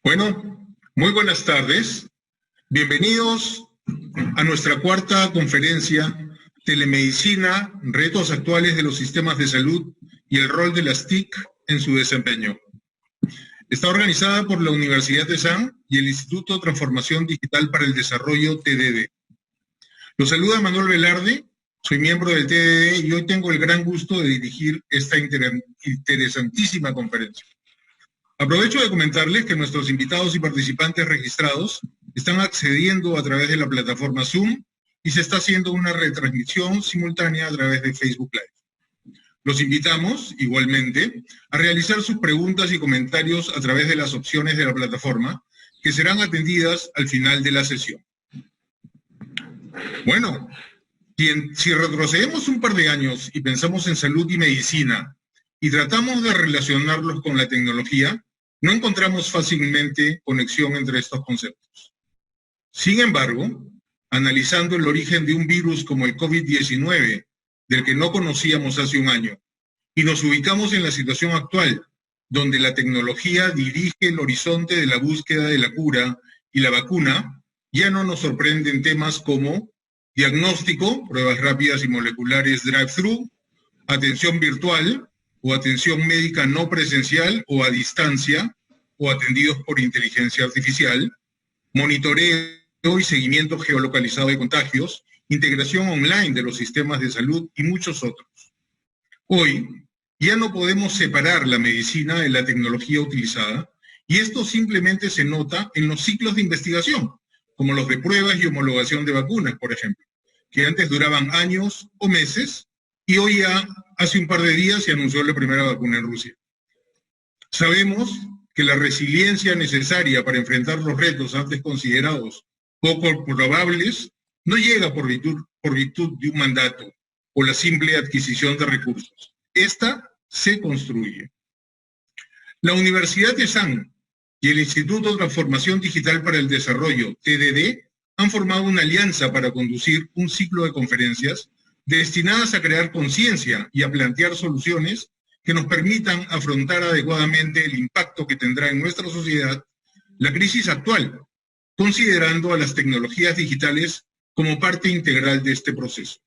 Bueno, muy buenas tardes. Bienvenidos a nuestra cuarta conferencia, Telemedicina, retos actuales de los sistemas de salud y el rol de las TIC en su desempeño. Está organizada por la Universidad de San y el Instituto de Transformación Digital para el Desarrollo, TDD. Los saluda Manuel Velarde, soy miembro del TDD y hoy tengo el gran gusto de dirigir esta interesantísima conferencia. Aprovecho de comentarles que nuestros invitados y participantes registrados están accediendo a través de la plataforma Zoom y se está haciendo una retransmisión simultánea a través de Facebook Live. Los invitamos, igualmente, a realizar sus preguntas y comentarios a través de las opciones de la plataforma, que serán atendidas al final de la sesión. Bueno, si retrocedemos un par de años y pensamos en salud y medicina y tratamos de relacionarlos con la tecnología, no encontramos fácilmente conexión entre estos conceptos. Sin embargo, analizando el origen de un virus como el COVID-19, del que no conocíamos hace un año, y nos ubicamos en la situación actual, donde la tecnología dirige el horizonte de la búsqueda de la cura y la vacuna, ya no nos sorprenden temas como diagnóstico, pruebas rápidas y moleculares drive-thru, atención virtual o atención médica no presencial o a distancia o atendidos por inteligencia artificial, monitoreo y seguimiento geolocalizado de contagios, integración online de los sistemas de salud y muchos otros. Hoy ya no podemos separar la medicina de la tecnología utilizada y esto simplemente se nota en los ciclos de investigación, como los de pruebas y homologación de vacunas, por ejemplo, que antes duraban años o meses y hoy ya hace un par de días se anunció la primera vacuna en Rusia. Sabemos que la resiliencia necesaria para enfrentar los retos antes considerados poco probables no llega por virtud de un mandato o la simple adquisición de recursos. Esta se construye. La Universidad de San y el Instituto de Transformación Digital para el Desarrollo, TDD, han formado una alianza para conducir un ciclo de conferencias destinadas a crear conciencia y a plantear soluciones que nos permitan afrontar adecuadamente el impacto que tendrá en nuestra sociedad la crisis actual, considerando a las tecnologías digitales como parte integral de este proceso.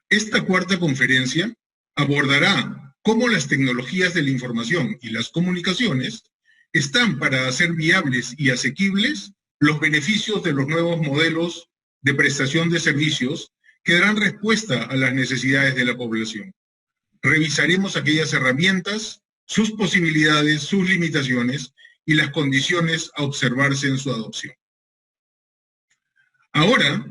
Esta cuarta conferencia abordará cómo las tecnologías de la información y las comunicaciones están para hacer viables y asequibles los beneficios de los nuevos modelos de prestación de servicios que darán respuesta a las necesidades de la población. Revisaremos aquellas herramientas, sus posibilidades, sus limitaciones y las condiciones a observarse en su adopción. Ahora,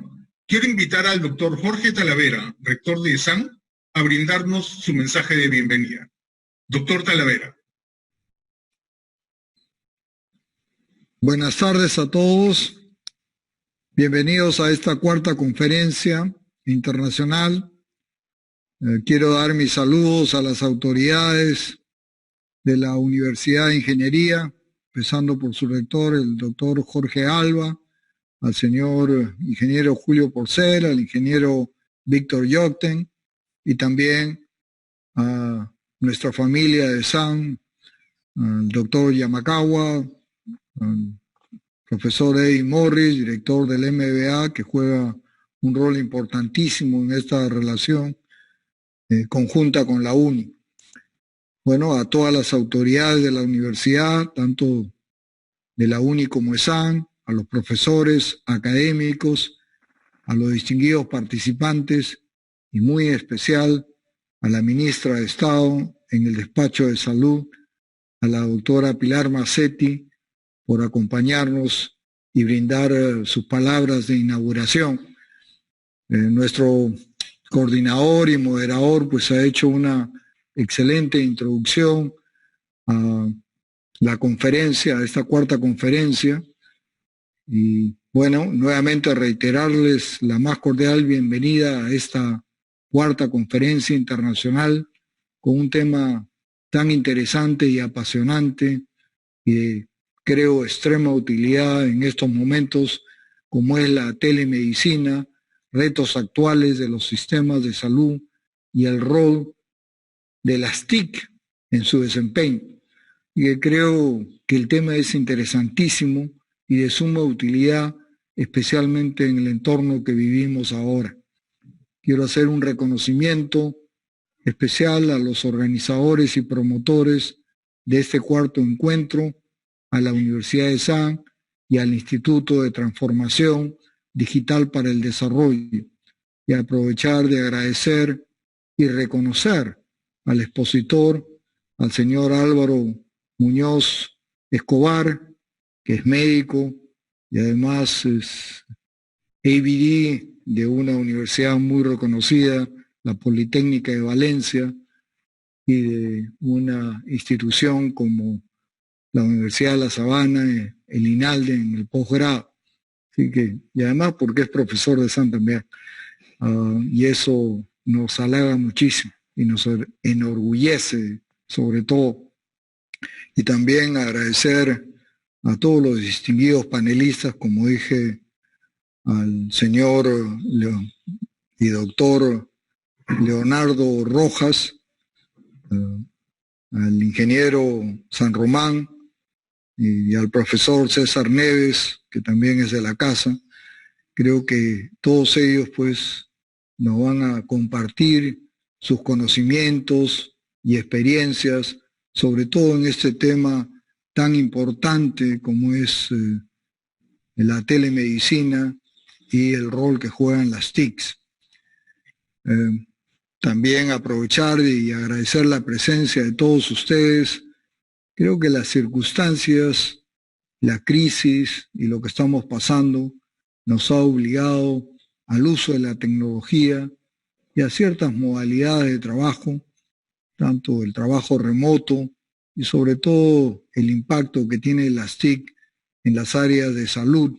quiero invitar al doctor Jorge Talavera, rector de SAN, a brindarnos su mensaje de bienvenida. Doctor Talavera. Buenas tardes a todos. Bienvenidos a esta cuarta conferencia internacional. Quiero dar mis saludos a las autoridades de la Universidad de Ingeniería, empezando por su rector, el doctor Jorge Alba, al señor ingeniero Julio Porcel, al ingeniero Víctor Yocten, y también a nuestra familia de SAN, al doctor Yamakawa, al profesor Eddie Morris, director del MBA, que juega un rol importantísimo en esta relación conjunta con la UNI. Bueno, a todas las autoridades de la universidad, tanto de la UNI como de SAN, a los profesores, académicos, a los distinguidos participantes y muy en especial a la ministra de Estado en el despacho de salud, a la doctora Pilar Macetti, por acompañarnos y brindar sus palabras de inauguración. Nuestro coordinador y moderador pues ha hecho una excelente introducción a la conferencia, a esta cuarta conferencia, y bueno, nuevamente reiterarles la más cordial bienvenida a esta cuarta conferencia internacional con un tema tan interesante y apasionante y creo extrema utilidad en estos momentos como es la telemedicina, retos actuales de los sistemas de salud y el rol de las TIC en su desempeño. Y creo que el tema es interesantísimo y de suma utilidad, especialmente en el entorno que vivimos ahora. Quiero hacer un reconocimiento especial a los organizadores y promotores de este cuarto encuentro, a la Universidad de ESAN y al Instituto de Transformación Digital para el Desarrollo, y aprovechar de agradecer y reconocer al expositor, al señor Álvaro Muñoz Escobar, que es médico y además es ABD de una universidad muy reconocida, la Politécnica de Valencia, y de una institución como la Universidad de La Sabana, el INALDE en el posgrado. Así que, y además porque es profesor de Santander. Y eso nos halaga muchísimo y nos enorgullece sobre todo. Y también agradecer a todos los distinguidos panelistas, como dije, al señor y doctor Leonardo Rojas, al ingeniero San Román y al profesor César Neves, que también es de la casa. Creo que todos ellos pues nos van a compartir sus conocimientos y experiencias, sobre todo en este tema tan importante como es la telemedicina y el rol que juegan las TICs. También aprovechar y agradecer la presencia de todos ustedes. Creo que las circunstancias, la crisis y lo que estamos pasando nos ha obligado al uso de la tecnología y a ciertas modalidades de trabajo, tanto el trabajo remoto y sobre todo el impacto que tiene las TIC en las áreas de salud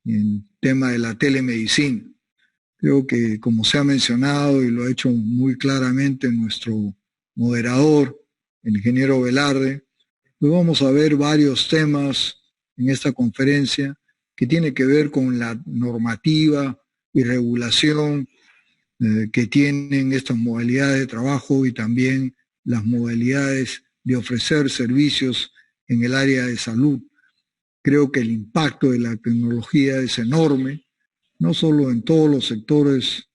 y en el tema de la telemedicina. Creo que, como se ha mencionado y lo ha hecho muy claramente nuestro moderador, el ingeniero Velarde, pues vamos a ver varios temas en esta conferencia que tiene que ver con la normativa y regulación que tienen estas modalidades de trabajo y también las modalidades de ofrecer servicios en el área de salud. Creo que el impacto de la tecnología es enorme, no solo en todos los sectores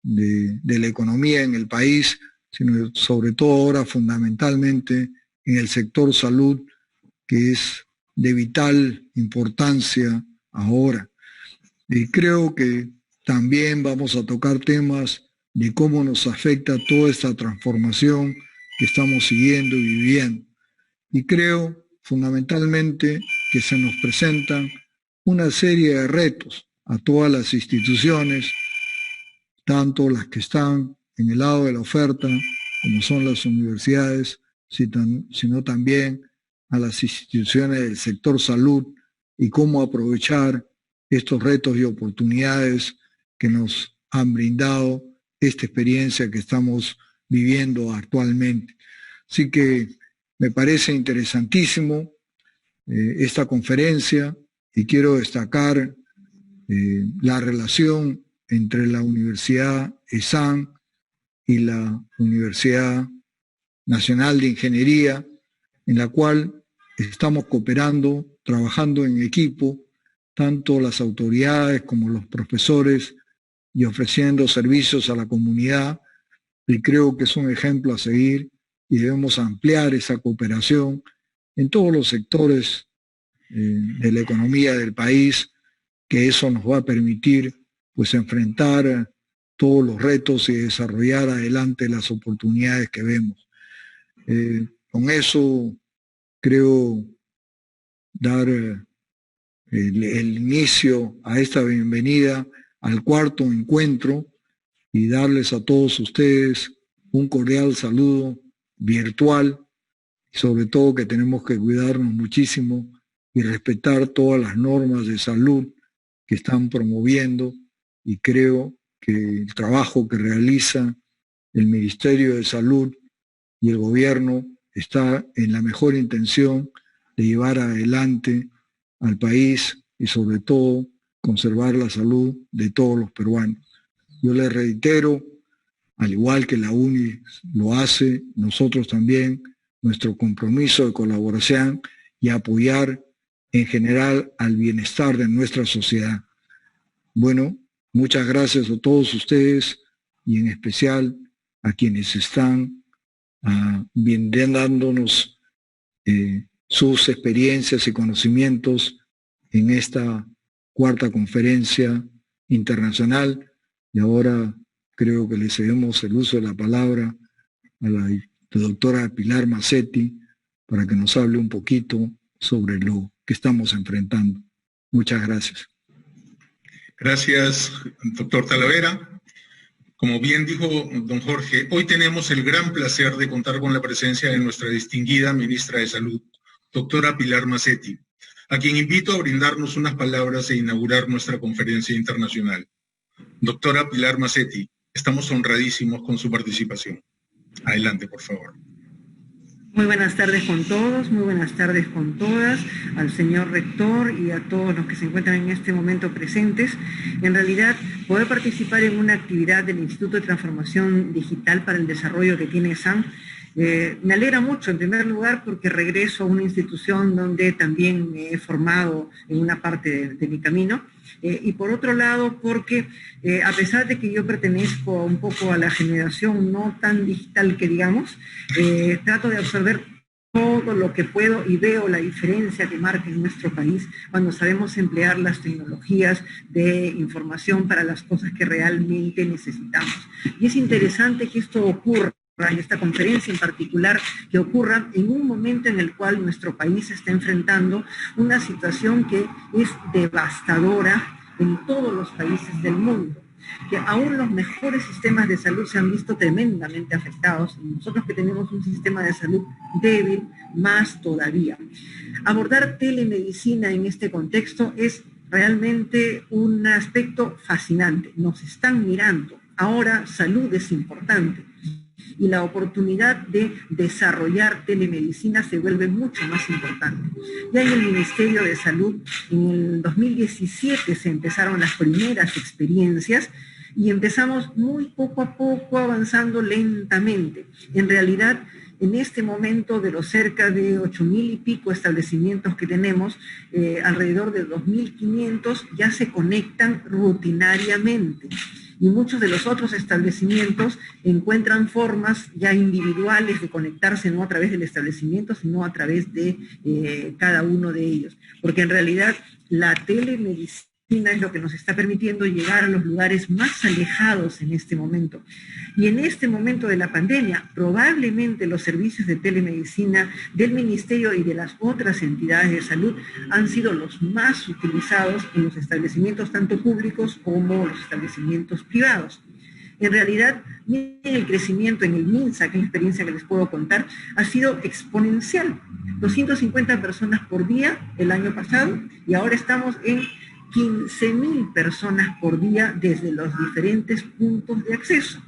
de la economía en el país, sino sobre todo ahora fundamentalmente en el sector salud, que es de vital importancia ahora. Y creo que también vamos a tocar temas de cómo nos afecta toda esta transformación que estamos siguiendo y viviendo. Y creo fundamentalmente que se nos presentan una serie de retos a todas las instituciones, tanto las que están en el lado de la oferta, como son las universidades, sino también a las instituciones del sector salud y cómo aprovechar estos retos y oportunidades que nos han brindado esta experiencia que estamos viviendo actualmente. Así que me parece interesantísimo esta conferencia y quiero destacar la relación entre la Universidad ESAN y la Universidad Nacional de Ingeniería, en la cual estamos cooperando, trabajando en equipo, tanto las autoridades como los profesores, y ofreciendo servicios a la comunidad, y creo que es un ejemplo a seguir y debemos ampliar esa cooperación en todos los sectores de la economía del país, que eso nos va a permitir pues enfrentar todos los retos y desarrollar adelante las oportunidades que vemos. Con eso creo dar el inicio a esta bienvenida al cuarto encuentro y darles a todos ustedes un cordial saludo virtual, y sobre todo que tenemos que cuidarnos muchísimo y respetar todas las normas de salud que están promoviendo, y creo que el trabajo que realiza el Ministerio de Salud y el gobierno está en la mejor intención de llevar adelante al país y sobre todo conservar la salud de todos los peruanos. Yo les reitero, al igual que la UNI lo hace, nosotros también, nuestro compromiso de colaboración y apoyar en general al bienestar de nuestra sociedad. Bueno, muchas gracias a todos ustedes y en especial a quienes están dándonos sus experiencias y conocimientos en esta cuarta conferencia internacional. Y ahora creo que le cedemos el uso de la palabra a la doctora Pilar Mazzetti para que nos hable un poquito sobre lo que estamos enfrentando. Muchas gracias. Gracias, doctor Talavera. Como bien dijo don Jorge, hoy tenemos el gran placer de contar con la presencia de nuestra distinguida ministra de Salud, doctora Pilar Mazzetti, a quien invito a brindarnos unas palabras e inaugurar nuestra conferencia internacional. Doctora Pilar Mazzetti, estamos honradísimos con su participación. Adelante, por favor. Muy buenas tardes con todos, muy buenas tardes con todas, al señor rector y a todos los que se encuentran en este momento presentes. En realidad, poder participar en una actividad del Instituto de Transformación Digital para el Desarrollo que tiene SAM, me alegra mucho, en primer lugar, porque regreso a una institución donde también me he formado en una parte de mi camino, y por otro lado, porque a pesar de que yo pertenezco un poco a la generación no tan digital que digamos, trato de absorber todo lo que puedo y veo la diferencia que marca en nuestro país cuando sabemos emplear las tecnologías de información para las cosas que realmente necesitamos. Y es interesante que esto ocurra, en esta conferencia en particular, que ocurra en un momento en el cual nuestro país está enfrentando una situación que es devastadora en todos los países del mundo, que aún los mejores sistemas de salud se han visto tremendamente afectados, y nosotros que tenemos un sistema de salud débil, más todavía. Abordar telemedicina en este contexto es realmente un aspecto fascinante. Nos están mirando. Ahora salud es importante. Y la oportunidad de desarrollar telemedicina se vuelve mucho más importante. Ya en el Ministerio de Salud, en el 2017 se empezaron las primeras experiencias y empezamos muy poco a poco, avanzando lentamente. En realidad, en este momento, de los cerca de 8.000 y pico establecimientos que tenemos, alrededor de 2.500 ya se conectan rutinariamente. Y muchos de los otros establecimientos encuentran formas ya individuales de conectarse, no a través del establecimiento, sino a través de cada uno de ellos. Porque en realidad la telemedicina es lo que nos está permitiendo llegar a los lugares más alejados en este momento. Y en este momento de la pandemia, probablemente los servicios de telemedicina del Ministerio y de las otras entidades de salud han sido los más utilizados en los establecimientos tanto públicos como los establecimientos privados. En realidad, miren, el crecimiento en el MINSA, que es la experiencia que les puedo contar, ha sido exponencial. 250 personas por día el año pasado, y ahora estamos en 15.000 personas por día desde los diferentes puntos de acceso.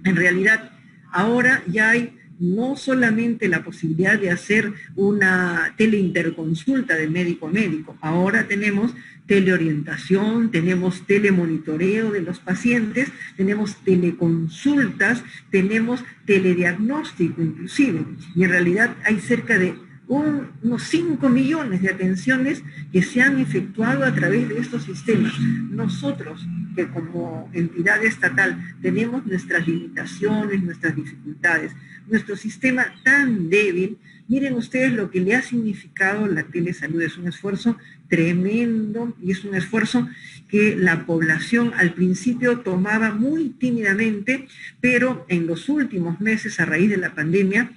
En realidad, ahora ya hay no solamente la posibilidad de hacer una teleinterconsulta de médico a médico, ahora tenemos teleorientación, tenemos telemonitoreo de los pacientes, tenemos teleconsultas, tenemos telediagnóstico inclusive, y en realidad hay cerca de unos 5 millones de atenciones que se han efectuado a través de estos sistemas. Nosotros, que como entidad estatal tenemos nuestras limitaciones, nuestras dificultades, nuestro sistema tan débil, miren ustedes lo que le ha significado la telesalud. Es un esfuerzo tremendo y es un esfuerzo que la población al principio tomaba muy tímidamente, pero en los últimos meses, a raíz de la pandemia,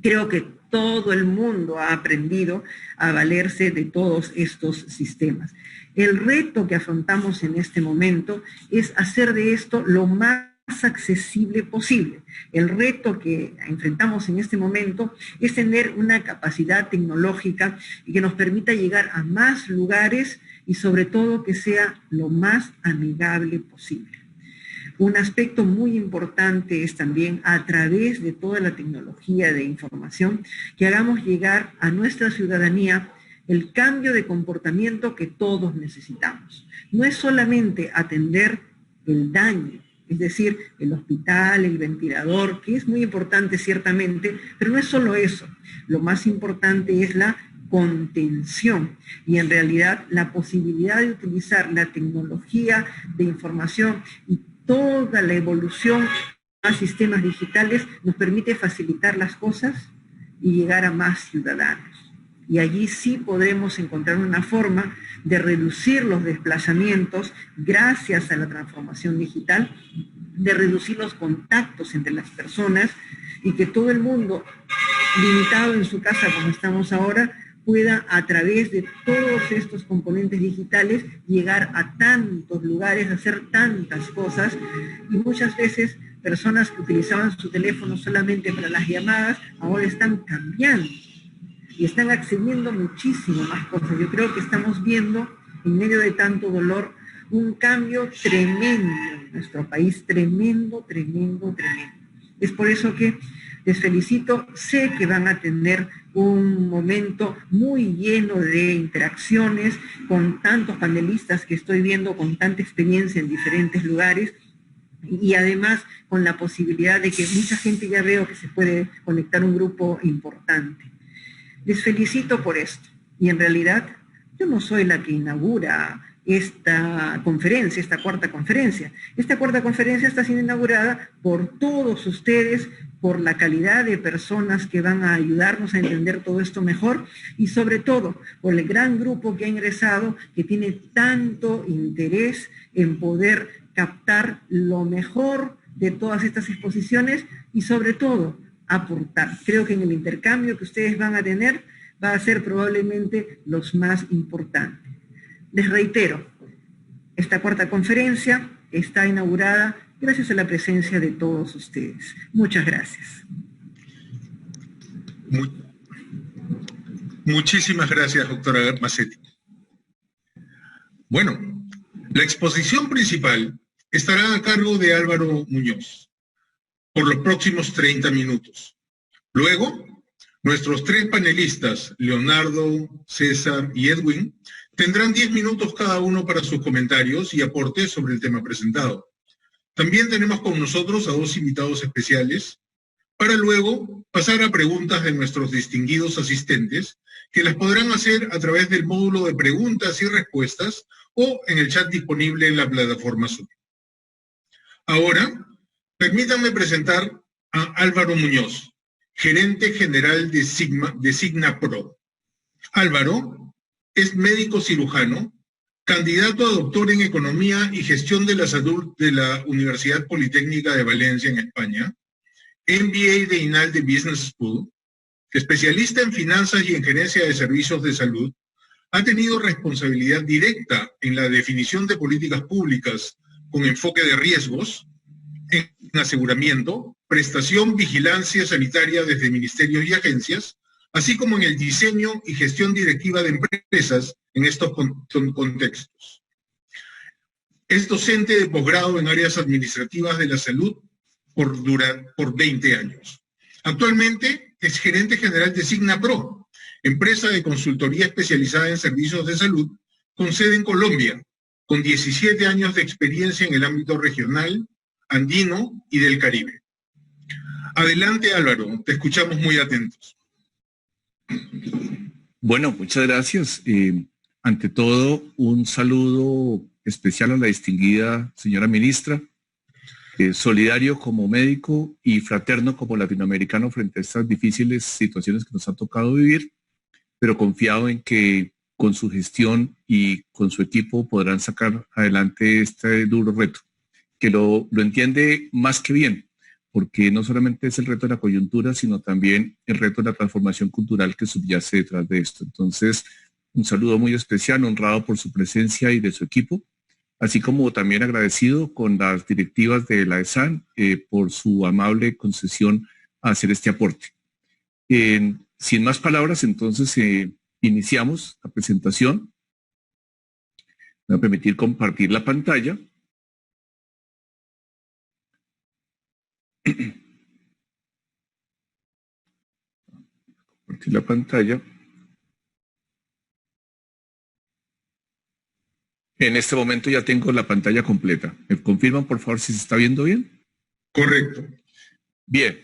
creo que todo el mundo ha aprendido a valerse de todos estos sistemas. El reto que afrontamos en este momento es hacer de esto lo más accesible posible. El reto que enfrentamos en este momento es tener una capacidad tecnológica y que nos permita llegar a más lugares y sobre todo que sea lo más amigable posible. Un aspecto muy importante es también, a través de toda la tecnología de información, que hagamos llegar a nuestra ciudadanía el cambio de comportamiento que todos necesitamos. No es solamente atender el daño, es decir, el hospital, el ventilador, que es muy importante ciertamente, pero no es solo eso. Lo más importante es la contención. Y en realidad la posibilidad de utilizar la tecnología de información y toda la evolución a sistemas digitales nos permite facilitar las cosas y llegar a más ciudadanos. Y allí sí podremos encontrar una forma de reducir los desplazamientos gracias a la transformación digital, de reducir los contactos entre las personas y que todo el mundo, limitado en su casa como estamos ahora, pueda a través de todos estos componentes digitales llegar a tantos lugares, hacer tantas cosas, y muchas veces personas que utilizaban su teléfono solamente para las llamadas ahora están cambiando y están accediendo muchísimo más cosas. Yo creo que estamos viendo, en medio de tanto dolor, un cambio tremendo en nuestro país, tremendo. Es por eso que les felicito, sé que van a tener un momento muy lleno de interacciones con tantos panelistas que estoy viendo, con tanta experiencia en diferentes lugares, y además con la posibilidad de que mucha gente, ya veo que se puede conectar un grupo importante. Les felicito por esto. Y en realidad yo no soy la que inaugura esta conferencia, esta cuarta conferencia. Esta cuarta conferencia está siendo inaugurada por todos ustedes, por la calidad de personas que van a ayudarnos a entender todo esto mejor y sobre todo por el gran grupo que ha ingresado, que tiene tanto interés en poder captar lo mejor de todas estas exposiciones y sobre todo aportar. Creo que en el intercambio que ustedes van a tener va a ser probablemente los más importantes. Les reitero, esta cuarta conferencia está inaugurada gracias a la presencia de todos ustedes. Muchas gracias. Muchísimas gracias, doctora Massetti. Bueno, la exposición principal estará a cargo de Álvaro Muñoz por los próximos 30 minutos. Luego, nuestros tres panelistas, Leonardo, César y Edwin, tendrán 10 minutos cada uno para sus comentarios y aportes sobre el tema presentado. También tenemos con nosotros a dos invitados especiales, para luego pasar a preguntas de nuestros distinguidos asistentes, que las podrán hacer a través del módulo de preguntas y respuestas o en el chat disponible en la plataforma Zoom. Ahora, permítanme presentar a Álvaro Muñoz, gerente general de SignaPro. Álvaro es médico cirujano, candidato a doctor en Economía y Gestión de la Salud de la Universidad Politécnica de Valencia, en España, MBA de INALDE Business School, especialista en finanzas y en gerencia de servicios de salud. Ha tenido responsabilidad directa en la definición de políticas públicas con enfoque de riesgos, en aseguramiento, prestación, vigilancia sanitaria desde ministerios y agencias, así como en el diseño y gestión directiva de empresas en estos contextos. Es docente de posgrado en áreas administrativas de la salud por 20 años. Actualmente es gerente general de SignaPro, empresa de consultoría especializada en servicios de salud con sede en Colombia, con 17 años de experiencia en el ámbito regional, andino y del Caribe. Adelante, Álvaro, te escuchamos muy atentos. Bueno, muchas gracias. Ante todo, un saludo especial a la distinguida señora ministra, solidario como médico y fraterno como latinoamericano frente a estas difíciles situaciones que nos ha tocado vivir, pero confiado en que con su gestión y con su equipo podrán sacar adelante este duro reto, que lo entiende más que bien, porque no solamente es el reto de la coyuntura, sino también el reto de la transformación cultural que subyace detrás de esto. Entonces, un saludo muy especial, honrado por su presencia y de su equipo, así como también agradecido con las directivas de la ESAN por su amable concesión a hacer este aporte. Sin más palabras, entonces iniciamos la presentación. Me voy a permitir compartir la pantalla. Compartir la pantalla. En este momento ya tengo la pantalla completa. ¿Me confirman, por favor, si se está viendo bien? Correcto. Bien.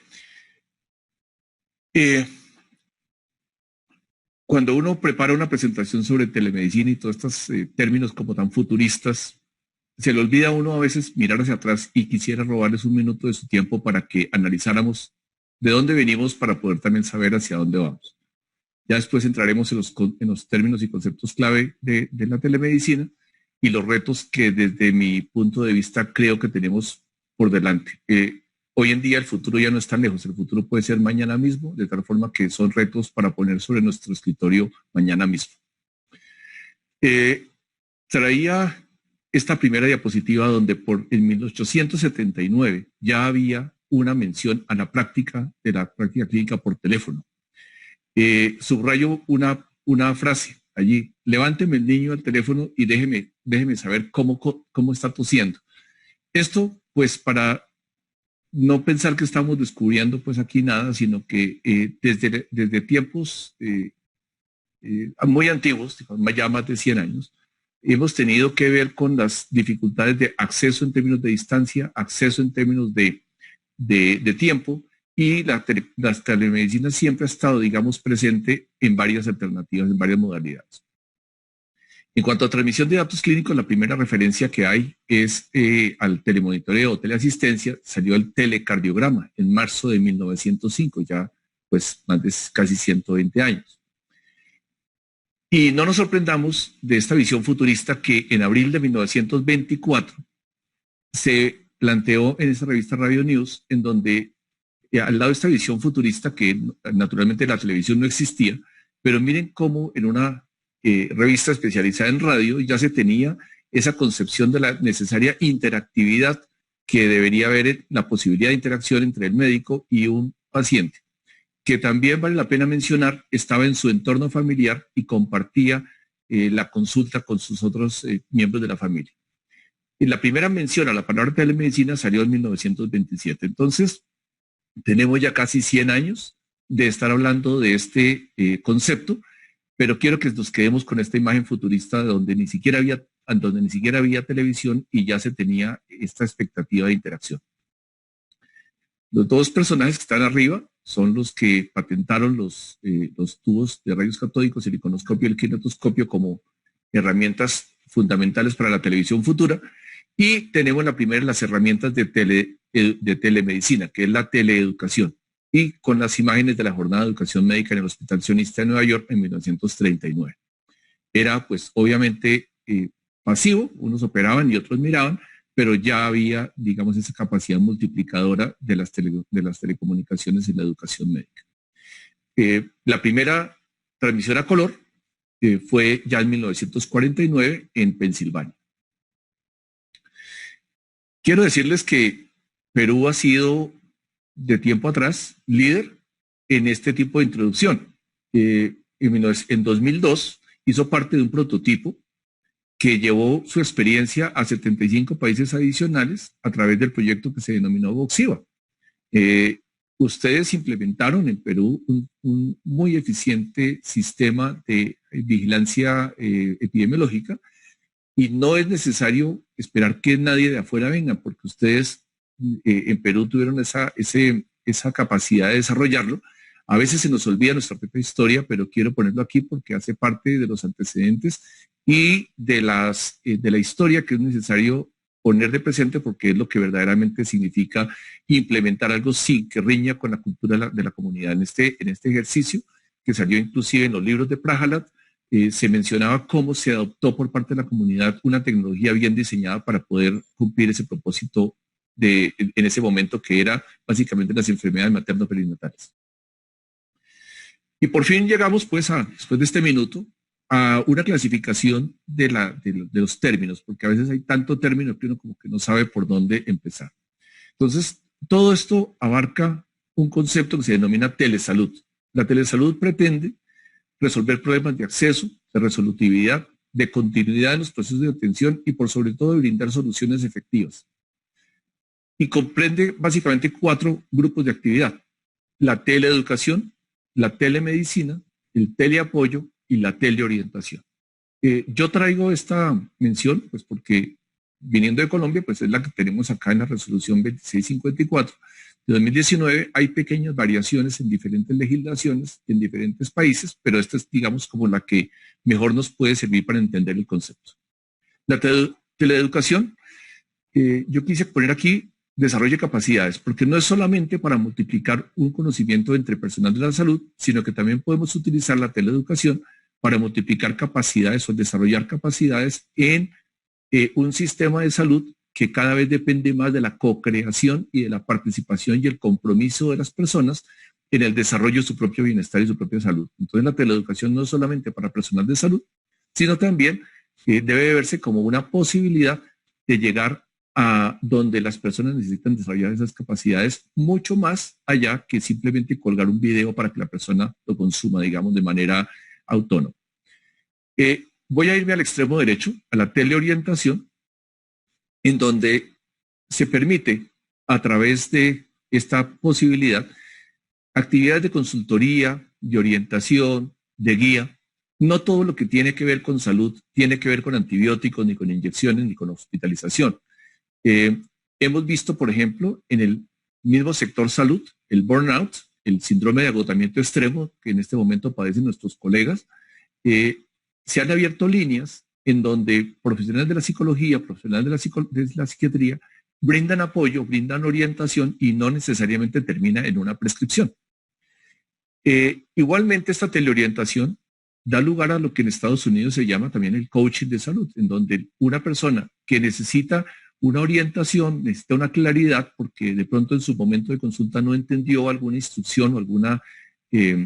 Cuando uno prepara una presentación sobre telemedicina y todos estos términos como tan futuristas, se le olvida a uno a veces mirar hacia atrás, y quisiera robarles un minuto de su tiempo para que analizáramos de dónde venimos para poder también saber hacia dónde vamos. Ya después entraremos en los términos y conceptos clave de la telemedicina y los retos que desde mi punto de vista creo que tenemos por delante. Hoy en día el futuro ya no es tan lejos, el futuro puede ser mañana mismo, de tal forma que son retos para poner sobre nuestro escritorio mañana mismo. Traía esta primera diapositiva donde en 1879 ya había una mención a la práctica de la práctica clínica por teléfono. Subrayo una frase allí: levánteme el niño al teléfono y déjeme saber cómo está tosiendo. Esto, pues, para no pensar que estamos descubriendo pues aquí nada, sino que desde tiempos muy antiguos, ya más de 100 años, hemos tenido que ver con las dificultades de acceso en términos de distancia, acceso en términos de tiempo, y la telemedicina siempre ha estado, digamos, presente en varias alternativas, en varias modalidades. En cuanto a transmisión de datos clínicos, la primera referencia que hay es al telemonitoreo o teleasistencia. Salió el telecardiograma en marzo de 1905, ya pues más de casi 120 años. Y no nos sorprendamos de esta visión futurista que en abril de 1924 se planteó en esa revista Radio News, en donde al lado de esta visión futurista, que naturalmente la televisión no existía, pero miren cómo en una revista especializada en radio ya se tenía esa concepción de la necesaria interactividad que debería haber, la posibilidad de interacción entre el médico y un paciente, que también vale la pena mencionar, estaba en su entorno familiar y compartía la consulta con sus otros miembros de la familia. Y la primera mención a la palabra telemedicina salió en 1927. Entonces, tenemos ya casi 100 años de estar hablando de este concepto, pero quiero que nos quedemos con esta imagen futurista donde ni siquiera había televisión y ya se tenía esta expectativa de interacción. Los dos personajes que están arriba son los que patentaron los tubos de rayos catódicos, el iconoscopio y el kinetoscopio, como herramientas fundamentales para la televisión futura. Y tenemos la primera de las herramientas de telemedicina, que es la teleeducación, y con las imágenes de la jornada de educación médica en el Hospital Sionista de Nueva York en 1939. Era pues obviamente pasivo, unos operaban y otros miraban, pero ya había, digamos, esa capacidad multiplicadora de las telecomunicaciones en la educación médica. La primera transmisión a color fue ya en 1949 en Pensilvania. Quiero decirles que Perú ha sido de tiempo atrás líder en este tipo de introducción. En 2002 hizo parte de un prototipo que llevó su experiencia a 75 países adicionales a través del proyecto que se denominó Voxiva. Ustedes implementaron en Perú un muy eficiente sistema de vigilancia epidemiológica, y no es necesario esperar que nadie de afuera venga, porque ustedes en Perú tuvieron esa capacidad de desarrollarlo. A veces se nos olvida nuestra propia historia, pero quiero ponerlo aquí porque hace parte de los antecedentes y de la historia que es necesario poner de presente, porque es lo que verdaderamente significa implementar algo sin que riña con la cultura de la comunidad. En este ejercicio, que salió inclusive en los libros de Prahalad, se mencionaba cómo se adoptó por parte de la comunidad una tecnología bien diseñada para poder cumplir ese propósito en ese momento, que era básicamente las enfermedades materno-perinatales. Y por fin llegamos, pues, después de este minuto, a una clasificación de los términos, porque a veces hay tanto término que uno como que no sabe por dónde empezar. Entonces, todo esto abarca un concepto que se denomina telesalud. La telesalud pretende resolver problemas de acceso, de resolutividad, de continuidad en los procesos de atención y por sobre todo de brindar soluciones efectivas. Y comprende básicamente 4 grupos de actividad: la teleeducación, la telemedicina, el teleapoyo y la teleorientación. Yo traigo esta mención pues porque viniendo de Colombia, pues es la que tenemos acá en la resolución 2654, de 2019, hay pequeñas variaciones en diferentes legislaciones, en diferentes países, pero esta es, digamos, como la que mejor nos puede servir para entender el concepto. La teleeducación, yo quise poner aquí desarrollo de capacidades, porque no es solamente para multiplicar un conocimiento entre personal de la salud, sino que también podemos utilizar la teleeducación para multiplicar capacidades o desarrollar capacidades en un sistema de salud que cada vez depende más de la co-creación y de la participación y el compromiso de las personas en el desarrollo de su propio bienestar y su propia salud. Entonces la teleeducación no es solamente para personal de salud, sino también debe verse como una posibilidad de llegar a donde las personas necesitan desarrollar esas capacidades mucho más allá que simplemente colgar un video para que la persona lo consuma, digamos, de manera autónoma. Voy a irme al extremo derecho, a la teleorientación, en donde se permite, a través de esta posibilidad, actividades de consultoría, de orientación, de guía. No todo lo que tiene que ver con salud tiene que ver con antibióticos, ni con inyecciones, ni con hospitalización. Hemos visto, por ejemplo, en el mismo sector salud, el burnout, el síndrome de agotamiento extremo que en este momento padecen nuestros colegas. Se han abierto líneas en donde profesionales de la psicología, profesionales de la psiquiatría, brindan apoyo, brindan orientación y no necesariamente termina en una prescripción. Igualmente, esta teleorientación da lugar a lo que en Estados Unidos se llama también el coaching de salud, en donde una persona que necesita una orientación, necesita una claridad, porque de pronto en su momento de consulta no entendió alguna instrucción o alguna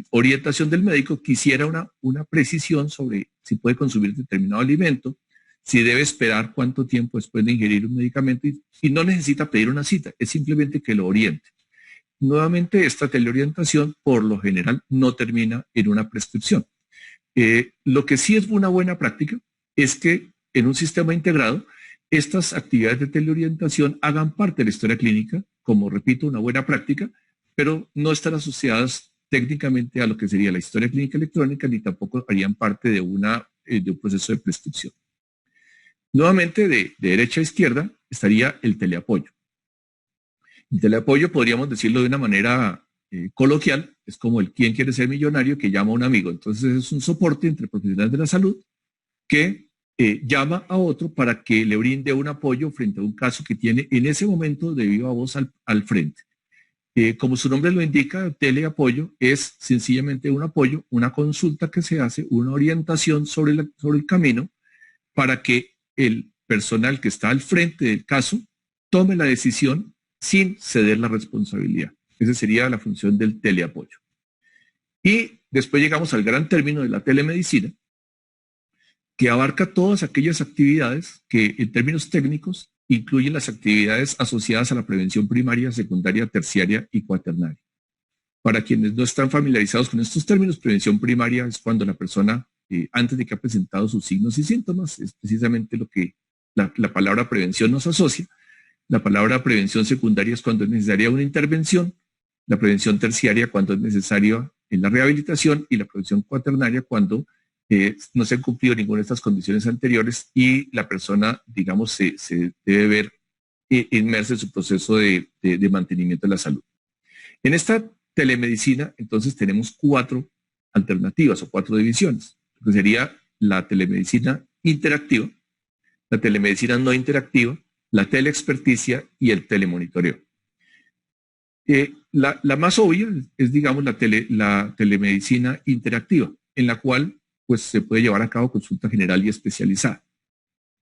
orientación del médico, quisiera una precisión sobre si puede consumir determinado alimento, si debe esperar cuánto tiempo después de ingerir un medicamento y no necesita pedir una cita, es simplemente que lo oriente. Nuevamente, esta teleorientación por lo general no termina en una prescripción. Lo que sí es una buena práctica es que en un sistema integrado estas actividades de teleorientación hagan parte de la historia clínica, como repito, una buena práctica, pero no están asociadas técnicamente a lo que sería la historia clínica electrónica, ni tampoco harían parte de un proceso de prescripción. Nuevamente, de derecha a izquierda estaría el teleapoyo. El teleapoyo, podríamos decirlo de una manera coloquial, es como el quien quiere ser millonario que llama a un amigo. Entonces es un soporte entre profesionales de la salud que llama a otro para que le brinde un apoyo frente a un caso que tiene en ese momento de viva voz al frente. Como su nombre lo indica, teleapoyo es sencillamente un apoyo, una consulta que se hace, una orientación sobre el camino para que el personal que está al frente del caso tome la decisión sin ceder la responsabilidad. Esa sería la función del teleapoyo. Y después llegamos al gran término de la telemedicina, que abarca todas aquellas actividades que en términos técnicos incluyen las actividades asociadas a la prevención primaria, secundaria, terciaria y cuaternaria. Para quienes no están familiarizados con estos términos, prevención primaria es cuando la persona, antes de que ha presentado sus signos y síntomas, es precisamente lo que la palabra prevención nos asocia. La palabra prevención secundaria es cuando es necesaria una intervención, la prevención terciaria cuando es necesaria la rehabilitación y la prevención cuaternaria cuando no se han cumplido ninguna de estas condiciones anteriores y la persona, digamos, se debe ver inmersa en su proceso de mantenimiento de la salud. En esta telemedicina, entonces, tenemos 4 alternativas o 4 divisiones, que sería la telemedicina interactiva, la telemedicina no interactiva, la teleexperticia y el telemonitoreo. La más obvia es, digamos, la telemedicina interactiva, en la cual pues se puede llevar a cabo consulta general y especializada.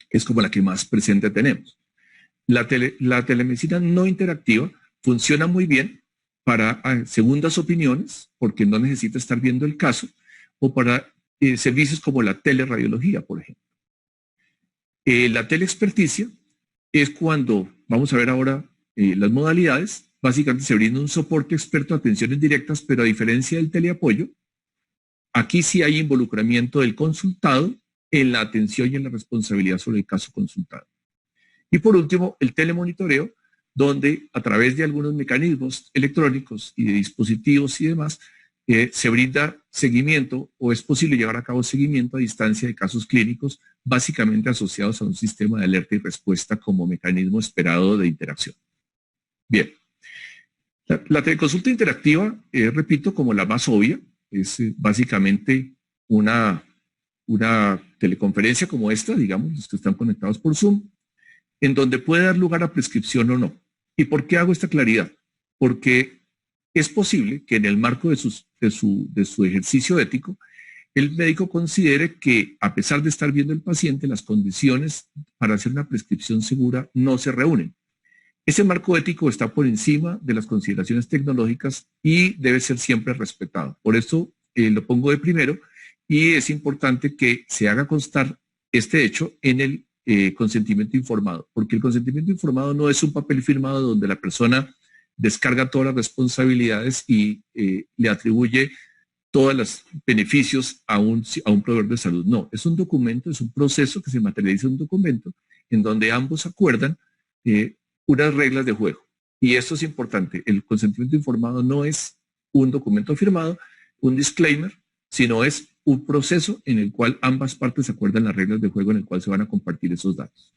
Es como la que más presente tenemos. La telemedicina no interactiva funciona muy bien para segundas opiniones, porque no necesita estar viendo el caso, o para servicios como la teleradiología, por ejemplo. La teleexperticia es cuando, vamos a ver ahora las modalidades, básicamente se brinda un soporte experto a atenciones directas, pero a diferencia del teleapoyo, aquí sí hay involucramiento del consultado en la atención y en la responsabilidad sobre el caso consultado. Y por último, el telemonitoreo, donde a través de algunos mecanismos electrónicos y de dispositivos y demás, se brinda seguimiento o es posible llevar a cabo seguimiento a distancia de casos clínicos, básicamente asociados a un sistema de alerta y respuesta como mecanismo esperado de interacción. Bien. La teleconsulta interactiva, repito, como la más obvia, es básicamente una teleconferencia como esta, digamos, los que están conectados por Zoom, en donde puede dar lugar a prescripción o no. ¿Y por qué hago esta claridad? Porque es posible que en el marco de su ejercicio ético, el médico considere que, a pesar de estar viendo el paciente, las condiciones para hacer una prescripción segura no se reúnen. Ese marco ético está por encima de las consideraciones tecnológicas y debe ser siempre respetado. Por eso lo pongo de primero y es importante que se haga constar este hecho en el consentimiento informado, porque el consentimiento informado no es un papel firmado donde la persona descarga todas las responsabilidades y le atribuye todos los beneficios a un proveedor de salud. No, es un documento, es un proceso que se materializa en un documento en donde ambos acuerdan unas reglas de juego. Y esto es importante. El consentimiento informado no es un documento firmado, un disclaimer, sino es un proceso en el cual ambas partes acuerdan las reglas de juego en el cual se van a compartir esos datos.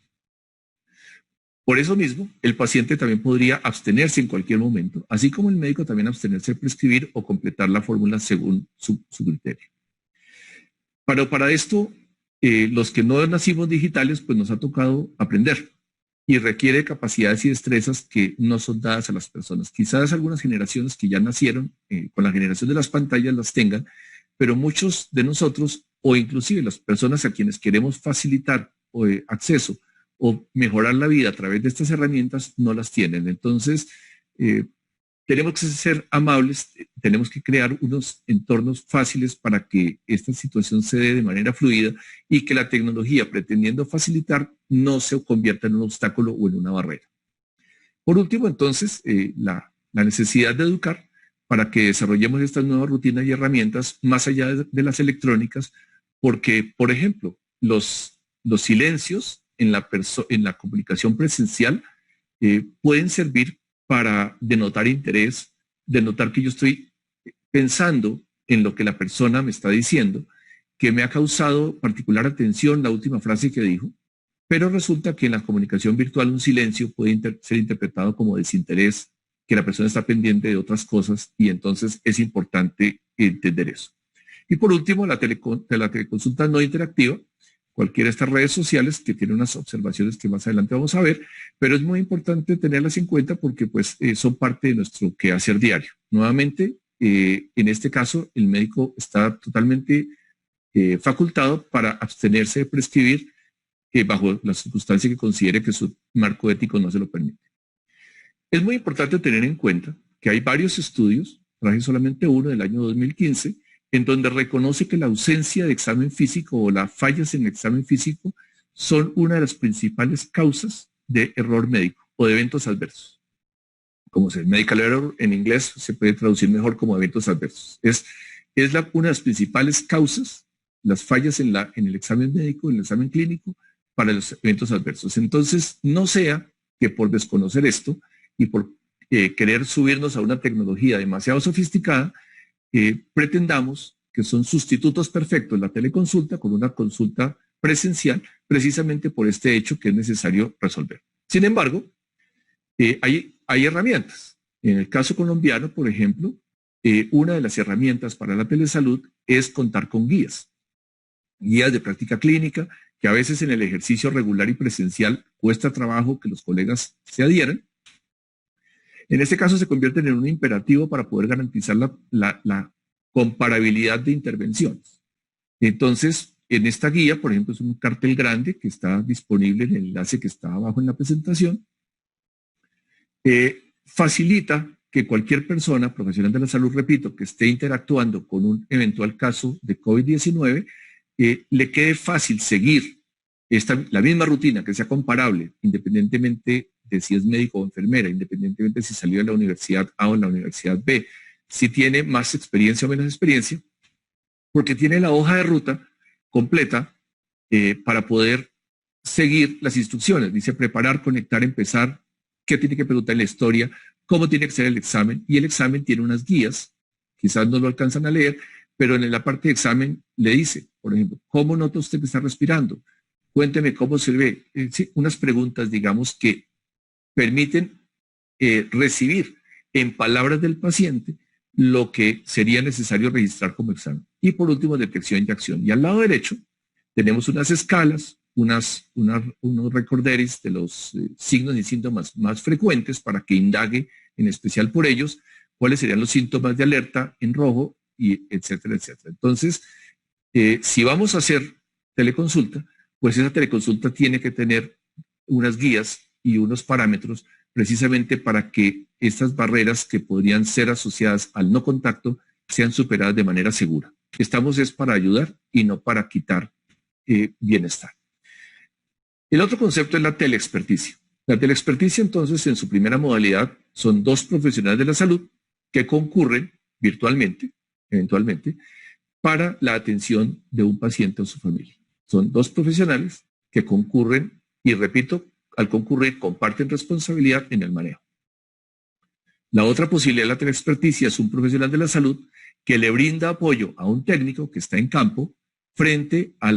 Por eso mismo, el paciente también podría abstenerse en cualquier momento, así como el médico también abstenerse de prescribir o completar la fórmula según su criterio. Pero para esto, los que no nacimos digitales, pues nos ha tocado aprender y requiere capacidades y destrezas que no son dadas a las personas. Quizás algunas generaciones que ya nacieron con la generación de las pantallas las tengan, pero muchos de nosotros, o inclusive las personas a quienes queremos facilitar acceso o mejorar la vida a través de estas herramientas, no las tienen. Entonces, tenemos que ser amables, tenemos que crear unos entornos fáciles para que esta situación se dé de manera fluida y que la tecnología, pretendiendo facilitar, no se convierta en un obstáculo o en una barrera. Por último, entonces, la necesidad de educar para que desarrollemos estas nuevas rutinas y herramientas más allá de las electrónicas, porque, por ejemplo, los silencios en la comunicación presencial pueden servir para denotar interés, denotar que yo estoy pensando en lo que la persona me está diciendo, que me ha causado particular atención la última frase que dijo, pero resulta que en la comunicación virtual un silencio puede ser interpretado como desinterés, que la persona está pendiente de otras cosas y entonces es importante entender eso. Y por último, la teleconsulta no interactiva, cualquiera de estas redes sociales que tiene unas observaciones que más adelante vamos a ver, pero es muy importante tenerlas en cuenta porque pues son parte de nuestro quehacer diario. Nuevamente, en este caso, el médico está totalmente facultado para abstenerse de prescribir bajo la circunstancia que considere que su marco ético no se lo permite. Es muy importante tener en cuenta que hay varios estudios, traje solamente uno del año 2015, en donde reconoce que la ausencia de examen físico o las fallas en el examen físico son una de las principales causas de error médico o de eventos adversos. Como se medical error en inglés se puede traducir mejor como eventos adversos. Es una de las principales causas, las fallas en el examen médico, en el examen clínico, para los eventos adversos. Entonces, no sea que por desconocer esto y por querer subirnos a una tecnología demasiado sofisticada, pretendamos que son sustitutos perfectos la teleconsulta con una consulta presencial, precisamente por este hecho que es necesario resolver. Sin embargo, hay herramientas. En el caso colombiano, por ejemplo, una de las herramientas para la telesalud es contar con guías de práctica clínica, que a veces en el ejercicio regular y presencial cuesta trabajo que los colegas se adhieran. En este caso se convierten en un imperativo para poder garantizar la comparabilidad de intervenciones. Entonces, en esta guía, por ejemplo, es un cartel grande que está disponible en el enlace que está abajo en la presentación. Facilita que cualquier persona, profesional de la salud, repito, que esté interactuando con un eventual caso de COVID-19, le quede fácil seguir la misma rutina, que sea comparable, independientemente de si es médico o enfermera, independientemente de si salió de la universidad A o en la universidad B, si tiene más experiencia o menos experiencia, porque tiene la hoja de ruta completa para poder seguir las instrucciones. Dice preparar, conectar, empezar, qué tiene que preguntar en la historia, cómo tiene que ser el examen, y el examen tiene unas guías, quizás no lo alcanzan a leer, pero en la parte de examen le dice, por ejemplo, ¿cómo nota usted que está respirando? Cuénteme cómo se ve. Sí, unas preguntas, digamos, que permiten recibir en palabras del paciente, lo que sería necesario registrar como examen. Y por último, detección y acción. Y al lado derecho tenemos unas escalas, unos recorderis de los signos y síntomas más frecuentes para que indague en especial por ellos cuáles serían los síntomas de alerta en rojo, y etcétera, etcétera. Entonces, si vamos a hacer teleconsulta, pues esa teleconsulta tiene que tener unas guías y unos parámetros precisamente para que estas barreras que podrían ser asociadas al no contacto sean superadas de manera segura. Estamos es para ayudar y no para quitar bienestar. El otro concepto es la teleexperticia. La teleexperticia, entonces, en su primera modalidad, son dos profesionales de la salud que concurren virtualmente, eventualmente, para la atención de un paciente o su familia. Son dos profesionales que concurren y, repito, al concurrir comparten responsabilidad en el manejo. La otra posibilidad de la teleexperticia es un profesional de la salud que le brinda apoyo a un técnico que está en campo frente a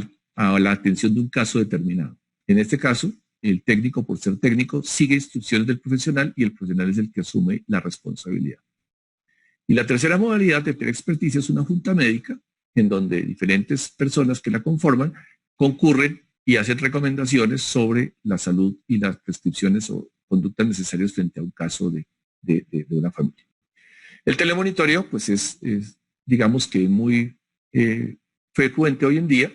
la atención de un caso determinado. En este caso, el técnico, por ser técnico, sigue instrucciones del profesional y el profesional es el que asume la responsabilidad. Y la tercera modalidad de teleexperticia es una junta médica en donde diferentes personas que la conforman concurren y hacen recomendaciones sobre la salud y las prescripciones o conductas necesarias frente a un caso de una familia. El telemonitoreo, pues es digamos que muy frecuente hoy en día.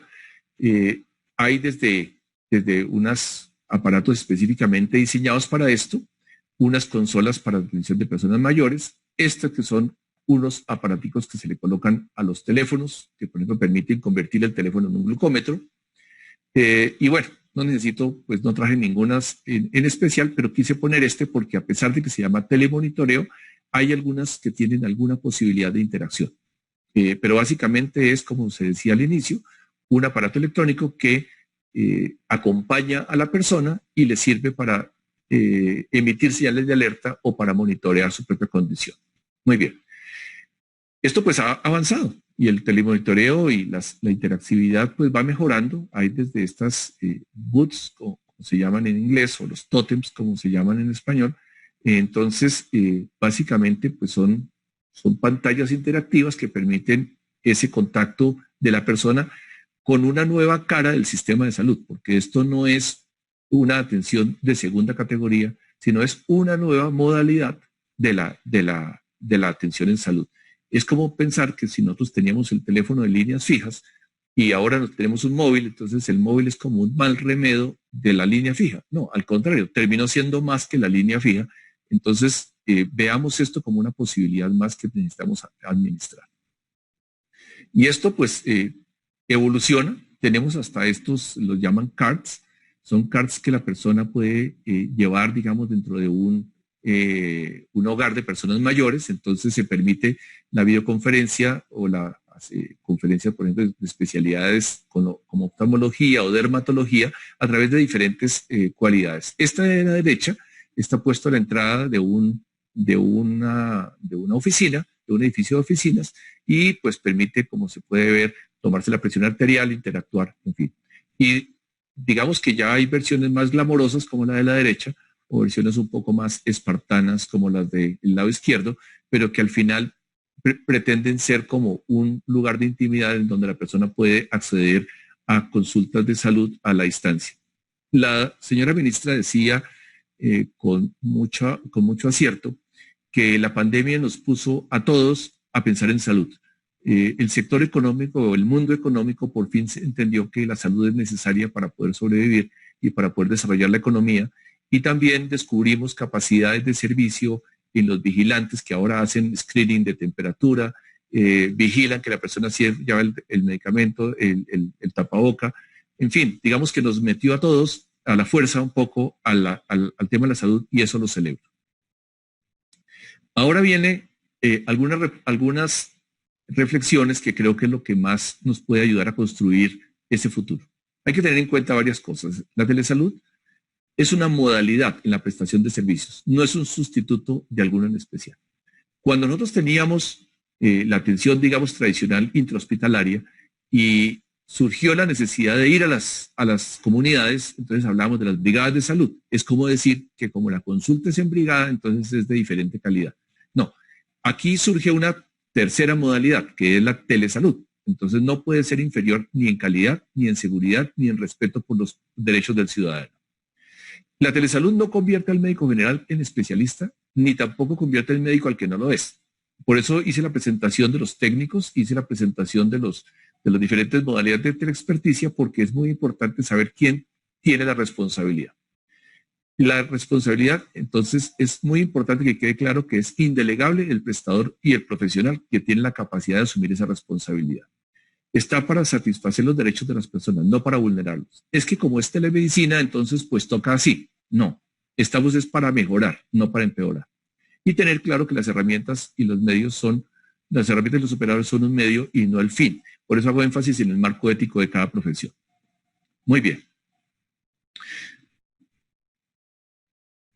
Hay desde unos aparatos específicamente diseñados para esto, unas consolas para la atención de personas mayores, estas que son unos aparaticos que se le colocan a los teléfonos, que por ejemplo permiten convertir el teléfono en un glucómetro. Y bueno, no necesito, pues no traje ninguna en especial, pero quise poner este porque a pesar de que se llama telemonitoreo, hay algunas que tienen alguna posibilidad de interacción. Pero básicamente es, como se decía al inicio, un aparato electrónico que acompaña a la persona y le sirve para emitir señales de alerta o para monitorear su propia condición. Muy bien. Esto pues ha avanzado y el telemonitoreo y la interactividad pues va mejorando. Hay desde estas booths, como se llaman en inglés, o los tótems, como se llaman en español. Entonces, básicamente pues son pantallas interactivas que permiten ese contacto de la persona con una nueva cara del sistema de salud, porque esto no es una atención de segunda categoría, sino es una nueva modalidad de la atención en salud. Es como pensar que si nosotros teníamos el teléfono de líneas fijas y ahora tenemos un móvil, entonces el móvil es como un mal remedio de la línea fija. No, al contrario, terminó siendo más que la línea fija. Entonces, veamos esto como una posibilidad más que necesitamos administrar. Y esto pues evoluciona. Tenemos hasta estos, los llaman cards. Son cards que la persona puede llevar, digamos, dentro de un hogar de personas mayores. Entonces se permite la videoconferencia o la conferencia, por ejemplo, de especialidades como oftalmología o dermatología a través de diferentes cualidades. Esta de la derecha está puesto a la entrada de una oficina, de un edificio de oficinas, y pues permite, como se puede ver, tomarse la presión arterial, interactuar, en fin. Y digamos que ya hay versiones más glamorosas como la de la derecha, o versiones un poco más espartanas como las del lado izquierdo, pero que al final pretenden ser como un lugar de intimidad en donde la persona puede acceder a consultas de salud a la distancia. La señora ministra decía con mucho acierto que la pandemia nos puso a todos a pensar en salud. El sector económico o el mundo económico por fin se entendió que la salud es necesaria para poder sobrevivir y para poder desarrollar la economía, y también descubrimos capacidades de servicio en los vigilantes que ahora hacen screening de temperatura, vigilan que la persona lleva el medicamento, el tapaboca, en fin, digamos que nos metió a todos a la fuerza un poco al tema de la salud, y eso lo celebro. Ahora viene algunas reflexiones que creo que es lo que más nos puede ayudar a construir ese futuro. Hay que tener en cuenta varias cosas. La telesalud es una modalidad en la prestación de servicios, no es un sustituto de alguno en especial. Cuando nosotros teníamos la atención, digamos, tradicional intrahospitalaria y surgió la necesidad de ir a las comunidades, entonces hablamos de las brigadas de salud. Es como decir que como la consulta es en brigada, entonces es de diferente calidad. Aquí surge una tercera modalidad, que es la telesalud. Entonces no puede ser inferior ni en calidad, ni en seguridad, ni en respeto por los derechos del ciudadano. La telesalud no convierte al médico general en especialista, ni tampoco convierte al médico al que no lo es. Por eso hice la presentación de los técnicos, hice la presentación de las diferentes modalidades de teleexperticia, porque es muy importante saber quién tiene la responsabilidad. La responsabilidad, entonces, es muy importante que quede claro que es indelegable el prestador y el profesional que tiene la capacidad de asumir esa responsabilidad. Está para satisfacer los derechos de las personas, no para vulnerarlos. Es que como es telemedicina, entonces pues toca así. No, estamos es para mejorar, no para empeorar. Y tener claro que las herramientas y los medios son, las herramientas y los operadores son un medio y no el fin. Por eso hago énfasis en el marco ético de cada profesión. Muy bien.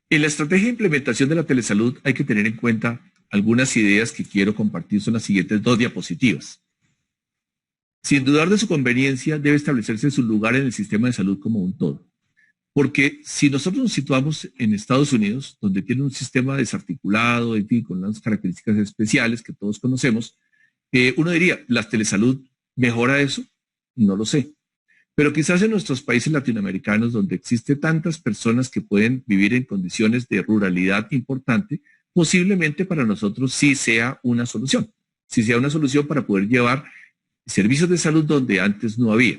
En la estrategia de implementación de la telesalud hay que tener en cuenta algunas ideas que quiero compartir. Son las siguientes 2 diapositivas. Sin dudar de su conveniencia, debe establecerse su lugar en el sistema de salud como un todo. Porque si nosotros nos situamos en Estados Unidos, donde tiene un sistema desarticulado, en fin, con unas características especiales que todos conocemos, uno diría, ¿la telesalud mejora eso? No lo sé. Pero quizás en nuestros países latinoamericanos, donde existe tantas personas que pueden vivir en condiciones de ruralidad importante, posiblemente para nosotros sí sea una solución. Sí sea una solución para poder llevar servicios de salud donde antes no había.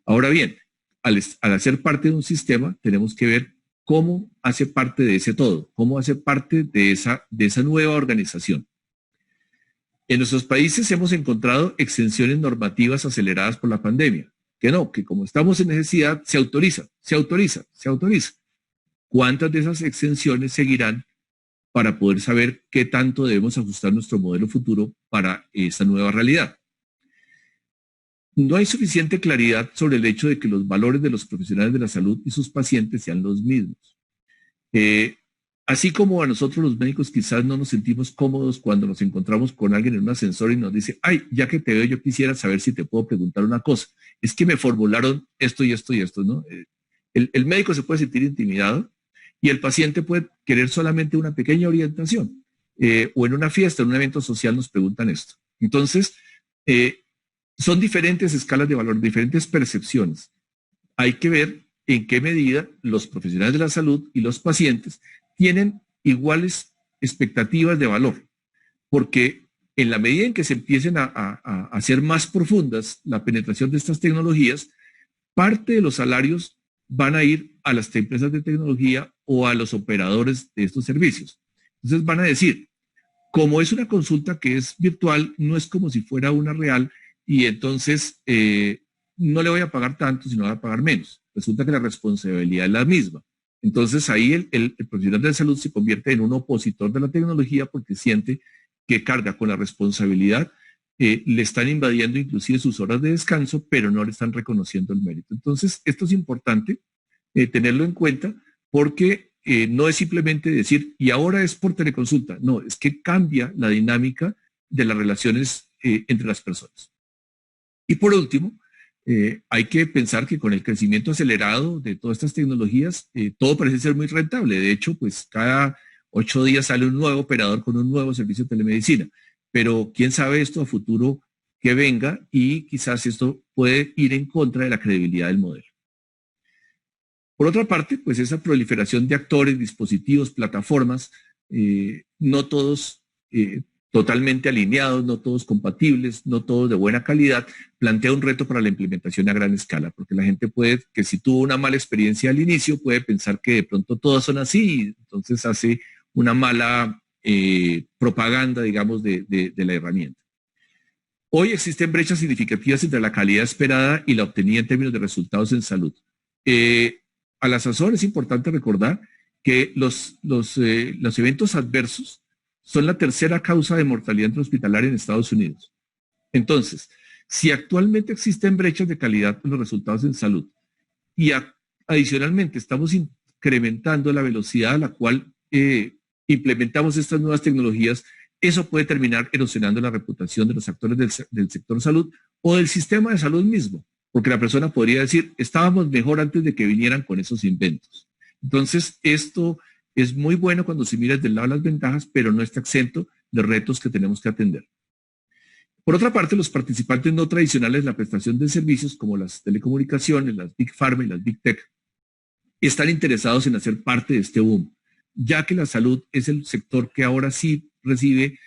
Ahora bien, al hacer parte de un sistema, tenemos que ver cómo hace parte de ese todo, cómo hace parte de esa nueva organización. En nuestros países hemos encontrado exenciones normativas aceleradas por la pandemia, que como estamos en necesidad, se autoriza. ¿Cuántas de esas exenciones seguirán para poder saber qué tanto debemos ajustar nuestro modelo futuro para esta nueva realidad? No hay suficiente claridad sobre el hecho de que los valores de los profesionales de la salud y sus pacientes sean los mismos. Así como a nosotros los médicos quizás no nos sentimos cómodos cuando nos encontramos con alguien en un ascensor y nos dice, ay, ya que te veo, yo quisiera saber si te puedo preguntar una cosa. Es que me formularon esto y esto y esto, ¿no? El médico se puede sentir intimidado y el paciente puede querer solamente una pequeña orientación. O en una fiesta, en un evento social nos preguntan esto. Entonces, son diferentes escalas de valor, diferentes percepciones. Hay que ver en qué medida los profesionales de la salud y los pacientes tienen iguales expectativas de valor, porque en la medida en que se empiecen a hacer más profundas la penetración de estas tecnologías, parte de los salarios van a ir a las empresas de tecnología o a los operadores de estos servicios. Entonces van a decir, como es una consulta que es virtual, no es como si fuera una real, y entonces no le voy a pagar tanto, sino voy a pagar menos. Resulta que la responsabilidad es la misma. Entonces ahí el profesional de la salud se convierte en un opositor de la tecnología porque siente que carga con la responsabilidad, le están invadiendo inclusive sus horas de descanso, pero no le están reconociendo el mérito. Entonces esto es importante tenerlo en cuenta porque no es simplemente decir, y ahora es por teleconsulta. No, es que cambia la dinámica de las relaciones entre las personas. Y por último, hay que pensar que con el crecimiento acelerado de todas estas tecnologías, todo parece ser muy rentable. De hecho, pues cada 8 días sale un nuevo operador con un nuevo servicio de telemedicina. Pero quién sabe esto a futuro que venga y quizás esto puede ir en contra de la credibilidad del modelo. Por otra parte, pues esa proliferación de actores, dispositivos, plataformas, no todos totalmente alineados, no todos compatibles, no todos de buena calidad, plantea un reto para la implementación a gran escala, porque la gente puede, que si tuvo una mala experiencia al inicio, puede pensar que de pronto todas son así, y entonces hace una mala propaganda, digamos, de la herramienta. Hoy existen brechas significativas entre la calidad esperada y la obtenida en términos de resultados en salud. A la sazón es importante recordar que los eventos adversos son la tercera causa de mortalidad intrahospitalaria en Estados Unidos. Entonces, si actualmente existen brechas de calidad en los resultados en salud y adicionalmente estamos incrementando la velocidad a la cual implementamos estas nuevas tecnologías, eso puede terminar erosionando la reputación de los actores del sector salud o del sistema de salud mismo, porque la persona podría decir, estábamos mejor antes de que vinieran con esos inventos. Entonces, esto es muy bueno cuando se mira desde el lado de las ventajas, pero no está exento de retos que tenemos que atender. Por otra parte, los participantes no tradicionales en la prestación de servicios, como las telecomunicaciones, las Big Pharma y las Big Tech, están interesados en hacer parte de este boom, ya que la salud es el sector que ahora sí recibe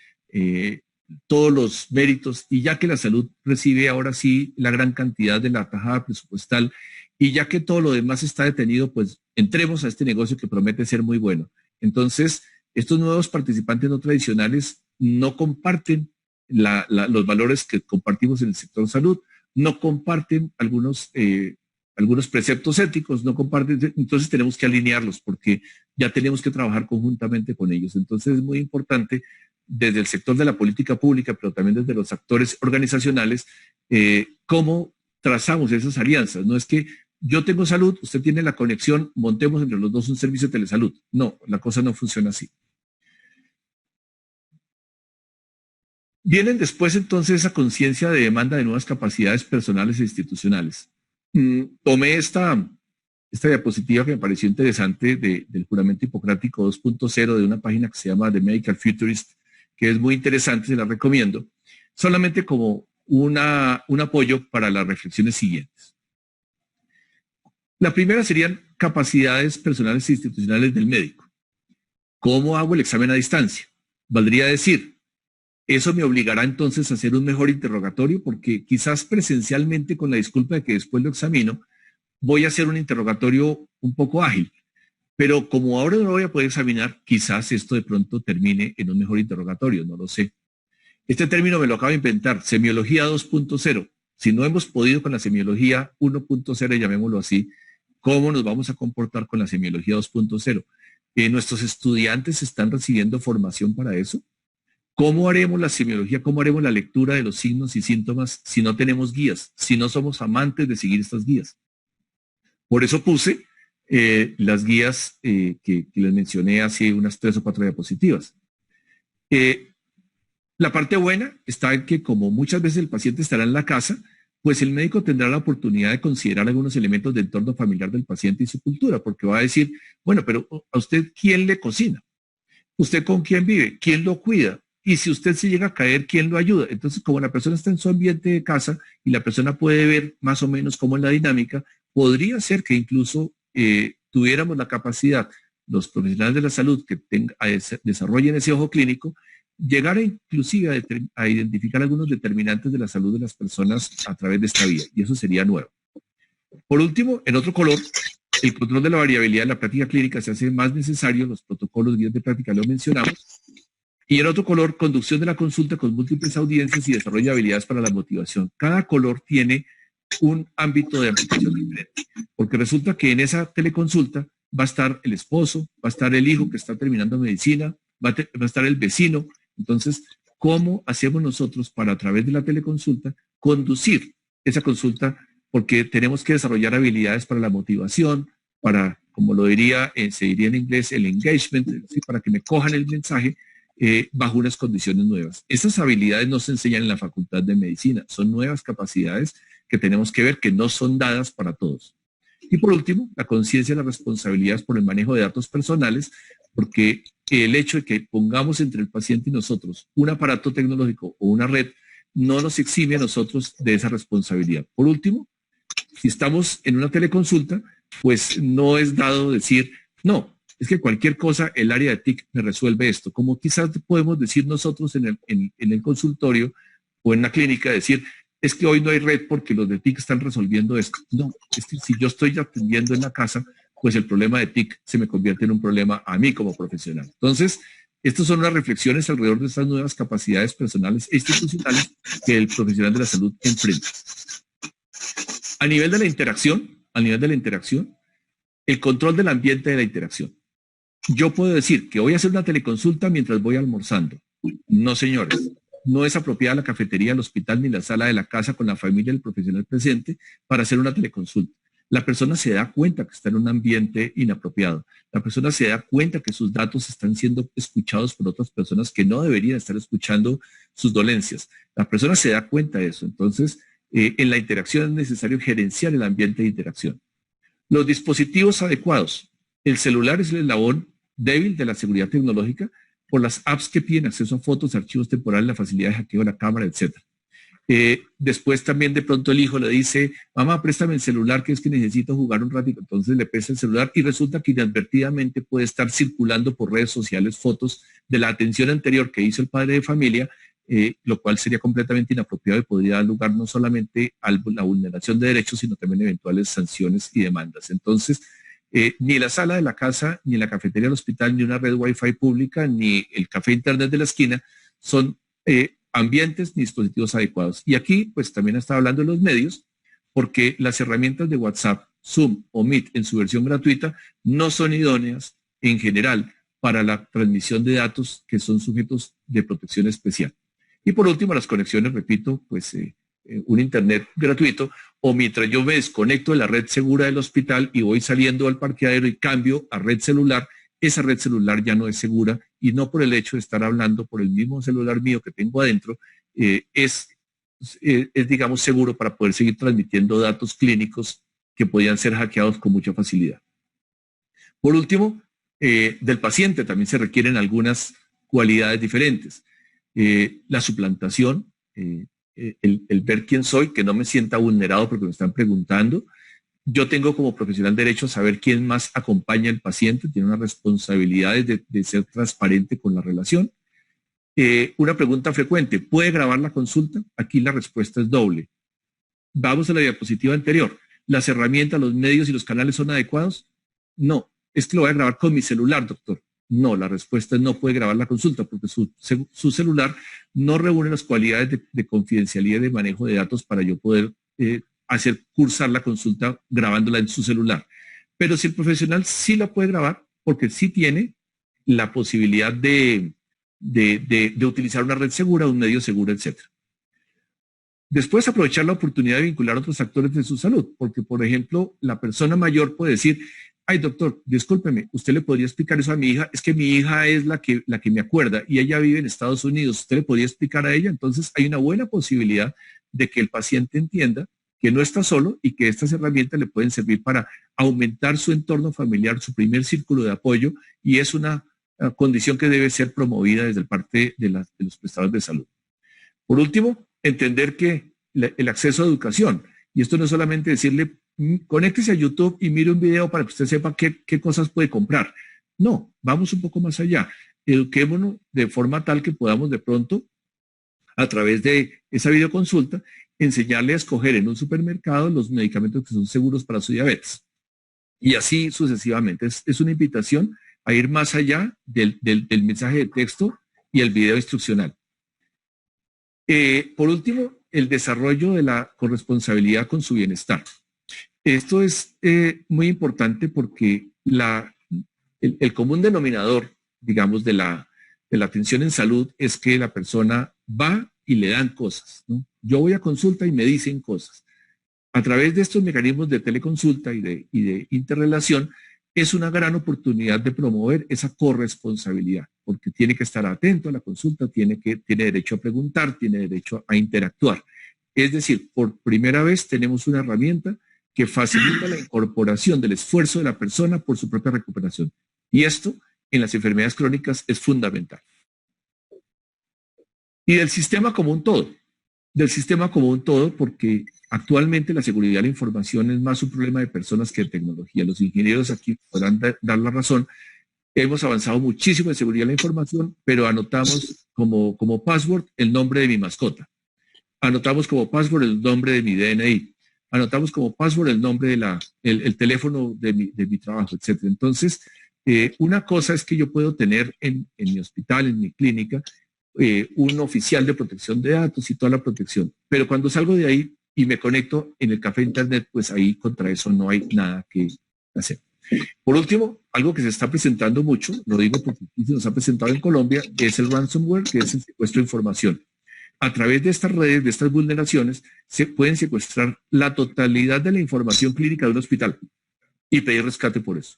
todos los méritos, y ya que la salud recibe ahora sí la gran cantidad de la tajada presupuestal, y ya que todo lo demás está detenido, pues entremos a este negocio que promete ser muy bueno. Entonces, estos nuevos participantes no tradicionales no comparten los valores que compartimos en el sector salud, no comparten algunos preceptos éticos, no comparten, entonces tenemos que alinearlos porque ya tenemos que trabajar conjuntamente con ellos. Entonces es muy importante desde el sector de la política pública, pero también desde los actores organizacionales, cómo trazamos esas alianzas. No es que yo tengo salud, usted tiene la conexión, montemos entre los dos un servicio de telesalud. No, la cosa no funciona así. Vienen después entonces esa conciencia de demanda de nuevas capacidades personales e institucionales. Tomé esta diapositiva que me pareció interesante del juramento hipocrático 2.0 de una página que se llama The Medical Futurist, que es muy interesante, se la recomiendo, solamente como un apoyo para las reflexiones siguientes. La primera serían capacidades personales e institucionales del médico. ¿Cómo hago el examen a distancia? Valdría decir, eso me obligará entonces a hacer un mejor interrogatorio, porque quizás presencialmente, con la disculpa de que después lo examino, voy a hacer un interrogatorio un poco ágil. Pero como ahora no lo voy a poder examinar, quizás esto de pronto termine en un mejor interrogatorio, no lo sé. Este término me lo acabo de inventar, semiología 2.0. Si no hemos podido con la semiología 1.0, llamémoslo así, ¿cómo nos vamos a comportar con la semiología 2.0? ¿Nuestros estudiantes están recibiendo formación para eso? ¿Cómo haremos la semiología, cómo haremos la lectura de los signos y síntomas si no tenemos guías, si no somos amantes de seguir estas guías? Por eso puse las guías que les mencioné hace unas 3 o 4 diapositivas. La parte buena está en que, como muchas veces el paciente estará en la casa, pues el médico tendrá la oportunidad de considerar algunos elementos del entorno familiar del paciente y su cultura, porque va a decir, bueno, pero ¿a usted quién le cocina? ¿Usted con quién vive? ¿Quién lo cuida? Y si usted se llega a caer, ¿quién lo ayuda? Entonces, como la persona está en su ambiente de casa y la persona puede ver más o menos cómo es la dinámica, podría ser que incluso tuviéramos la capacidad, los profesionales de la salud que desarrollen ese ojo clínico, llegar inclusive a identificar algunos determinantes de la salud de las personas a través de esta vía, y eso sería nuevo. Por último, en otro color, el control de la variabilidad de la práctica clínica se hace más necesario, los protocolos, guías de práctica lo mencionamos. Y en otro color, conducción de la consulta con múltiples audiencias y desarrollo de habilidades para la motivación. Cada color tiene un ámbito de aplicación diferente, porque resulta que en esa teleconsulta va a estar el esposo, va a estar el hijo que está terminando medicina, va a estar el vecino. Entonces, ¿cómo hacemos nosotros para, a través de la teleconsulta, conducir esa consulta? Porque tenemos que desarrollar habilidades para la motivación, para, como lo diría, se diría en inglés, el engagement, ¿sí? Para que me cojan el mensaje bajo unas condiciones nuevas. Esas habilidades no se enseñan en la Facultad de Medicina, son nuevas capacidades que tenemos que ver que no son dadas para todos. Y por último, la conciencia de las responsabilidades por el manejo de datos personales, porque el hecho de que pongamos entre el paciente y nosotros un aparato tecnológico o una red no nos exime a nosotros de esa responsabilidad. Por último, si estamos en una teleconsulta, pues no es dado decir, no, es que cualquier cosa, el área de TIC me resuelve esto. Como quizás podemos decir nosotros en el consultorio o en la clínica, decir, es que hoy no hay red porque los de TIC están resolviendo esto. No, es que si yo estoy atendiendo en la casa, pues el problema de TIC se me convierte en un problema a mí como profesional. Entonces, estas son las reflexiones alrededor de estas nuevas capacidades personales e institucionales que el profesional de la salud enfrenta. A nivel de la interacción, el control del ambiente de la interacción. Yo puedo decir que voy a hacer una teleconsulta mientras voy almorzando. No, señores. No es apropiada la cafetería del hospital ni la sala de la casa con la familia del profesional presente para hacer una teleconsulta. La persona se da cuenta que está en un ambiente inapropiado. La persona se da cuenta que sus datos están siendo escuchados por otras personas que no deberían estar escuchando sus dolencias. La persona se da cuenta de eso. Entonces, en la interacción es necesario gerenciar el ambiente de interacción. Los dispositivos adecuados. El celular es el eslabón débil de la seguridad tecnológica por las apps que piden acceso a fotos, archivos temporales, la facilidad de hackeo de la cámara, etc. Después también de pronto el hijo le dice, mamá, préstame el celular que es que necesito jugar un ratito. Entonces le presta el celular y resulta que inadvertidamente puede estar circulando por redes sociales fotos de la atención anterior que hizo el padre de familia, lo cual sería completamente inapropiado y podría dar lugar no solamente a la vulneración de derechos, sino también eventuales sanciones y demandas. Entonces, ni la sala de la casa, ni la cafetería del hospital, ni una red Wi-Fi pública, ni el café internet de la esquina son ambientes ni dispositivos adecuados. Y aquí, pues también estaba hablando de los medios, porque las herramientas de WhatsApp, Zoom o Meet en su versión gratuita no son idóneas en general para la transmisión de datos que son sujetos de protección especial. Y por último, las conexiones, repito, pues un internet gratuito, o mientras yo me desconecto de la red segura del hospital y voy saliendo al parqueadero y cambio a red celular, esa red celular ya no es segura y no por el hecho de estar hablando por el mismo celular mío que tengo adentro, es digamos, seguro para poder seguir transmitiendo datos clínicos que podían ser hackeados con mucha facilidad. Por último, del paciente también se requieren algunas cualidades diferentes. La suplantación, el ver quién soy, que no me sienta vulnerado porque me están preguntando. Yo tengo como profesional derecho a saber quién más acompaña al paciente, tiene unas responsabilidades de ser transparente con la relación. Una pregunta frecuente, ¿puede grabar la consulta? Aquí la respuesta es doble. Vamos a la diapositiva anterior. ¿Las herramientas, los medios y los canales son adecuados? No, es que lo voy a grabar con mi celular, doctor. No, la respuesta es no puede grabar la consulta porque su celular no reúne las cualidades de confidencialidad y de manejo de datos para yo poder hacer cursar la consulta grabándola en su celular. Pero si el profesional sí la puede grabar, porque sí tiene la posibilidad de utilizar una red segura, un medio seguro, etc. Después, aprovechar la oportunidad de vincular a otros actores de su salud, porque, por ejemplo, la persona mayor puede decir, ay, doctor, discúlpeme, usted le podría explicar eso a mi hija, es que mi hija es la que me acuerda y ella vive en Estados Unidos, ¿usted le podría explicar a ella? Entonces, hay una buena posibilidad de que el paciente entienda que no está solo y que estas herramientas le pueden servir para aumentar su entorno familiar, su primer círculo de apoyo, y es una condición que debe ser promovida desde parte de los prestadores de salud. Por último, entender que el acceso a educación, y esto no es solamente decirle, conéctese a YouTube y mire un video para que usted sepa qué cosas puede comprar. No, vamos un poco más allá. Eduquémonos de forma tal que podamos de pronto, a través de esa videoconsulta, enseñarle a escoger en un supermercado los medicamentos que son seguros para su diabetes. Y así sucesivamente. Es una invitación a ir más allá del mensaje de texto y el video instruccional. Por último, el desarrollo de la corresponsabilidad con su bienestar. Esto es muy importante porque el común denominador, digamos, de la atención en salud es que la persona va y le dan cosas, ¿no? Yo voy a consulta y me dicen cosas. A través de estos mecanismos de teleconsulta y de interrelación, es una gran oportunidad de promover esa corresponsabilidad, porque tiene que estar atento a la consulta, tiene derecho a preguntar, tiene derecho a interactuar. Es decir, por primera vez tenemos una herramienta que facilita la incorporación del esfuerzo de la persona por su propia recuperación. Y esto, en las enfermedades crónicas, es fundamental. Y del sistema como un todo, porque actualmente la seguridad de la información es más un problema de personas que de tecnología. Los ingenieros aquí podrán dar la razón. Hemos avanzado muchísimo en seguridad de la información, pero anotamos como password el nombre de mi mascota. Anotamos como password el nombre de mi DNI. Anotamos como password el nombre el teléfono de mi trabajo, etc. Entonces, una cosa es que yo puedo tener en mi hospital, en mi clínica, un oficial de protección de datos y toda la protección. Pero cuando salgo de ahí y me conecto en el café internet, pues ahí contra eso no hay nada que hacer. Por último, algo que se está presentando mucho, lo digo porque se nos ha presentado en Colombia, es el ransomware, que es el secuestro de información. A través de estas redes, de estas vulneraciones, se pueden secuestrar la totalidad de la información clínica de un hospital y pedir rescate por eso.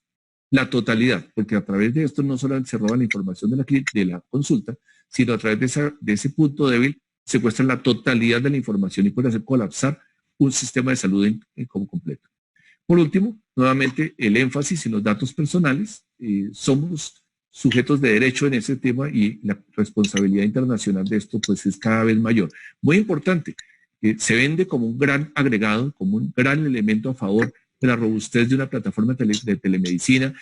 La totalidad, porque a través de esto no solamente se roba la información de la consulta, sino a través de ese punto débil secuestran la totalidad de la información y pueden hacer colapsar un sistema de salud como completo. Por último, nuevamente, el énfasis en los datos personales. Somos sujetos de derecho en ese tema y la responsabilidad internacional de esto pues es cada vez mayor. Muy importante, se vende como un gran agregado, como un gran elemento a favor de la robustez de una plataforma de telemedicina,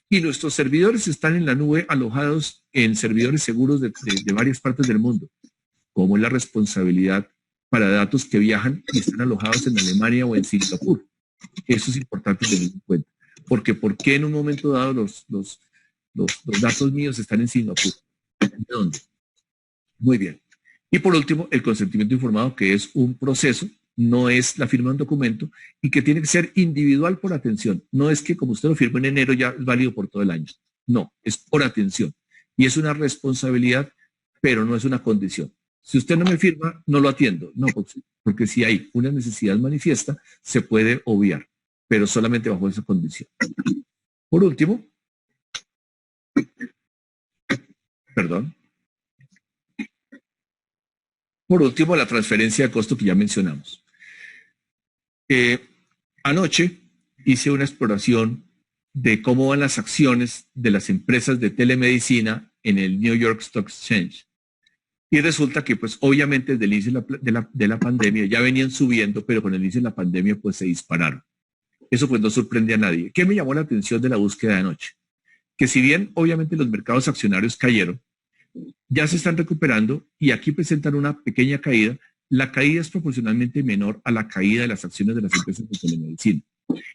y nuestros servidores están en la nube alojados en servidores seguros de varias partes del mundo, como es la responsabilidad para datos que viajan y están alojados en Alemania o en Singapur. Eso es importante tener en cuenta, porque ¿por qué en un momento dado los datos míos están en Singapur? ¿De dónde? Muy bien. Y por último, el consentimiento informado, que es un proceso, no es la firma de un documento y que tiene que ser individual por atención. No es que como usted lo firmó en enero ya es válido por todo el año. No, es por atención. Y es una responsabilidad, pero no es una condición. Si usted no me firma, no lo atiendo. No, porque si hay una necesidad manifiesta, se puede obviar, pero solamente bajo esa condición. Por último, la transferencia de costo que ya mencionamos. Anoche hice una exploración de cómo van las acciones de las empresas de telemedicina en el New York Stock Exchange. Y resulta que, pues, obviamente, desde el inicio de la pandemia ya venían subiendo, pero con el inicio de la pandemia, pues, se dispararon. Eso, pues, no sorprende a nadie. ¿Qué me llamó la atención de la búsqueda de anoche? Que si bien, obviamente, los mercados accionarios cayeron, ya se están recuperando y aquí presentan una pequeña caída. La caída es proporcionalmente menor a la caída de las acciones de las empresas de telemedicina.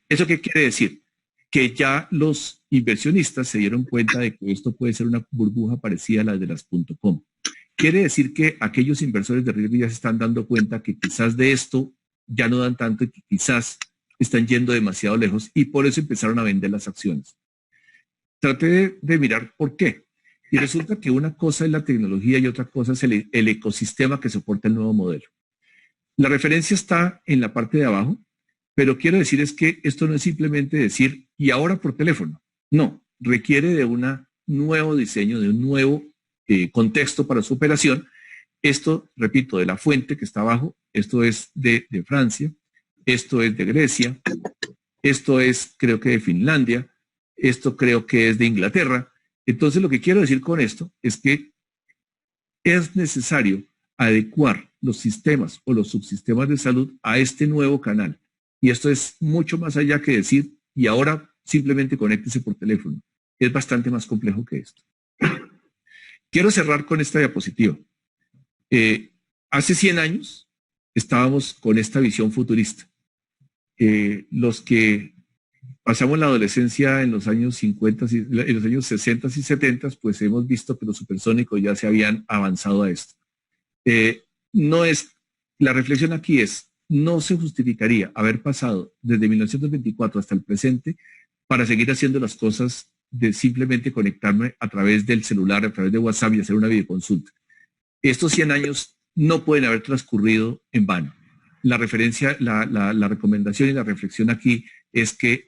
¿Eso qué quiere decir? Que ya los inversionistas se dieron cuenta de que esto puede ser una burbuja parecida a la de las .com. Quiere decir que aquellos inversores de riesgo ya se están dando cuenta que quizás de esto ya no dan tanto y que quizás están yendo demasiado lejos y por eso empezaron a vender las acciones. Traté de mirar por qué. Y resulta que una cosa es la tecnología y otra cosa es el ecosistema que soporta el nuevo modelo. La referencia está en la parte de abajo, pero quiero decir es que esto no es simplemente decir, y ahora por teléfono. No, requiere de un nuevo diseño, de un nuevo contexto para su operación. Esto, repito, de la fuente que está abajo, esto es de Francia, esto es de Grecia, esto es creo que de Finlandia, esto creo que es de Inglaterra. Entonces lo que quiero decir con esto es que es necesario adecuar los sistemas o los subsistemas de salud a este nuevo canal. Y esto es mucho más allá que decir, y ahora simplemente conéctese por teléfono. Es bastante más complejo que esto. Quiero cerrar con esta diapositiva. Hace 100 años estábamos con esta visión futurista. Los que pasamos la adolescencia en los años 50, en los años 60 y 70, pues hemos visto que los supersónicos ya se habían avanzado a esto. La reflexión aquí es, no se justificaría haber pasado desde 1924 hasta el presente para seguir haciendo las cosas de simplemente conectarme a través del celular, a través de WhatsApp y hacer una videoconsulta. Estos 100 años no pueden haber transcurrido en vano. La referencia, la recomendación y la reflexión aquí es que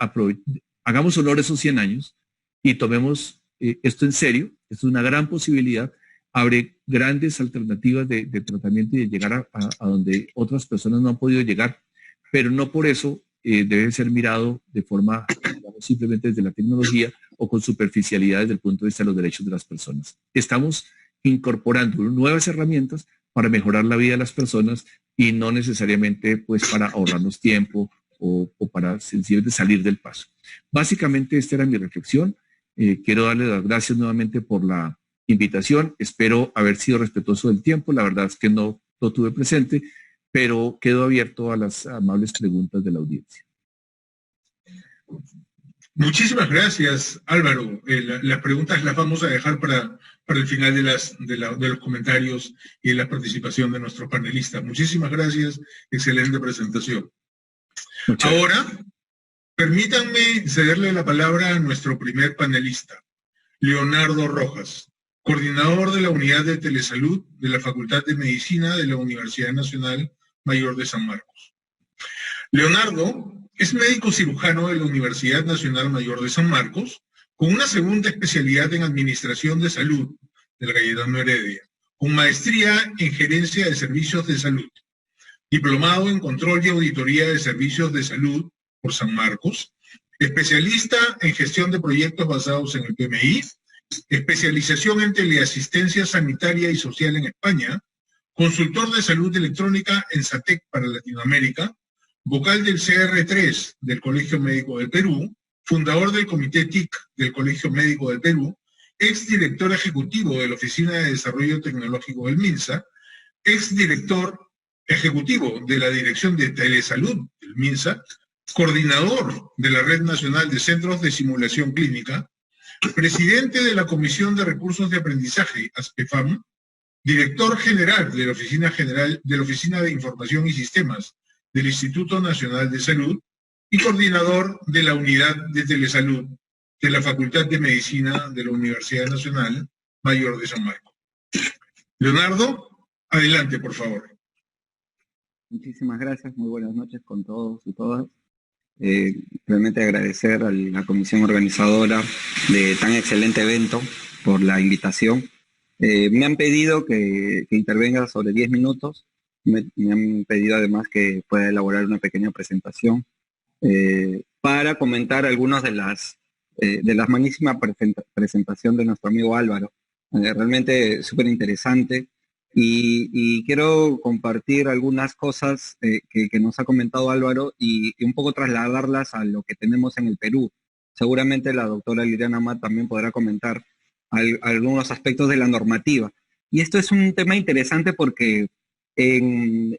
hagamos honor a esos 100 años y tomemos esto en serio. Esto es una gran posibilidad. Abre grandes alternativas de tratamiento y de llegar a donde otras personas no han podido llegar, pero no por eso debe ser mirado de forma, digamos, simplemente desde la tecnología o con superficialidad desde el punto de vista de los derechos de las personas. Estamos incorporando nuevas herramientas para mejorar la vida de las personas y no necesariamente pues para ahorrarnos tiempo o para sencillamente salir del paso. Básicamente esta era mi reflexión. Quiero darle las gracias nuevamente por la invitación. Espero haber sido respetuoso del tiempo. La verdad es que no lo tuve presente, pero quedo abierto a las amables preguntas de la audiencia. Muchísimas gracias, Álvaro. Las preguntas las vamos a dejar para el final de los comentarios y de la participación de nuestros panelistas. Muchísimas gracias. Excelente presentación. Ahora, permítanme cederle la palabra a nuestro primer panelista, Leonardo Rojas, coordinador de la Unidad de Telesalud de la Facultad de Medicina de la Universidad Nacional Mayor de San Marcos. Leonardo es médico cirujano de la Universidad Nacional Mayor de San Marcos, con una segunda especialidad en Administración de Salud de la Cayetano Heredia, con maestría en Gerencia de Servicios de Salud, diplomado en Control y Auditoría de Servicios de Salud por San Marcos, especialista en Gestión de Proyectos basados en el PMI especialización en teleasistencia sanitaria y social en España, consultor de salud electrónica en SATEC para Latinoamérica, vocal del CR3 del Colegio Médico del Perú, fundador del Comité TIC del Colegio Médico del Perú, exdirector ejecutivo de la Oficina de Desarrollo Tecnológico del MINSA, exdirector ejecutivo de la Dirección de Telesalud del MINSA, coordinador de la Red Nacional de Centros de Simulación Clínica, presidente de la Comisión de Recursos de Aprendizaje, ASPEFAM, director general de la Oficina de Información y Sistemas del Instituto Nacional de Salud y coordinador de la Unidad de Telesalud de la Facultad de Medicina de la Universidad Nacional Mayor de San Marcos. Leonardo, adelante, por favor. Muchísimas gracias, muy buenas noches con todos y todas. Realmente agradecer a la comisión organizadora de tan excelente evento por la invitación. Me han pedido que intervenga sobre 10 minutos. Me han pedido además que pueda elaborar una pequeña presentación para comentar algunas de las magnífimas presentación de nuestro amigo Álvaro. Realmente súper interesante. Y quiero compartir algunas cosas que nos ha comentado Álvaro y un poco trasladarlas a lo que tenemos en el Perú. Seguramente la doctora Liliana Amat también podrá comentar algunos aspectos de la normativa. Y esto es un tema interesante porque en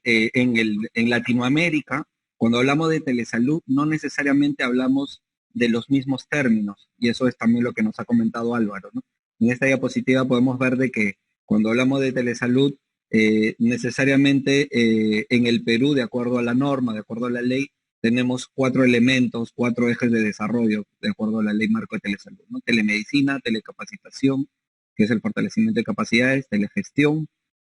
Latinoamérica, cuando hablamos de telesalud, no necesariamente hablamos de los mismos términos. Y eso es también lo que nos ha comentado Álvaro, ¿no? En esta diapositiva podemos ver de que cuando hablamos de telesalud, necesariamente en el Perú, de acuerdo a la norma, de acuerdo a la ley, tenemos 4 elementos, 4 ejes de desarrollo, de acuerdo a la ley marco de telesalud, ¿no? Telemedicina, telecapacitación, que es el fortalecimiento de capacidades, telegestión,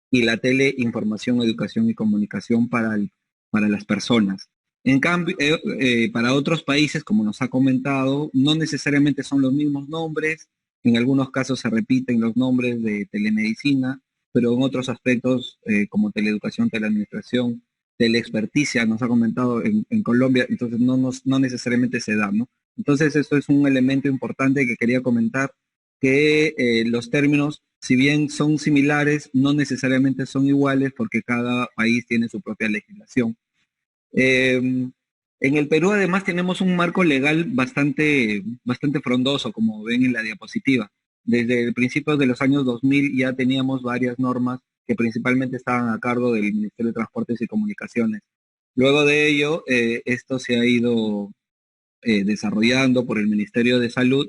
y la teleinformación, educación y comunicación para las personas. En cambio, para otros países, como nos ha comentado, no necesariamente son los mismos nombres. En algunos casos se repiten los nombres de telemedicina, pero en otros aspectos como teleeducación, teleadministración, teleexperticia, nos ha comentado en Colombia, entonces no necesariamente se da, ¿no? Entonces esto es un elemento importante que quería comentar, que los términos, si bien son similares, no necesariamente son iguales porque cada país tiene su propia legislación. En el Perú además tenemos un marco legal bastante frondoso, como ven en la diapositiva. Desde el principio de los años 2000 ya teníamos varias normas que principalmente estaban a cargo del Ministerio de Transportes y Comunicaciones. Luego de ello, esto se ha ido desarrollando por el Ministerio de Salud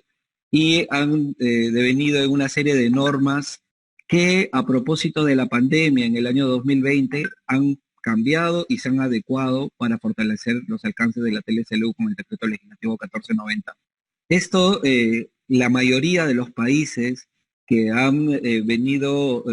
y han devenido en una serie de normas que a propósito de la pandemia en el año 2020 han cambiado y se han adecuado para fortalecer los alcances de la telesalud con el decreto legislativo 1490. Esto, la mayoría de los países que han venido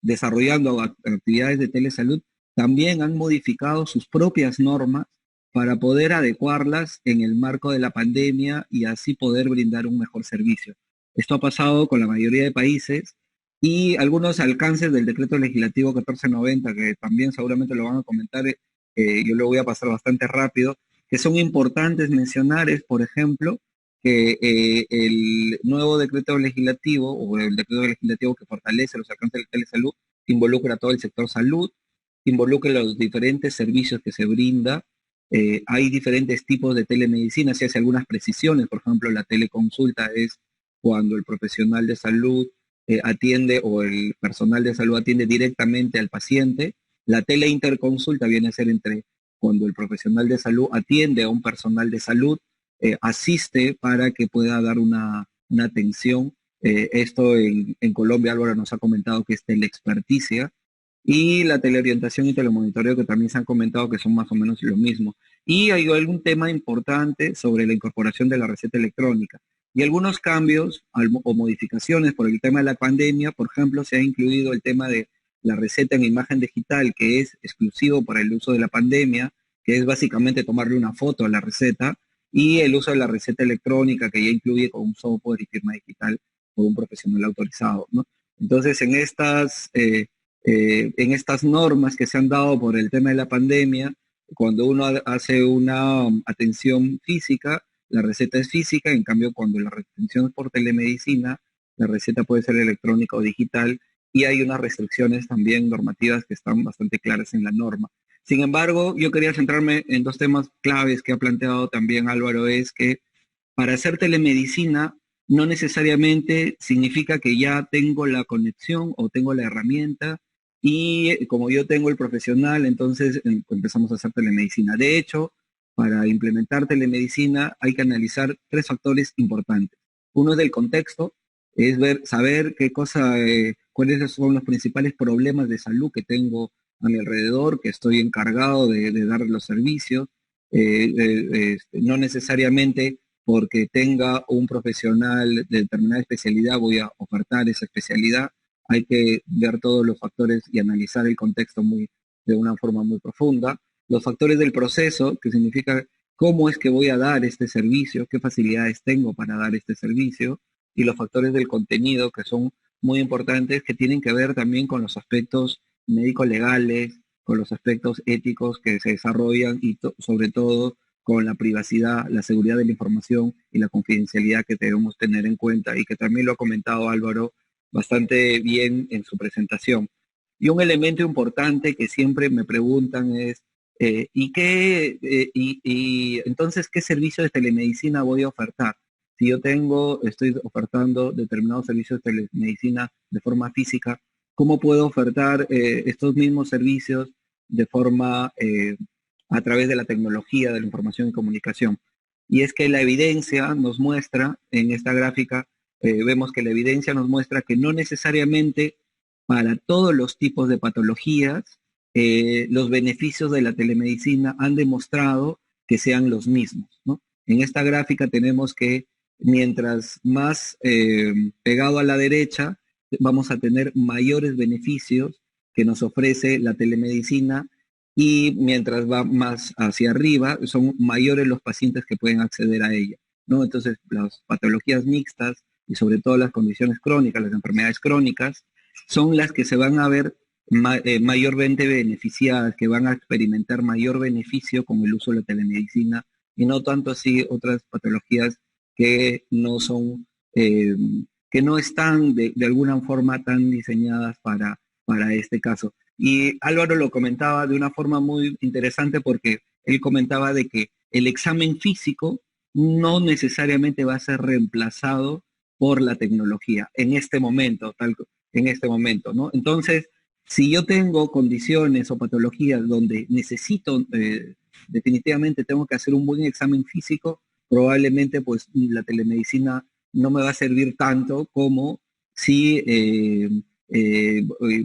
desarrollando actividades de telesalud también han modificado sus propias normas para poder adecuarlas en el marco de la pandemia y así poder brindar un mejor servicio. Esto ha pasado con la mayoría de países y algunos alcances del decreto legislativo 1490, que también seguramente lo van a comentar, yo lo voy a pasar bastante rápido, que son importantes mencionar es, por ejemplo, que el nuevo decreto legislativo o el decreto legislativo que fortalece los alcances de telesalud involucra a todo el sector salud, involucra los diferentes servicios que se brinda. Hay diferentes tipos de telemedicina, se hace algunas precisiones, por ejemplo, la teleconsulta es cuando el profesional de salud atiende o el personal de salud atiende directamente al paciente. La teleinterconsulta viene a ser entre cuando el profesional de salud atiende a un personal de salud, asiste para que pueda dar una atención. Esto en Colombia, Álvaro nos ha comentado que es teleexperticia. Y la teleorientación y telemonitoreo que también se han comentado que son más o menos lo mismo. Y hay algún tema importante sobre la incorporación de la receta electrónica. Y algunos cambios o modificaciones por el tema de la pandemia, por ejemplo, se ha incluido el tema de la receta en imagen digital, que es exclusivo para el uso de la pandemia, que es básicamente tomarle una foto a la receta, y el uso de la receta electrónica, que ya incluye con un software y firma digital por un profesional autorizado, ¿no? Entonces, en estas normas que se han dado por el tema de la pandemia, cuando uno hace una atención física, la receta es física, en cambio cuando la atención es por telemedicina, la receta puede ser electrónica o digital, y hay unas restricciones también normativas que están bastante claras en la norma. Sin embargo, yo quería centrarme en dos temas claves que ha planteado también Álvaro, es que para hacer telemedicina no necesariamente significa que ya tengo la conexión o tengo la herramienta y como yo tengo el profesional, entonces empezamos a hacer telemedicina. De hecho, para implementar telemedicina hay que analizar tres factores importantes. Uno es del contexto, es saber cuáles son los principales problemas de salud que tengo a mi alrededor, que estoy encargado de dar los servicios. No necesariamente porque tenga un profesional de determinada especialidad voy a ofertar esa especialidad. Hay que ver todos los factores y analizar el contexto de una forma muy profunda. Los factores del proceso, que significa cómo es que voy a dar este servicio, qué facilidades tengo para dar este servicio, y los factores del contenido, que son muy importantes, que tienen que ver también con los aspectos médico-legales, con los aspectos éticos que se desarrollan y sobre todo con la privacidad, la seguridad de la información y la confidencialidad que debemos tener en cuenta y que también lo ha comentado Álvaro bastante bien en su presentación. Y un elemento importante que siempre me preguntan es, entonces, ¿qué servicio de telemedicina voy a ofertar? Si yo estoy ofertando determinados servicios de telemedicina de forma física, ¿cómo puedo ofertar estos mismos servicios de forma a través de la tecnología de la información y comunicación? Y es que la evidencia nos muestra, en esta gráfica, vemos que la evidencia nos muestra que no necesariamente para todos los tipos de patologías, los beneficios de la telemedicina han demostrado que sean los mismos, ¿no? En esta gráfica tenemos que mientras más pegado a la derecha, vamos a tener mayores beneficios que nos ofrece la telemedicina, y mientras va más hacia arriba, son mayores los pacientes que pueden acceder a ella, ¿no? Entonces, las patologías mixtas y sobre todo las condiciones crónicas, las enfermedades crónicas, son las que se van a ver mayormente beneficiadas, que van a experimentar mayor beneficio con el uso de la telemedicina, y no tanto así otras patologías que no son, que no están de alguna forma tan diseñadas para este caso. Y Álvaro lo comentaba de una forma muy interesante porque él comentaba de que el examen físico no necesariamente va a ser reemplazado por la tecnología en este momento, ¿no? Entonces, si yo tengo condiciones o patologías donde necesito, definitivamente tengo que hacer un buen examen físico, probablemente pues la telemedicina no me va a servir tanto como si,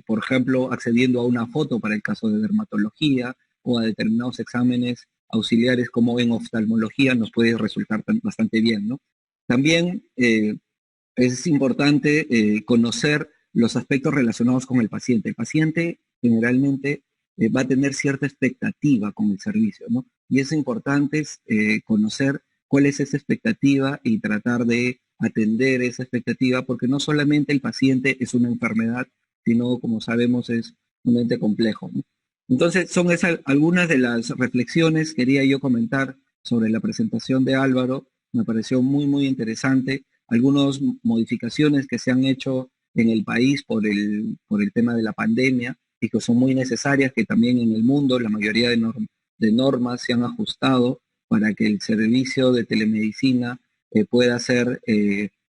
por ejemplo, accediendo a una foto para el caso de dermatología o a determinados exámenes auxiliares como en oftalmología nos puede resultar bastante bien, ¿no? También es importante conocer los aspectos relacionados con el paciente. El paciente generalmente va a tener cierta expectativa con el servicio, ¿no? Y es importante conocer cuál es esa expectativa y tratar de atender esa expectativa, porque no solamente el paciente es una enfermedad, sino, como sabemos, es un ente complejo, ¿no? Entonces, son algunas de las reflexiones que quería yo comentar sobre la presentación de Álvaro. Me pareció muy, muy interesante. Algunas modificaciones que se han hecho en el país por el tema de la pandemia y que son muy necesarias, que también en el mundo la mayoría de normas se han ajustado para que el servicio de telemedicina pueda ser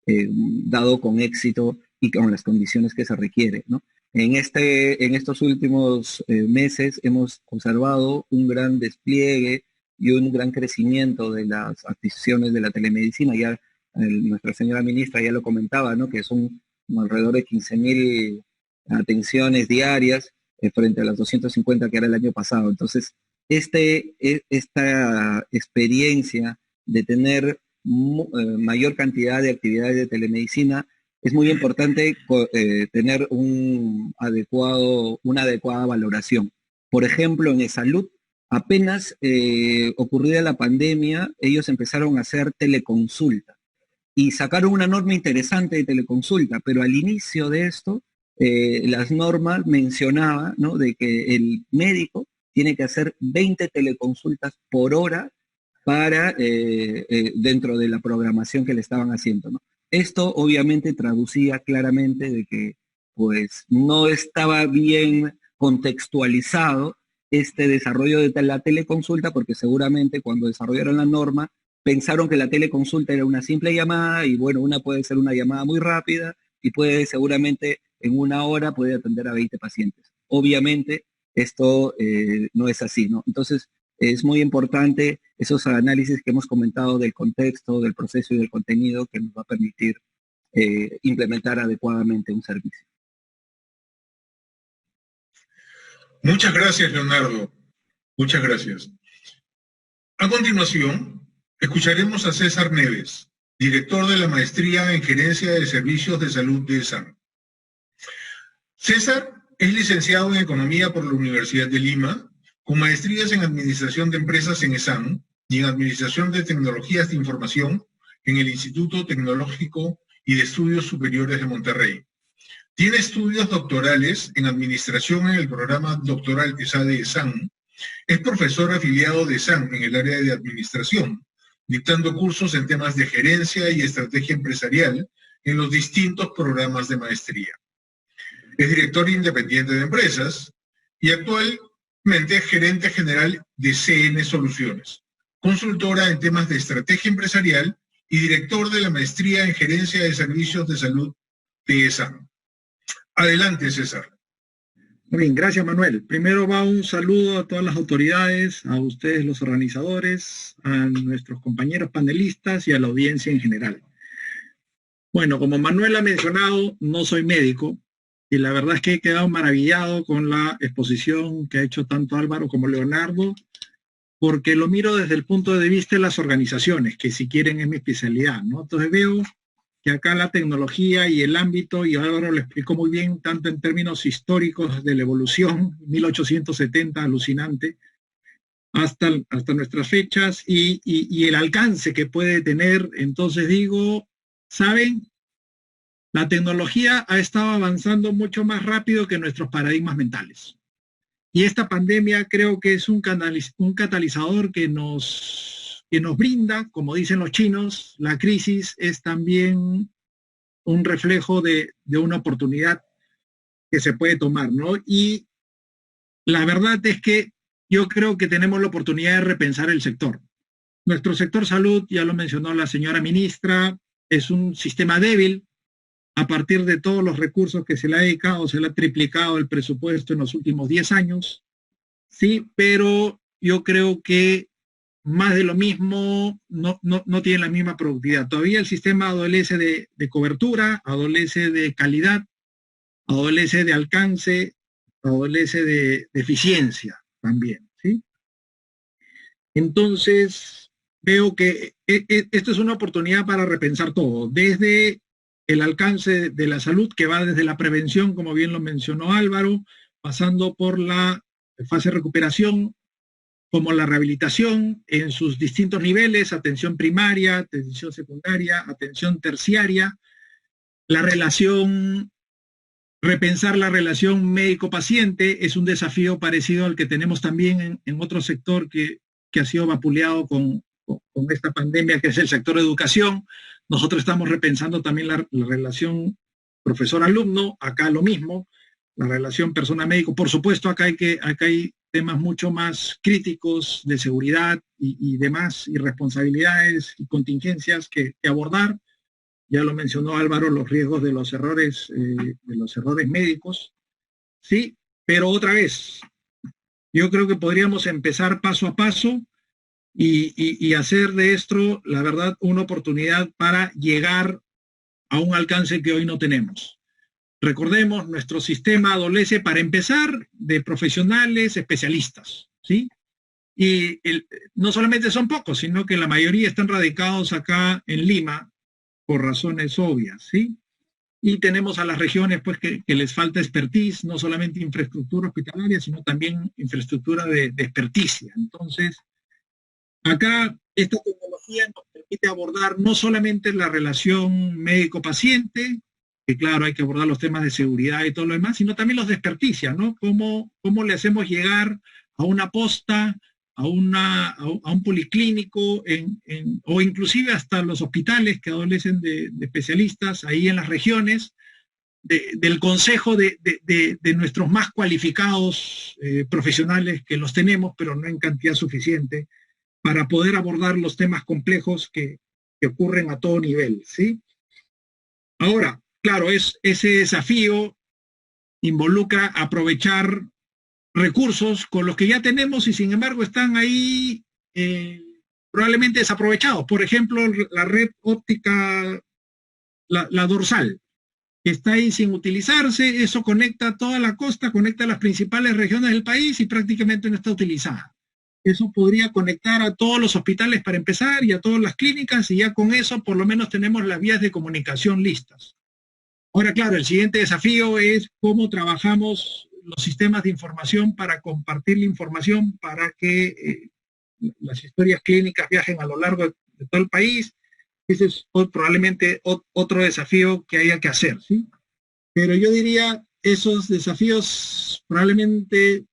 dado con éxito y con las condiciones que se requiere, ¿no? En estos últimos meses hemos observado un gran despliegue y un gran crecimiento de las adquisiciones de la telemedicina. Ya nuestra señora ministra ya lo comentaba, ¿no? Que son alrededor de 15.000 atenciones diarias frente a las 250 que era el año pasado. Entonces, esta experiencia de tener mayor cantidad de actividades de telemedicina, es muy importante tener una adecuada valoración. Por ejemplo, en salud, apenas ocurrida la pandemia, ellos empezaron a hacer teleconsulta y sacaron una norma interesante de teleconsulta, pero al inicio de esto, las normas mencionaban, ¿no?, de que el médico tiene que hacer 20 teleconsultas por hora para dentro de la programación que le estaban haciendo, ¿no? Esto obviamente traducía claramente de que pues no estaba bien contextualizado este desarrollo de la teleconsulta, porque seguramente cuando desarrollaron la norma pensaron que la teleconsulta era una simple llamada y bueno, una puede ser una llamada muy rápida y puede seguramente en una hora puede atender a 20 pacientes. Obviamente esto no es así, ¿no? Entonces es muy importante esos análisis que hemos comentado del contexto, del proceso y del contenido que nos va a permitir implementar adecuadamente un servicio. Muchas gracias, Leonardo. Muchas gracias. A continuación, escucharemos a César Neves, director de la Maestría en Gerencia de Servicios de Salud de ESAN. César es licenciado en Economía por la Universidad de Lima, con maestrías en Administración de Empresas en ESAN y en Administración de Tecnologías de Información en el Instituto Tecnológico y de Estudios Superiores de Monterrey. Tiene estudios doctorales en Administración en el programa doctoral ESADE de ESAN. Es profesor afiliado de ESAN en el área de Administración, dictando cursos en temas de gerencia y estrategia empresarial en los distintos programas de maestría. Es director independiente de empresas y actualmente es gerente general de CN Soluciones, consultora en temas de estrategia empresarial y director de la Maestría en Gerencia de Servicios de Salud de ESAN. Adelante, César. Muy bien, gracias, Manuel. Primero va un saludo a todas las autoridades, a ustedes los organizadores, a nuestros compañeros panelistas y a la audiencia en general. Bueno, como Manuel ha mencionado, no soy médico y la verdad es que he quedado maravillado con la exposición que ha hecho tanto Álvaro como Leonardo, porque lo miro desde el punto de vista de las organizaciones, que si quieren es mi especialidad, ¿no? Entonces veo que acá la tecnología y el ámbito, y Álvaro lo explicó muy bien, tanto en términos históricos de la evolución, 1870, alucinante, hasta nuestras fechas, y el alcance que puede tener. Entonces digo, ¿saben? La tecnología ha estado avanzando mucho más rápido que nuestros paradigmas mentales. Y esta pandemia creo que es un catalizador que nos brinda, como dicen los chinos, la crisis es también un reflejo de una oportunidad que se puede tomar, ¿no? Y la verdad es que yo creo que tenemos la oportunidad de repensar el sector. Nuestro sector salud, ya lo mencionó la señora ministra, es un sistema débil a partir de todos los recursos que se le ha dedicado, se le ha triplicado el presupuesto en los últimos 10 años, sí, pero yo creo que más de lo mismo no tiene la misma productividad. Todavía el sistema adolece de cobertura, adolece de calidad, adolece de alcance, adolece de eficiencia también, ¿sí? Entonces, veo que esto es una oportunidad para repensar todo, desde el alcance de la salud, que va desde la prevención, como bien lo mencionó Álvaro, pasando por la fase de recuperación, como la rehabilitación en sus distintos niveles, atención primaria, atención secundaria, atención terciaria, la relación, repensar la relación médico-paciente es un desafío parecido al que tenemos también en otro sector que ha sido vapuleado con esta pandemia, que es el sector de educación. Nosotros estamos repensando también la relación profesor-alumno, acá lo mismo, la relación persona-médico. Por supuesto, acá hay temas mucho más críticos de seguridad y demás, y responsabilidades y contingencias que abordar. Ya lo mencionó Álvaro, los riesgos de los errores médicos. Sí, pero otra vez, yo creo que podríamos empezar paso a paso y hacer de esto, la verdad, una oportunidad para llegar a un alcance que hoy no tenemos. Recordemos, nuestro sistema adolece, para empezar, de profesionales especialistas, ¿sí? Y no solamente son pocos, sino que la mayoría están radicados acá en Lima por razones obvias, ¿sí? Y tenemos a las regiones pues que les falta expertise, no solamente infraestructura hospitalaria, sino también infraestructura de experticia. Entonces, acá esta tecnología nos permite abordar no solamente la relación médico-paciente, que claro, hay que abordar los temas de seguridad y todo lo demás, sino también los de experticia, ¿no? ¿Cómo le hacemos llegar a una posta a un policlínico o inclusive hasta los hospitales que adolecen de especialistas ahí en las regiones, del consejo de nuestros más cualificados profesionales, que los tenemos, pero no en cantidad suficiente, para poder abordar los temas complejos que ocurren a todo nivel, ¿sí? Ahora, claro, ese desafío involucra aprovechar recursos con los que ya tenemos y sin embargo están ahí probablemente desaprovechados. Por ejemplo, la red óptica, la dorsal, que está ahí sin utilizarse, eso conecta toda la costa, conecta las principales regiones del país y prácticamente no está utilizada. Eso podría conectar a todos los hospitales para empezar y a todas las clínicas, y ya con eso por lo menos tenemos las vías de comunicación listas. Ahora, claro, el siguiente desafío es cómo trabajamos los sistemas de información para compartir la información para que las historias clínicas viajen a lo largo de todo el país. Ese es probablemente otro desafío que haya que hacer, ¿sí? Pero yo diría, esos desafíos probablemente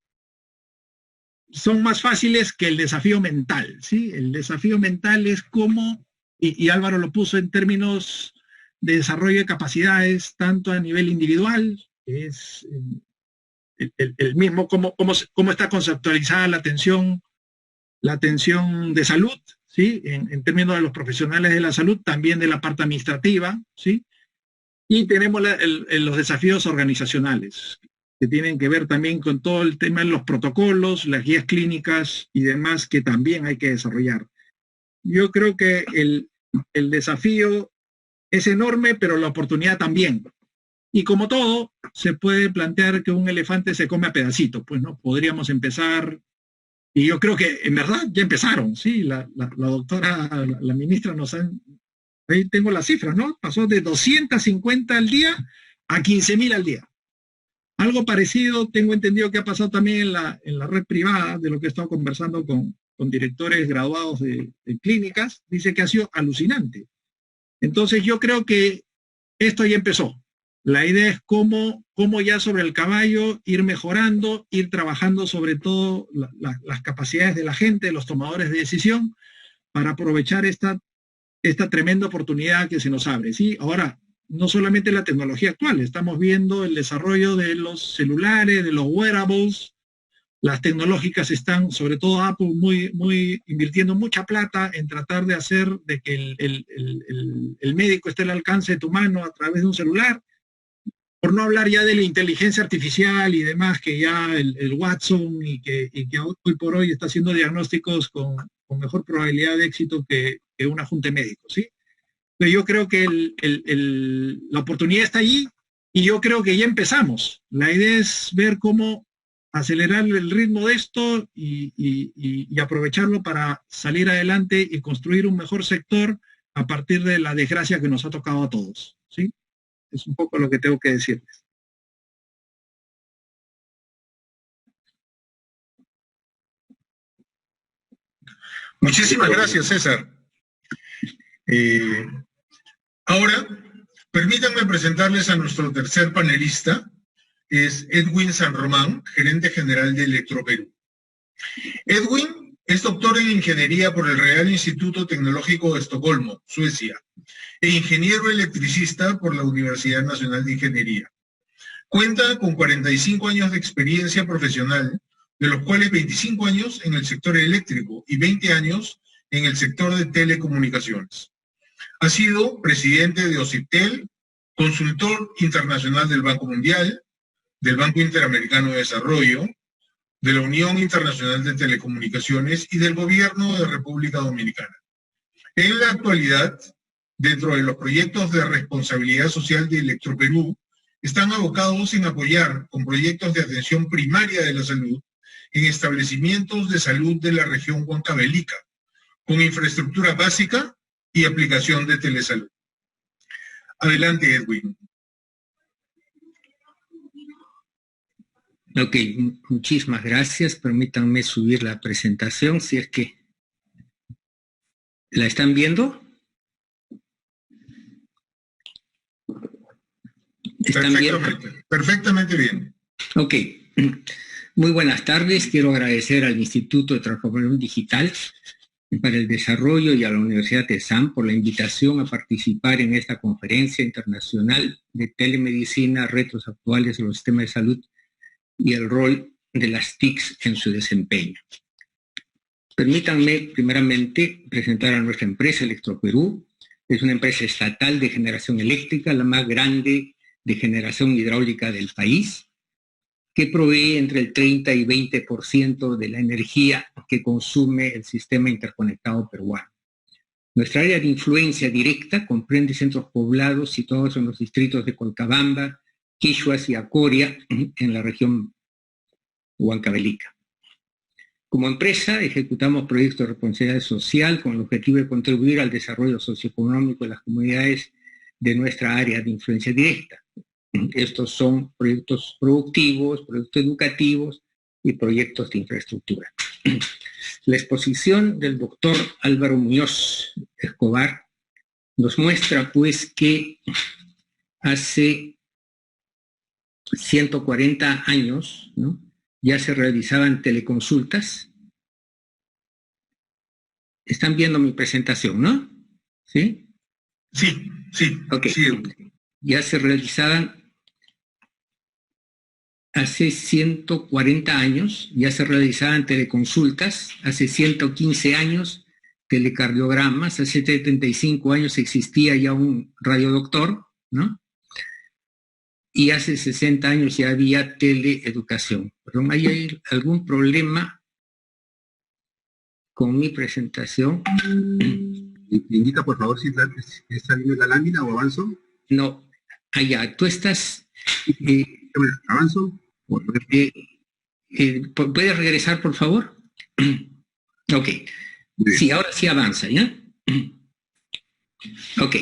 son más fáciles que el desafío mental, ¿sí? El desafío mental es cómo, y Álvaro lo puso en términos de desarrollo de capacidades, tanto a nivel individual, que es el mismo, cómo está conceptualizada la atención de salud, ¿sí? En términos de los profesionales de la salud, también de la parte administrativa, ¿sí? Y tenemos los desafíos organizacionales, que tienen que ver también con todo el tema de los protocolos, las guías clínicas y demás, que también hay que desarrollar. Yo creo que el desafío es enorme, pero la oportunidad también. Y como todo, se puede plantear que un elefante se come a pedacitos, pues, ¿no? Podríamos empezar, y yo creo que en verdad ya empezaron, ¿sí? La doctora, la ministra ahí tengo las cifras, ¿no? Pasó de 250 al día a 15.000 al día. Algo parecido tengo entendido que ha pasado también en la red privada, de lo que he estado conversando con directores graduados de clínicas, dice que ha sido alucinante. Entonces yo creo que esto ya empezó. La idea es cómo ya sobre el caballo ir mejorando, ir trabajando sobre todo las capacidades de la gente, de los tomadores de decisión, para aprovechar esta tremenda oportunidad que se nos abre, ¿sí? Ahora, no solamente la tecnología actual, estamos viendo el desarrollo de los celulares, de los wearables. Las tecnológicas están, sobre todo Apple, muy invirtiendo mucha plata en tratar de hacer de que el médico esté al alcance de tu mano a través de un celular. Por no hablar ya de la inteligencia artificial y demás, que ya el Watson y que hoy por hoy está haciendo diagnósticos con mejor probabilidad de éxito que un agente médico, ¿sí? Pero yo creo que la oportunidad está allí y yo creo que ya empezamos. La idea es ver cómo acelerar el ritmo de esto y aprovecharlo para salir adelante y construir un mejor sector a partir de la desgracia que nos ha tocado a todos, ¿sí? Es un poco lo que tengo que decirles. Muchísimas gracias, César. Ahora, permítanme presentarles a nuestro tercer panelista, es Edwin San Román, gerente general de Electroperú. Edwin es doctor en ingeniería por el Real Instituto Tecnológico de Estocolmo, Suecia, e ingeniero electricista por la Universidad Nacional de Ingeniería. Cuenta con 45 años de experiencia profesional, de los cuales 25 años en el sector eléctrico y 20 años en el sector de telecomunicaciones. Ha sido presidente de OCIPTEL, consultor internacional del Banco Mundial, del Banco Interamericano de Desarrollo, de la Unión Internacional de Telecomunicaciones y del Gobierno de República Dominicana. En la actualidad, dentro de los proyectos de responsabilidad social de Electroperú, están abocados en apoyar con proyectos de atención primaria de la salud en establecimientos de salud de la región Huancavelica, con infraestructura básica y aplicación de telesalud. Adelante, Edwin. Ok, muchísimas gracias. Permítanme subir la presentación, si es que la están viendo. ¿Están bien? Perfectamente bien. Ok. Muy buenas tardes. Quiero agradecer al Instituto de Transformación Digital para el Desarrollo y a la Universidad de TESAM por la invitación a participar en esta conferencia internacional de telemedicina, retos actuales de los sistemas de salud y el rol de las TICs en su desempeño. Permítanme primeramente presentar a nuestra empresa Electroperú. Es una empresa estatal de generación eléctrica, la más grande de generación hidráulica del país, que provee entre el 30 y 20% de la energía que consume el sistema interconectado peruano. Nuestra área de influencia directa comprende centros poblados situados en los distritos de Colcabamba, Quishuas y Acoria, en la región Huancavelica. Como empresa, ejecutamos proyectos de responsabilidad social con el objetivo de contribuir al desarrollo socioeconómico de las comunidades de nuestra área de influencia directa. Estos son proyectos productivos, proyectos educativos y proyectos de infraestructura. La exposición del doctor Álvaro Muñoz Escobar nos muestra, pues, que hace 140 años, ¿no?, ya se realizaban teleconsultas. Están viendo mi presentación, ¿no? ¿Sí? Sí, sí. Okay. Sí. Ya se realizaban hace 140 años, ya se realizaban teleconsultas, hace 115 años telecardiogramas, hace 75 años existía ya un radiodoctor, ¿no? Y hace 60 años ya había teleeducación. Perdón, ¿hay algún problema con mi presentación? Indica, por favor, si está viendo la lámina o avanzo. No, allá, tú estás... ¿Avanzo? ¿Puedes regresar, por favor? Ok. Sí, ahora sí avanza, ¿ya? Ok.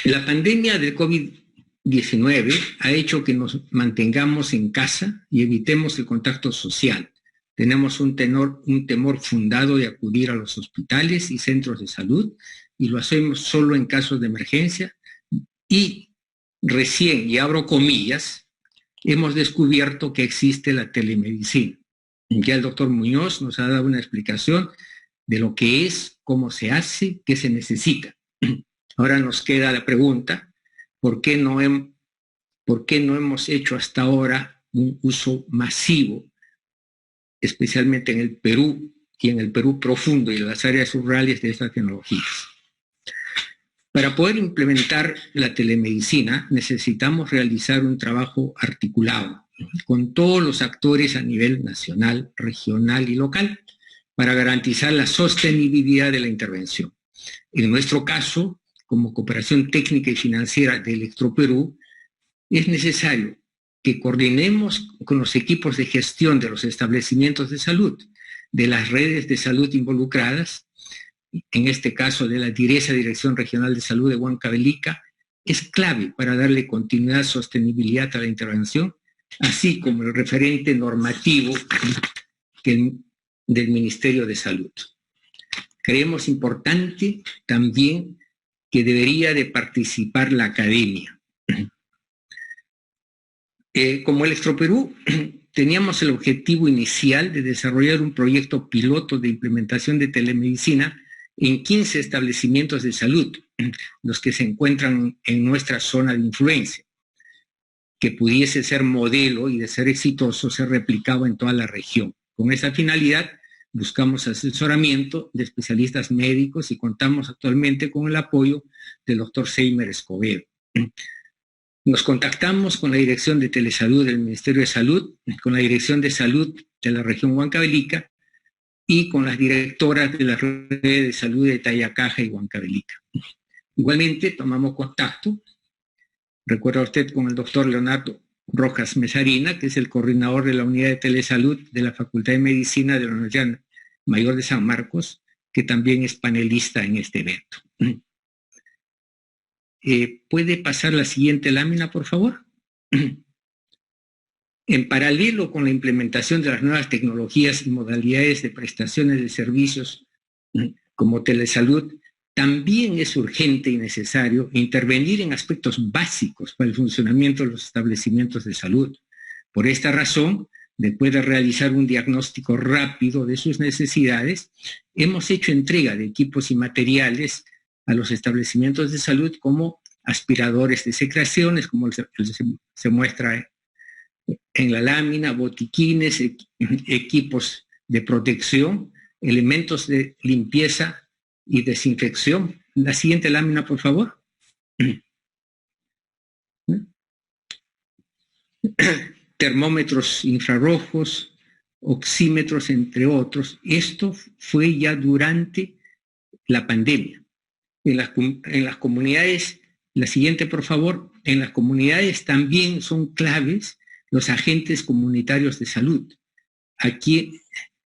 La pandemia del COVID-19 ha hecho que nos mantengamos en casa y evitemos el contacto social. Tenemos un temor fundado de acudir a los hospitales y centros de salud, y lo hacemos solo en casos de emergencia. Y recién, y abro comillas, hemos descubierto que existe la telemedicina. Ya el doctor Muñoz nos ha dado una explicación de lo que es, cómo se hace, qué se necesita. Ahora nos queda la pregunta, ¿por qué no hemos hecho hasta ahora un uso masivo, especialmente en el Perú y en el Perú profundo y en las áreas rurales, de estas tecnologías? Para poder implementar la telemedicina necesitamos realizar un trabajo articulado con todos los actores a nivel nacional, regional y local para garantizar la sostenibilidad de la intervención. En nuestro caso, como cooperación técnica y financiera de Electroperú, es necesario que coordinemos con los equipos de gestión de los establecimientos de salud, de las redes de salud involucradas, en este caso de la Dirección Regional de Salud de Huancavelica. Es clave para darle continuidad, sostenibilidad a la intervención, así como el referente normativo del Ministerio de Salud. Creemos importante también que debería de participar la academia. Como Electroperú, teníamos el objetivo inicial de desarrollar un proyecto piloto de implementación de telemedicina en 15 establecimientos de salud, los que se encuentran en nuestra zona de influencia, que pudiese ser modelo y, de ser exitoso, ser replicado en toda la región. Con esa finalidad, buscamos asesoramiento de especialistas médicos y contamos actualmente con el apoyo del doctor Seimer Escobedo. Nos contactamos con la Dirección de Telesalud del Ministerio de Salud, con la Dirección de Salud de la región Huancavelica y con las directoras de la red de salud de Tayacaja y Huancavelica. Igualmente tomamos contacto, recuerda usted, con el doctor Leonardo Rojas Mesarina, que es el coordinador de la unidad de telesalud de la Facultad de Medicina de la Universidad Mayor de San Marcos, que también es panelista en este evento. ¿Puede pasar la siguiente lámina, por favor? En paralelo con la implementación de las nuevas tecnologías y modalidades de prestaciones de servicios como telesalud, también es urgente y necesario intervenir en aspectos básicos para el funcionamiento de los establecimientos de salud. Por esta razón, después de realizar un diagnóstico rápido de sus necesidades, hemos hecho entrega de equipos y materiales a los establecimientos de salud como aspiradores de secreciones, como se muestra en la lámina, botiquines, equipos de protección, elementos de limpieza y desinfección. La siguiente lámina, por favor. Termómetros infrarrojos, oxímetros, entre otros. Esto fue ya durante la pandemia. En las comunidades, la siguiente, por favor, en las comunidades también son claves los agentes comunitarios de salud, aquí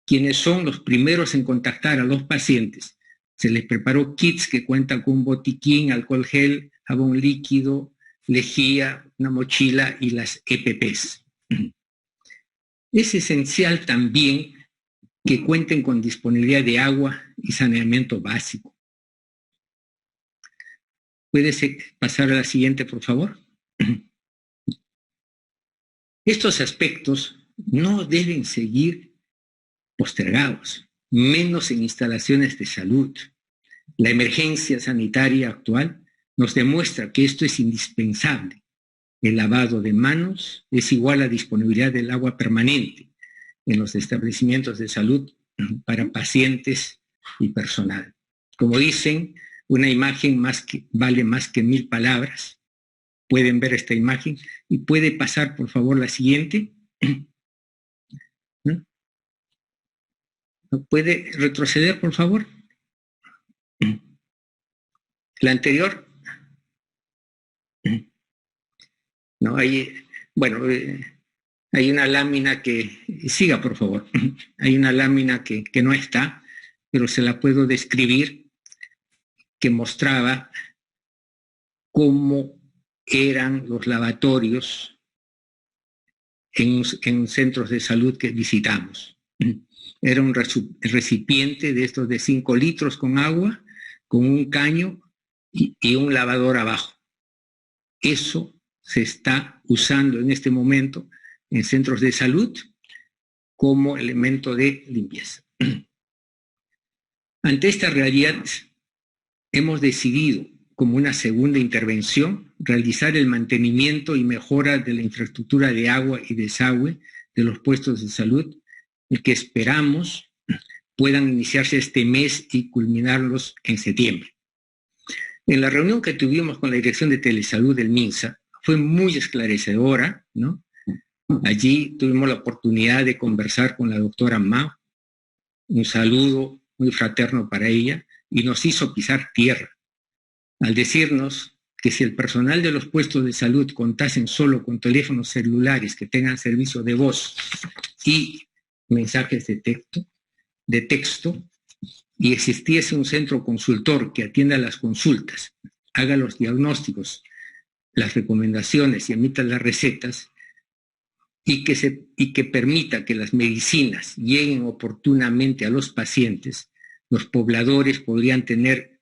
quienes son los primeros en contactar a los pacientes. Se les preparó kits que cuentan con un botiquín, alcohol gel, jabón líquido, lejía, una mochila y las EPPs. Es esencial también que cuenten con disponibilidad de agua y saneamiento básico. ¿Puedes pasar a la siguiente, por favor? Estos aspectos no deben seguir postergados, menos en instalaciones de salud. La emergencia sanitaria actual nos demuestra que esto es indispensable. El lavado de manos es igual a disponibilidad del agua permanente en los establecimientos de salud para pacientes y personal. Como dicen, una imagen vale más que 1000 palabras. Pueden ver esta imagen y puede pasar, por favor, la siguiente. ¿Puede retroceder, por favor? La anterior. No, hay una lámina que, siga por favor, hay una lámina que no está, pero se la puedo describir, que mostraba cómo eran los lavatorios en centros de salud que visitamos. Era un recipiente de estos de 5 litros con agua, con un caño y un lavador abajo. Eso se está usando en este momento en centros de salud como elemento de limpieza. Ante esta realidad, hemos decidido, como una segunda intervención, realizar el mantenimiento y mejora de la infraestructura de agua y desagüe de los puestos de salud, el que esperamos puedan iniciarse este mes y culminarlos en septiembre. En la reunión que tuvimos con la Dirección de Telesalud del MINSA, fue muy esclarecedora, ¿no? Allí tuvimos la oportunidad de conversar con la doctora Ma, un saludo muy fraterno para ella, y nos hizo pisar tierra, al decirnos que si el personal de los puestos de salud contasen solo con teléfonos celulares que tengan servicio de voz y mensajes de texto, y existiese un centro consultor que atienda las consultas, haga los diagnósticos, las recomendaciones y emita las recetas, y que permita que las medicinas lleguen oportunamente a los pacientes, los pobladores podrían tener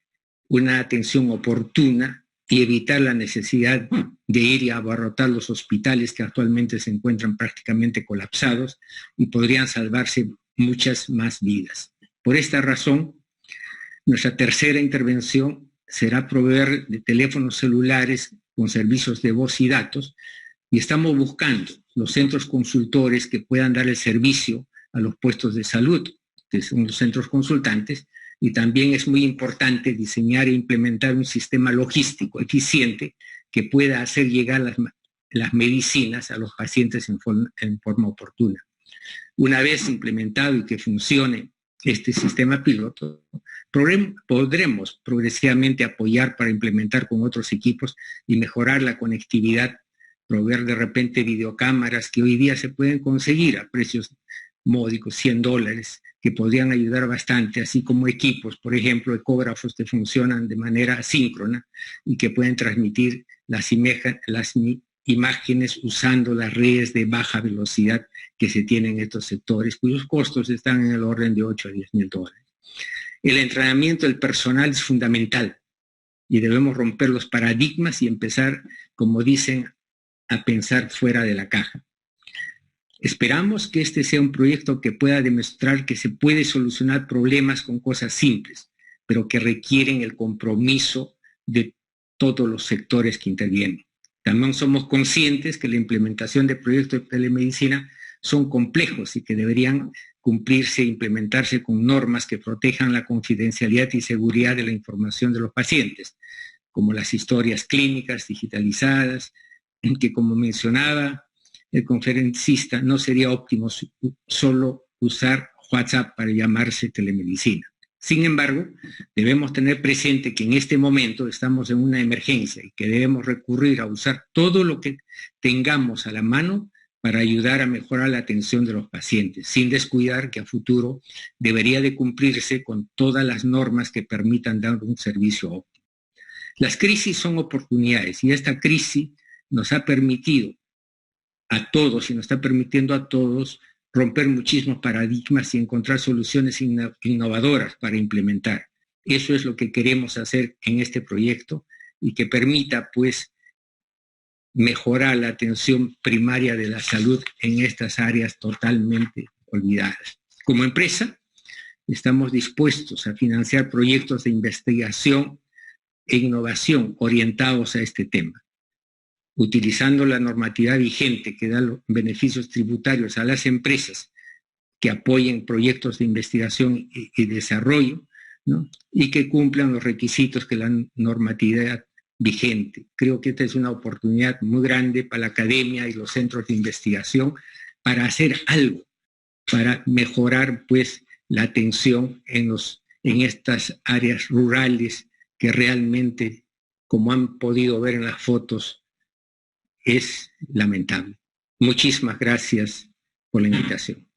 una atención oportuna y evitar la necesidad de ir y abarrotar los hospitales que actualmente se encuentran prácticamente colapsados, y podrían salvarse muchas más vidas. Por esta razón, nuestra tercera intervención será proveer de teléfonos celulares con servicios de voz y datos, y estamos buscando los centros consultores que puedan dar el servicio a los puestos de salud, que son los centros consultantes, y también es muy importante diseñar e implementar un sistema logístico eficiente que pueda hacer llegar las medicinas a los pacientes en forma oportuna. Una vez implementado y que funcione este sistema piloto, podremos progresivamente apoyar para implementar con otros equipos y mejorar la conectividad, proveer de repente videocámaras que hoy día se pueden conseguir a precios módicos, $100, que podrían ayudar bastante, así como equipos, por ejemplo, ecógrafos que funcionan de manera asíncrona y que pueden transmitir las imágenes usando las redes de baja velocidad que se tienen en estos sectores, cuyos costos están en el orden de $8 a $10,000. El entrenamiento del personal es fundamental y debemos romper los paradigmas y empezar, como dicen, a pensar fuera de la caja. Esperamos que este sea un proyecto que pueda demostrar que se puede solucionar problemas con cosas simples, pero que requieren el compromiso de todos los sectores que intervienen. También somos conscientes que la implementación de proyectos de telemedicina son complejos y que deberían cumplirse e implementarse con normas que protejan la confidencialidad y seguridad de la información de los pacientes, como las historias clínicas digitalizadas, que como mencionaba el conferencista, no sería óptimo solo usar WhatsApp para llamarse telemedicina. Sin embargo, debemos tener presente que en este momento estamos en una emergencia y que debemos recurrir a usar todo lo que tengamos a la mano para ayudar a mejorar la atención de los pacientes, sin descuidar que a futuro debería de cumplirse con todas las normas que permitan dar un servicio óptimo. Las crisis son oportunidades y esta crisis nos ha permitido a todos y nos está permitiendo a todos romper muchísimos paradigmas y encontrar soluciones innovadoras para implementar. Eso es lo que queremos hacer en este proyecto y que permita, pues, mejorar la atención primaria de la salud en estas áreas totalmente olvidadas. Como empresa, estamos dispuestos a financiar proyectos de investigación e innovación orientados a este tema, utilizando la normatividad vigente que da los beneficios tributarios a las empresas que apoyen proyectos de investigación y desarrollo, ¿no? Y que cumplan los requisitos que la normatividad vigente. Creo que esta es una oportunidad muy grande para la academia y los centros de investigación para hacer algo, para mejorar, pues, la atención en estas áreas rurales que realmente, como han podido ver en las fotos, es lamentable. Muchísimas gracias por la invitación.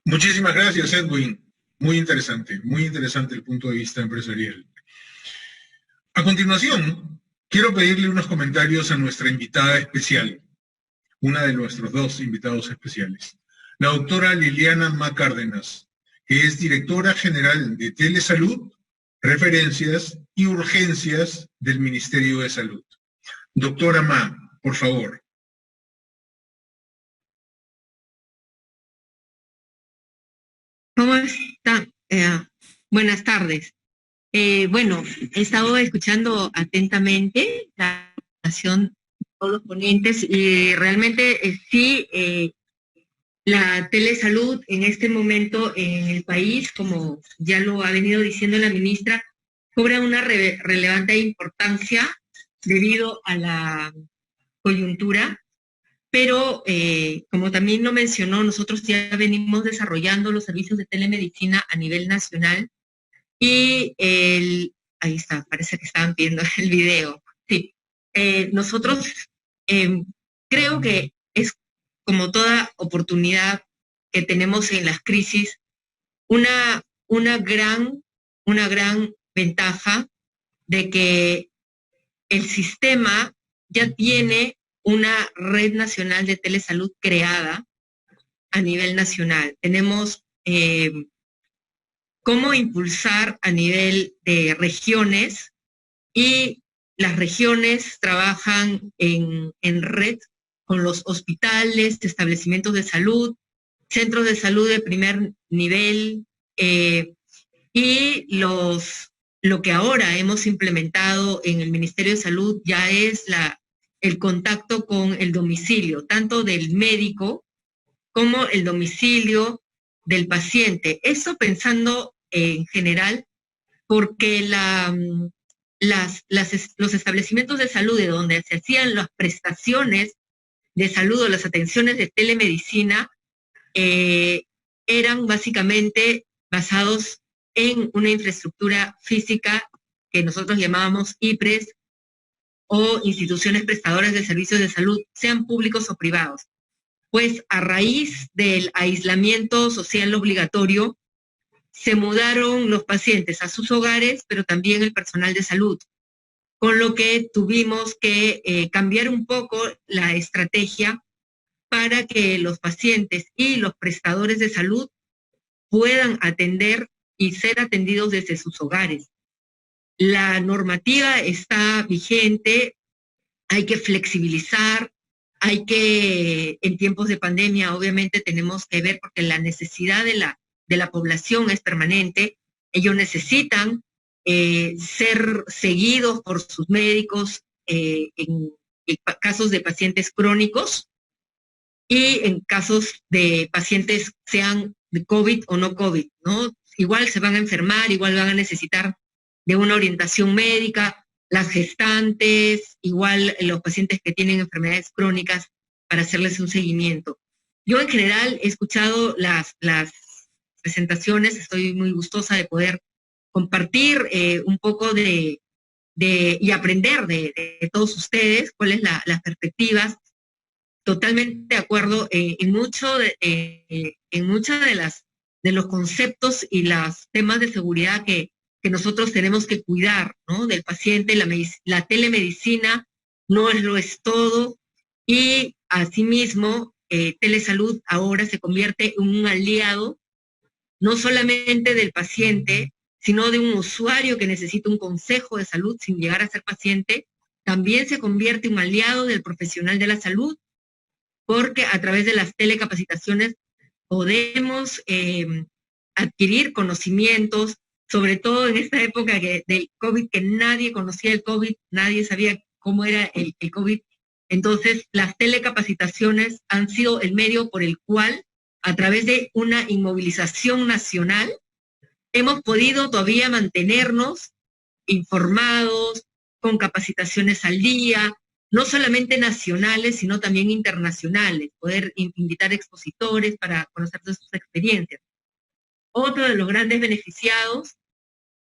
Muchísimas gracias, Edwin. Muy interesante el punto de vista empresarial. A continuación, quiero pedirle unos comentarios a nuestra invitada especial, una de nuestros dos invitados especiales, la doctora Liliana Ma Cárdenas, que es directora general de Telesalud, Referencias y Urgencias del Ministerio de Salud. Doctora Ma, por favor. ¿Cómo está? Buenas tardes. Bueno, he estado escuchando atentamente la presentación de todos los ponentes y realmente sí, la telesalud en este momento en el país, como ya lo ha venido diciendo la ministra, cobra una relevante importancia debido a la coyuntura, pero como también lo mencionó, nosotros ya venimos desarrollando los servicios de telemedicina a nivel nacional y ahí está, parece que estaban viendo el video. Sí, nosotros creo que es como toda oportunidad que tenemos en las crisis, una gran ventaja de que el sistema ya tiene una red nacional de telesalud creada a nivel nacional. Tenemos cómo impulsar a nivel de regiones y las regiones trabajan en red con los hospitales, establecimientos de salud, centros de salud de primer nivel y lo que ahora hemos implementado en el Ministerio de Salud ya es el contacto con el domicilio, tanto del médico como el domicilio del paciente. Eso pensando en general, porque los establecimientos de salud de donde se hacían las prestaciones de salud o las atenciones de telemedicina eran básicamente basados en una infraestructura física que nosotros llamábamos IPRES o instituciones prestadoras de servicios de salud, sean públicos o privados. Pues a raíz del aislamiento social obligatorio, se mudaron los pacientes a sus hogares, pero también el personal de salud, con lo que tuvimos que cambiar un poco la estrategia para que los pacientes y los prestadores de salud puedan atender y ser atendidos desde sus hogares. La normativa está vigente, hay que flexibilizar, en tiempos de pandemia obviamente tenemos que ver, porque la necesidad de la población es permanente, ellos necesitan ser seguidos por sus médicos en casos de pacientes crónicos y en casos de pacientes sean de COVID o no COVID, ¿no? Igual se van a enfermar, igual van a necesitar de una orientación médica, las gestantes, igual los pacientes que tienen enfermedades crónicas, para hacerles un seguimiento. Yo en general he escuchado las presentaciones, estoy muy gustosa de poder compartir un poco y aprender de todos ustedes cuáles las perspectivas. Totalmente de acuerdo en muchos de los conceptos y los temas de seguridad que nosotros tenemos que cuidar, ¿no? Del paciente. La telemedicina no lo es todo, y asimismo telesalud ahora se convierte en un aliado no solamente del paciente, sino de un usuario que necesita un consejo de salud sin llegar a ser paciente. También se convierte en un aliado del profesional de la salud, porque a través de las telecapacitaciones podemos adquirir conocimientos, sobre todo en esta época del COVID, que nadie conocía el COVID, nadie sabía cómo era el COVID. Entonces, las telecapacitaciones han sido el medio por el cual, a través de una inmovilización nacional, hemos podido todavía mantenernos informados, con capacitaciones al día, no solamente nacionales, sino también internacionales, poder invitar expositores para conocer de sus experiencias. Otro de los grandes beneficiados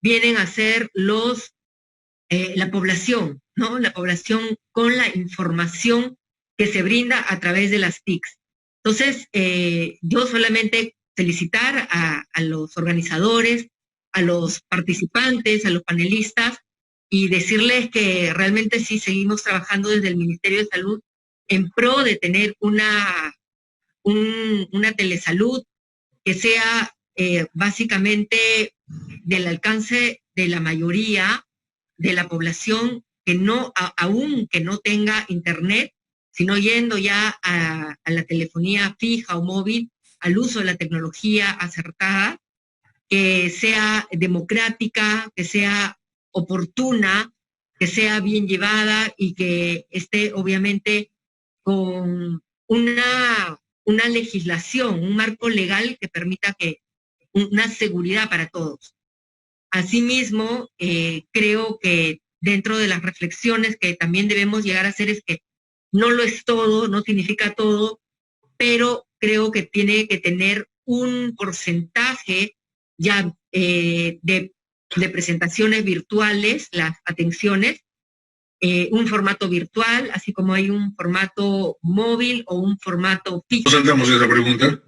vienen a ser la población, ¿no? La población con la información que se brinda a través de las TICs. Entonces, yo solamente felicitar a los organizadores, a los participantes, a los panelistas, y decirles que realmente sí seguimos trabajando desde el Ministerio de Salud en pro de tener una telesalud que sea básicamente del alcance de la mayoría de la población, que aún que no tenga internet, sino yendo ya a la telefonía fija o móvil, al uso de la tecnología acertada, que sea democrática, que sea oportuna, que sea bien llevada y que esté obviamente con una legislación, un marco legal que permita una seguridad para todos. Asimismo, creo que dentro de las reflexiones que también debemos llegar a hacer es que no lo es todo, no significa todo, pero creo que tiene que tener un porcentaje ya de presentaciones virtuales, las atenciones, un formato virtual, así como hay un formato móvil o un formato fijo. ¿No saltamos esa pregunta?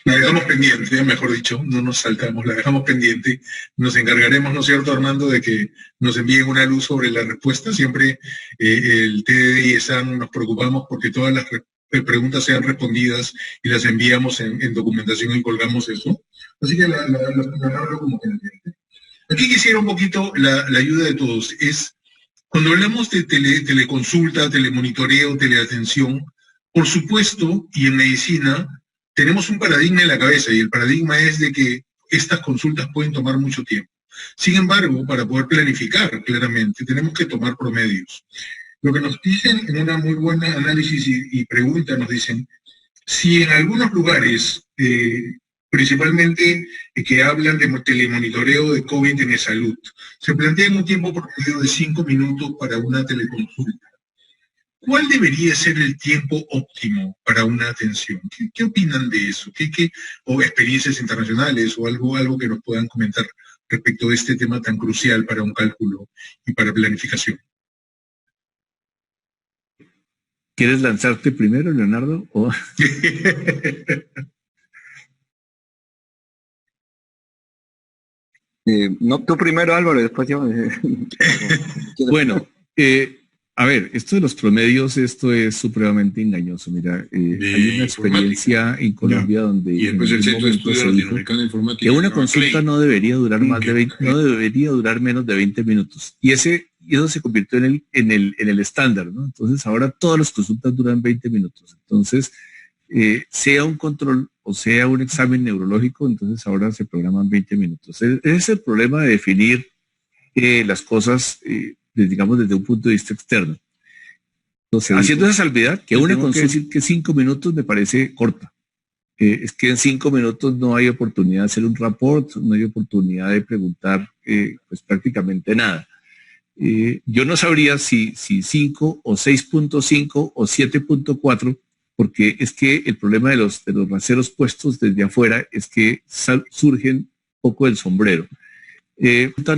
La dejamos pendiente, mejor dicho, no nos saltamos, la dejamos pendiente. Nos encargaremos, ¿no es cierto, Armando?, de que nos envíen una luz sobre la respuesta. Siempre el TDD y ESAN nos preocupamos porque todas las preguntas sean respondidas y las enviamos en documentación y colgamos eso. Así que la hablo como pendiente. Aquí quisiera un poquito la ayuda de todos. Cuando hablamos de teleconsulta, telemonitoreo, teleatención, por supuesto, y en medicina, tenemos un paradigma en la cabeza, y el paradigma es de que estas consultas pueden tomar mucho tiempo. Sin embargo, para poder planificar claramente, tenemos que tomar promedios. Lo que nos dicen en una muy buena análisis y pregunta, nos dicen, si en algunos lugares, principalmente que hablan de telemonitoreo de COVID en salud, se plantean un tiempo promedio de 5 minutos para una teleconsulta, ¿cuál debería ser el tiempo óptimo para una atención? ¿Qué opinan de eso? O experiencias internacionales o algo que nos puedan comentar respecto de este tema tan crucial para un cálculo y para planificación? ¿Quieres lanzarte primero, Leonardo? No, tú primero, Álvaro, y después yo. Bueno, A ver, esto de los promedios, esto es supremamente engañoso. Mira, hay una experiencia en Colombia donde y después el Centro de Estudios Latinoamericanos de Informática, que una consulta no debería durar no debería durar menos de 20 minutos. Y eso se convirtió en el estándar, ¿no? Entonces ahora todas las consultas duran 20 minutos. Entonces, sea un control o sea un examen neurológico, entonces ahora se programan 20 minutos. Ese es el problema de definir las cosas, digamos, desde un punto de vista externo. Entonces, haciendo esa salvedad, que una consulta decir que 5 minutos me parece corta. Es que en 5 minutos no hay oportunidad de hacer un report, no hay oportunidad de preguntar pues prácticamente nada. Yo no sabría si 5 o 6.5 o 7.4, porque es que el problema de los raseros puestos desde afuera es que surgen poco del sombrero.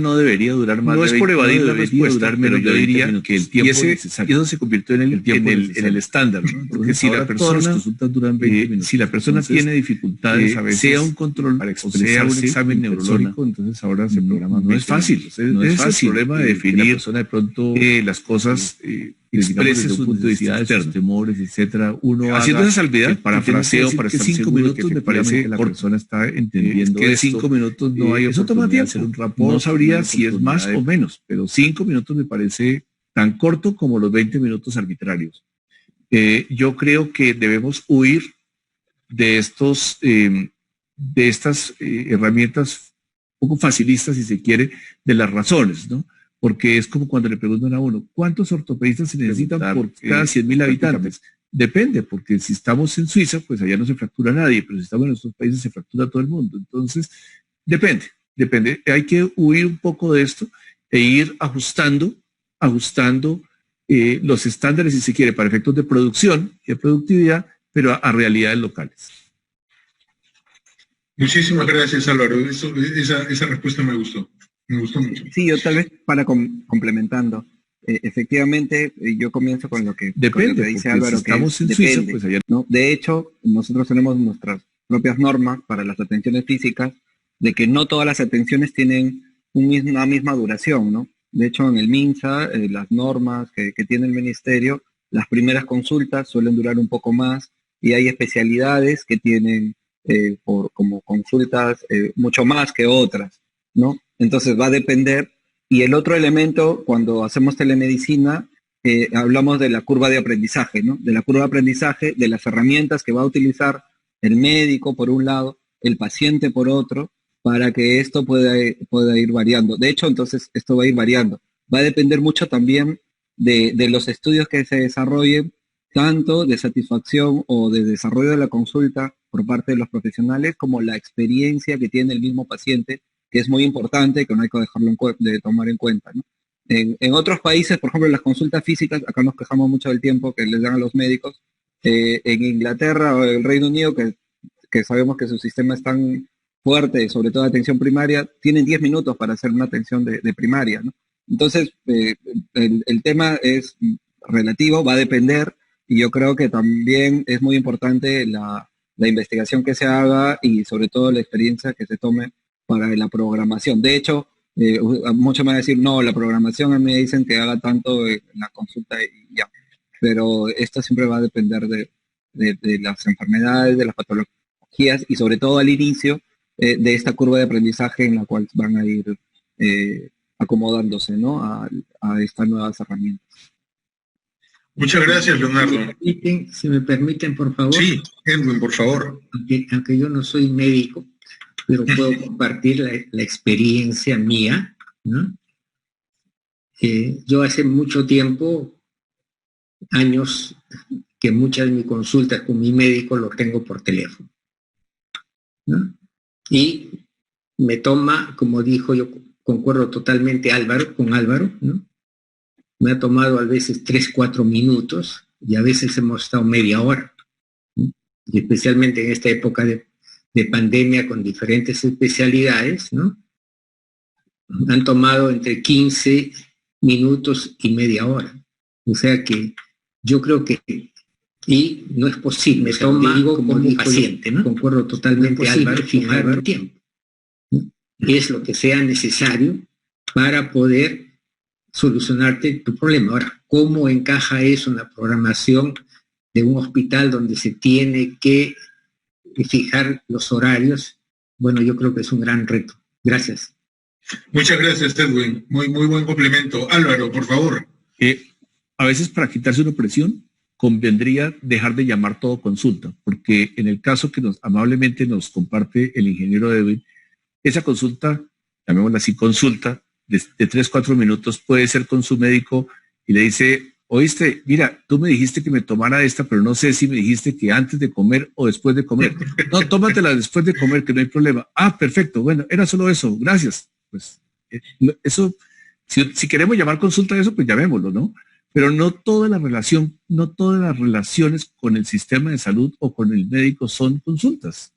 No debería durar más. No es por evadir la respuesta, pero yo diría que el tiempo necesario. Y eso se convirtió en el estándar, ¿no? Porque si la persona duran 20 minutos. Si la persona tiene dificultades, a veces, sea un control o sea un examen neurológico, entonces ahora se programa. No es fácil. No es fácil. El problema de definir la persona de pronto las cosas exprese sus necesidades, sus temores, etcétera. Uno haciendo esa salvedad, parafraseo para estar 5 minutos me parece que la persona está entendiendo que 5 minutos no hay oportunidad de hacer un rapport. No sabría si es más o menos, pero 5 minutos me parece tan corto como los 20 minutos arbitrarios. Yo creo que debemos huir de estas herramientas un poco facilistas, si se quiere, de las razones, ¿no? Porque es como cuando le preguntan a uno, ¿cuántos ortopedistas se necesitan por cada 100.000 habitantes? Depende, porque si estamos en Suiza, pues allá no se fractura nadie, pero si estamos en nuestros países se fractura todo el mundo. Entonces, depende. Hay que huir un poco de esto e ir ajustando los estándares, si se quiere, para efectos de producción y de productividad, pero a realidades locales. Muchísimas gracias, Álvaro. Esa respuesta me gustó. Me gustó mucho. Sí, yo tal vez para complementando. Efectivamente, yo comienzo con lo que dice Álvaro, si estamos en Suiza, pues allá no. De hecho, nosotros tenemos nuestras propias normas para las atenciones físicas, de que no todas las atenciones tienen una misma duración, ¿no? De hecho, en el MINSA, las normas que tiene el ministerio, las primeras consultas suelen durar un poco más y hay especialidades que tienen como consultas mucho más que otras, ¿no? Entonces va a depender. Y el otro elemento, cuando hacemos telemedicina, hablamos de la curva de aprendizaje, ¿no? De la curva de aprendizaje, de las herramientas que va a utilizar el médico por un lado, el paciente por otro, para que esto pueda ir variando. De hecho, entonces, esto va a ir variando. Va a depender mucho también de los estudios que se desarrollen, tanto de satisfacción o de desarrollo de la consulta por parte de los profesionales, como la experiencia que tiene el mismo paciente, que es muy importante, que no hay que dejarlo de tomar en cuenta, ¿no? En otros países, por ejemplo, las consultas físicas, acá nos quejamos mucho del tiempo que les dan a los médicos. En Inglaterra o el Reino Unido, que sabemos que su sistema es tan fuerte, sobre todo de atención primaria, tienen 10 minutos para hacer una atención de primaria, ¿no? Entonces, el tema es relativo, va a depender, y yo creo que también es muy importante la investigación que se haga y sobre todo la experiencia que se tome para la programación. De hecho, muchos me van a decir, no, la programación a mí me dicen que haga tanto en la consulta y ya, pero esto siempre va a depender de las enfermedades, de las patologías y sobre todo al inicio de esta curva de aprendizaje en la cual van a ir acomodándose, ¿no? a estas nuevas herramientas. Muchas gracias, Leonardo. Si me permiten, por favor. Sí, Edwin, por favor. Aunque yo no soy médico, pero puedo compartir la experiencia mía, ¿no? Yo hace mucho tiempo, años, que muchas de mis consultas con mi médico lo tengo por teléfono, ¿no? Y me toma, como dijo, yo concuerdo totalmente con Álvaro, ¿no? Me ha tomado a veces 3-4 minutos y a veces hemos estado media hora, ¿no? Y especialmente en esta época de pandemia con diferentes especialidades, ¿no? Han tomado entre 15 minutos y media hora. O sea que yo creo que, y no es posible, me toma digo, como un paciente, ¿no? Concuerdo totalmente, no Álvaro, fijar el tiempo, ¿no? Es lo que sea necesario para poder solucionarte tu problema. Ahora, ¿cómo encaja eso en la programación de un hospital donde se tiene que fijar los horarios? Bueno, yo creo que es un gran reto. Gracias. Muchas gracias, Edwin. Muy buen complemento. Álvaro, por favor. A veces para quitarse una presión convendría dejar de llamar todo consulta, porque en el caso que amablemente nos comparte el ingeniero Edwin, esa consulta, llamémosla así, consulta de 3-4 minutos puede ser con su médico y le dice, oíste, mira, tú me dijiste que me tomara esta, pero no sé si me dijiste que antes de comer o después de comer. No, tómatela después de comer, que no hay problema. Ah, perfecto, bueno, era solo eso, gracias. Pues eso, si queremos llamar consulta a eso, pues llamémoslo, ¿no? Pero no todas las relaciones con el sistema de salud o con el médico son consultas.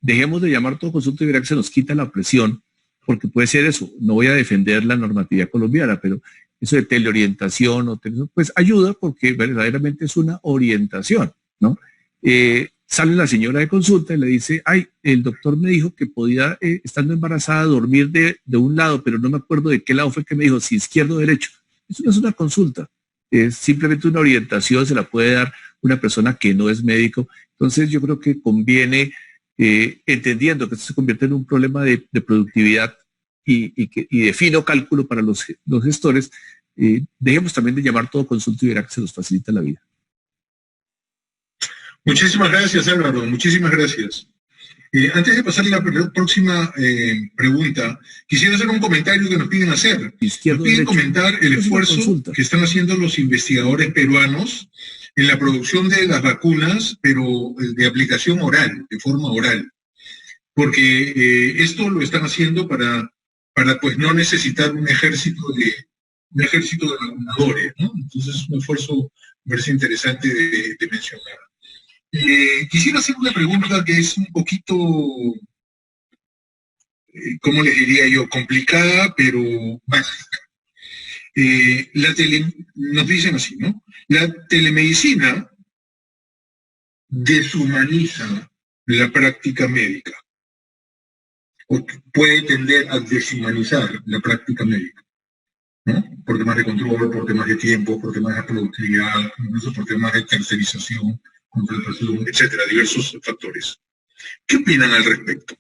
Dejemos de llamar todo consulta y verá que se nos quita la presión, porque puede ser eso. No voy a defender la normatividad colombiana, pero eso de teleorientación, pues ayuda porque verdaderamente es una orientación, ¿no? Sale la señora de consulta y le dice, ay, el doctor me dijo que podía, estando embarazada, dormir de un lado, pero no me acuerdo de qué lado fue que me dijo, si izquierdo o derecho. Eso no es una consulta. Es simplemente una orientación, se la puede dar una persona que no es médico. Entonces yo creo que conviene, entendiendo que esto se convierte en un problema de productividad y de fino cálculo para los gestores, dejemos también de llamar todo consulta y verá que se nos facilita la vida. Muchísimas gracias, Álvaro. Muchísimas gracias. Antes de pasar a la próxima pregunta, quisiera hacer un comentario que nos piden hacer. Nos piden comentar el esfuerzo que están haciendo los investigadores peruanos en la producción de las vacunas, pero de aplicación oral, de forma oral. Porque esto lo están haciendo para pues no necesitar un ejército de vacunadores, ¿no? Entonces es un esfuerzo, me parece interesante de mencionar. Quisiera hacer una pregunta que es un poquito, ¿cómo les diría yo? Complicada, pero básica. Nos dicen así, ¿no? La telemedicina deshumaniza la práctica médica, o puede tender a deshumanizar la práctica médica, ¿no? Por temas de control, por temas de tiempo, por temas de productividad, incluso por temas de tercerización, contratación, etcétera, diversos factores. ¿Qué opinan al respecto?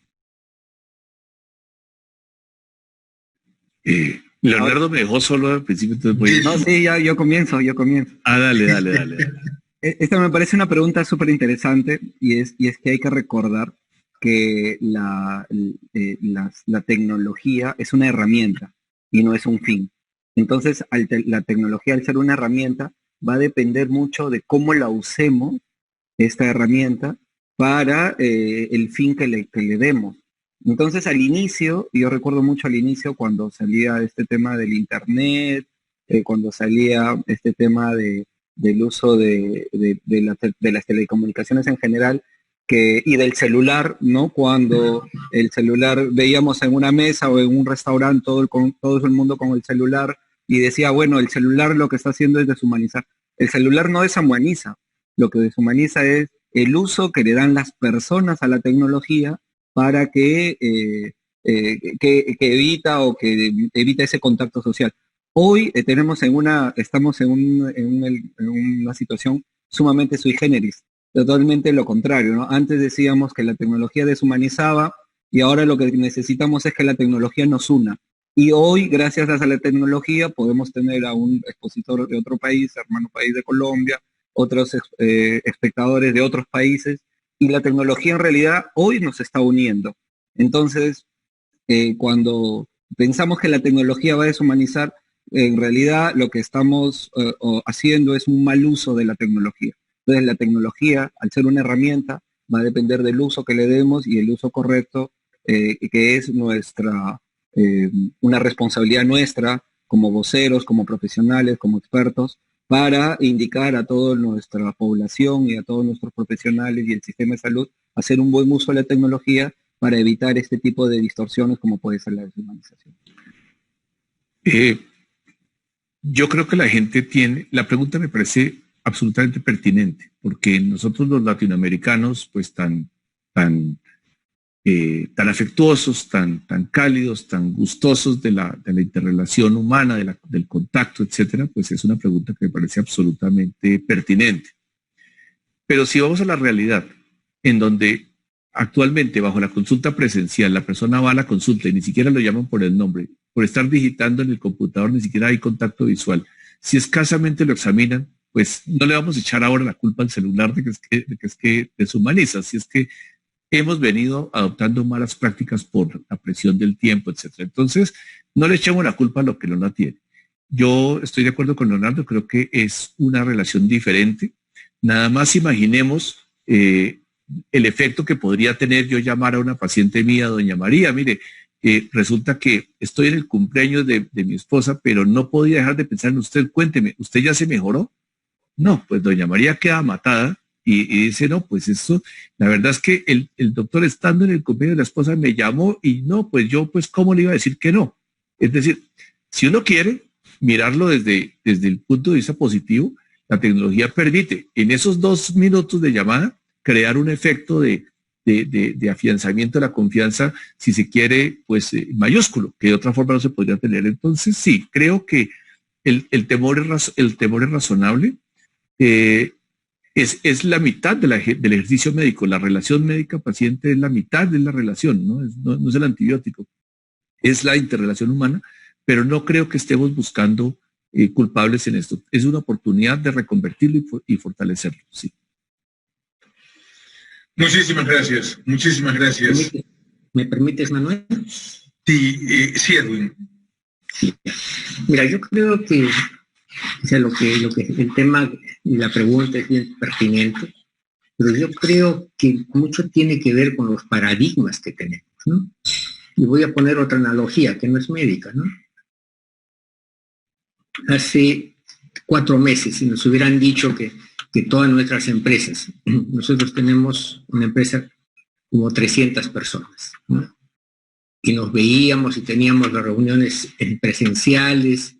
Leonardo me dejó solo al principio, entonces voy a... No, sí, ya yo comienzo. Ah, dale. Esta me parece una pregunta súper interesante y es que hay que recordar que la tecnología es una herramienta y no es un fin. Entonces, la tecnología, al ser una herramienta, va a depender mucho de cómo la usemos, esta herramienta, para el fin que le demos. Entonces, al inicio, yo recuerdo mucho al inicio cuando salía este tema del internet, cuando salía este tema del uso de las telecomunicaciones en general, y del celular, ¿no? Cuando el celular veíamos en una mesa o en un restaurante todo el mundo con el celular y decía, bueno, el celular lo que está haciendo es deshumanizar. El celular no deshumaniza, lo que deshumaniza es el uso que le dan las personas a la tecnología para que evita ese contacto social. Hoy estamos en una situación sumamente sui generis, totalmente lo contrario, ¿no? Antes decíamos que la tecnología deshumanizaba y ahora lo que necesitamos es que la tecnología nos una. Y hoy, gracias a la tecnología, podemos tener a un expositor de otro país, hermano país de Colombia, otros espectadores de otros países, y la tecnología en realidad hoy nos está uniendo. Entonces, cuando pensamos que la tecnología va a deshumanizar, en realidad lo que estamos haciendo es un mal uso de la tecnología. Entonces, la tecnología, al ser una herramienta, va a depender del uso que le demos y el uso correcto, que es una responsabilidad nuestra como voceros, como profesionales, como expertos, para indicar a toda nuestra población y a todos nuestros profesionales y el sistema de salud hacer un buen uso de la tecnología para evitar este tipo de distorsiones como puede ser la deshumanización. Yo creo que la pregunta me parece absolutamente pertinente, porque nosotros los latinoamericanos, pues tan tan afectuosos, tan cálidos, tan gustosos de la interrelación humana, del contacto, etcétera, pues es una pregunta que me parece absolutamente pertinente. Pero si vamos a la realidad, en donde actualmente bajo la consulta presencial la persona va a la consulta y ni siquiera lo llaman por el nombre, por estar digitando en el computador ni siquiera hay contacto visual, si escasamente lo examinan, pues no le vamos a echar ahora la culpa al celular de que es que deshumaniza, si es que hemos venido adoptando malas prácticas por la presión del tiempo, etcétera. Entonces, no le echemos la culpa a lo que no la tiene. Yo estoy de acuerdo con Leonardo, creo que es una relación diferente. Nada más imaginemos el efecto que podría tener yo llamar a una paciente mía, doña María, mire, resulta que estoy en el cumpleaños de mi esposa, pero no podía dejar de pensar en usted, cuénteme, ¿usted ya se mejoró? No, pues doña María queda matada. Y dice, no, pues eso, la verdad es que el doctor estando en el cumpleaños de la esposa me llamó y no, pues yo, pues, ¿cómo le iba a decir que no? Es decir, si uno quiere mirarlo desde el punto de vista positivo, la tecnología permite en esos 2 minutos de llamada crear un efecto de afianzamiento de la confianza, si se quiere, pues mayúsculo, que de otra forma no se podría tener. Entonces, sí, creo que el temor es razonable. Es la mitad del ejercicio médico. La relación médica-paciente es la mitad de la relación, ¿no? No es el antibiótico, es la interrelación humana, pero no creo que estemos buscando culpables en esto. Es una oportunidad de reconvertirlo y fortalecerlo, sí. Muchísimas gracias, muchísimas gracias. ¿Me permites, Manuel? Sí, sí, Edwin. Sí. Mira, yo creo que o sea, lo que el tema y la pregunta es bien pertinente, pero yo creo que mucho tiene que ver con los paradigmas que tenemos, ¿no? Y voy a poner otra analogía que no es médica, ¿no? Hace 4 meses, si nos hubieran dicho que todas nuestras empresas, nosotros tenemos una empresa como 300 personas, ¿no? Y nos veíamos y teníamos las reuniones presenciales.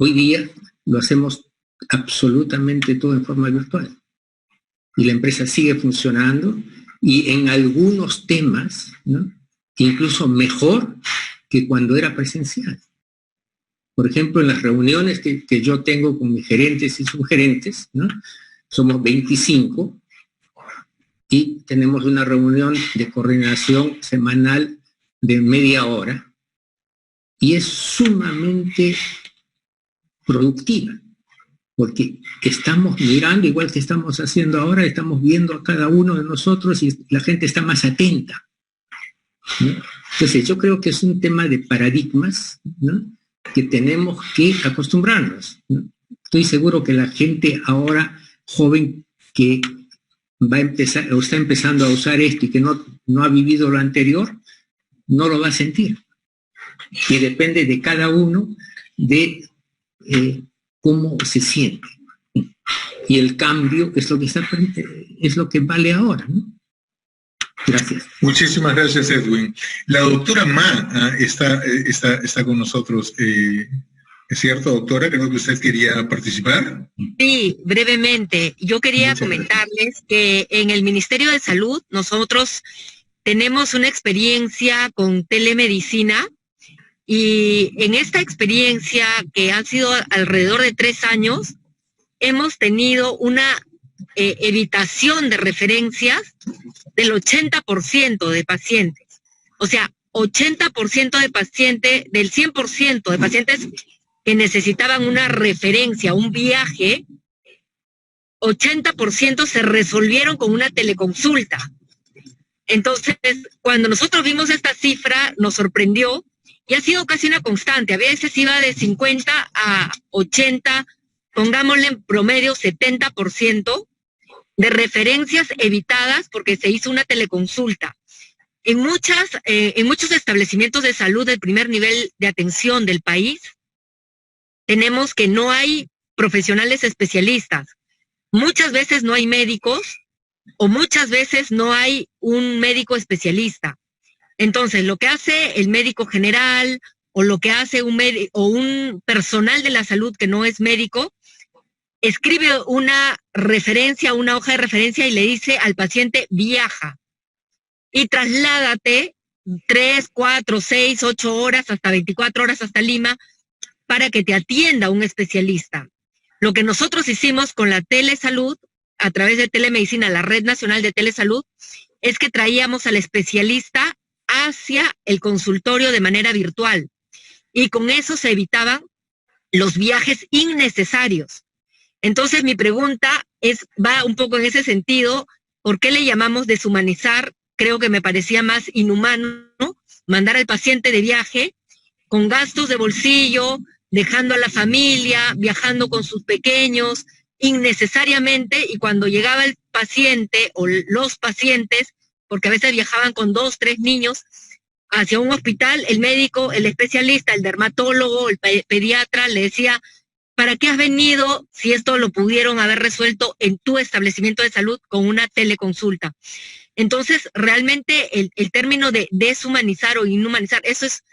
Hoy día lo hacemos absolutamente todo en forma virtual. Y la empresa sigue funcionando y en algunos temas, ¿no? Incluso mejor que cuando era presencial. Por ejemplo, en las reuniones que yo tengo con mis gerentes y subgerentes, ¿no? Somos 25 y tenemos una reunión de coordinación semanal de media hora y es sumamente productiva, porque estamos mirando, igual que estamos haciendo ahora, estamos viendo a cada uno de nosotros y la gente está más atenta, ¿no? Entonces, yo creo que es un tema de paradigmas, ¿no? Que tenemos que acostumbrarnos, ¿no? Estoy seguro que la gente ahora joven que va a empezar o está empezando a usar esto y que no ha vivido lo anterior, no lo va a sentir. Y depende de cada uno de cómo se siente. Y el cambio es lo que vale ahora, ¿no? Gracias. Muchísimas gracias, Edwin. La doctora Ma está con nosotros. ¿Es cierto, doctora? Creo que usted quería participar. Sí, brevemente. Yo quería comentarles que en el Ministerio de Salud nosotros tenemos una experiencia con telemedicina. Y en esta experiencia, que han sido alrededor de 3 años, hemos tenido una evitación de referencias del 80% de pacientes. O sea, 80% de pacientes, del 100% de pacientes que necesitaban una referencia, un viaje, 80% se resolvieron con una teleconsulta. Entonces, cuando nosotros vimos esta cifra, nos sorprendió. Y ha sido casi una constante. A veces iba de 50 a 80, pongámosle en promedio 70% de referencias evitadas porque se hizo una teleconsulta. En muchos establecimientos de salud del primer nivel de atención del país, tenemos que no hay profesionales especialistas. Muchas veces no hay médicos o muchas veces no hay un médico especialista. Entonces, lo que hace el médico general o lo que hace un personal de la salud que no es médico, escribe una referencia, una hoja de referencia y le dice al paciente viaja. y trasládate 3, 4, 6, 8 horas, hasta 24 horas hasta Lima, para que te atienda un especialista. Lo que nosotros hicimos con la telesalud, a través de telemedicina, la Red Nacional de Telesalud, es que traíamos al especialista hacia el consultorio de manera virtual. Y con eso se evitaban los viajes innecesarios. Entonces mi pregunta va un poco en ese sentido. ¿Por qué le llamamos deshumanizar? Creo que me parecía más inhumano, ¿no? Mandar al paciente de viaje con gastos de bolsillo, dejando a la familia, viajando con sus pequeños, innecesariamente, y cuando llegaba el paciente o los pacientes, porque a veces viajaban con 2, 3 niños, hacia un hospital, el médico, el especialista, el dermatólogo, el pediatra le decía, ¿para qué has venido si esto lo pudieron haber resuelto en tu establecimiento de salud con una teleconsulta? Entonces, realmente el término de deshumanizar o inhumanizar, eso es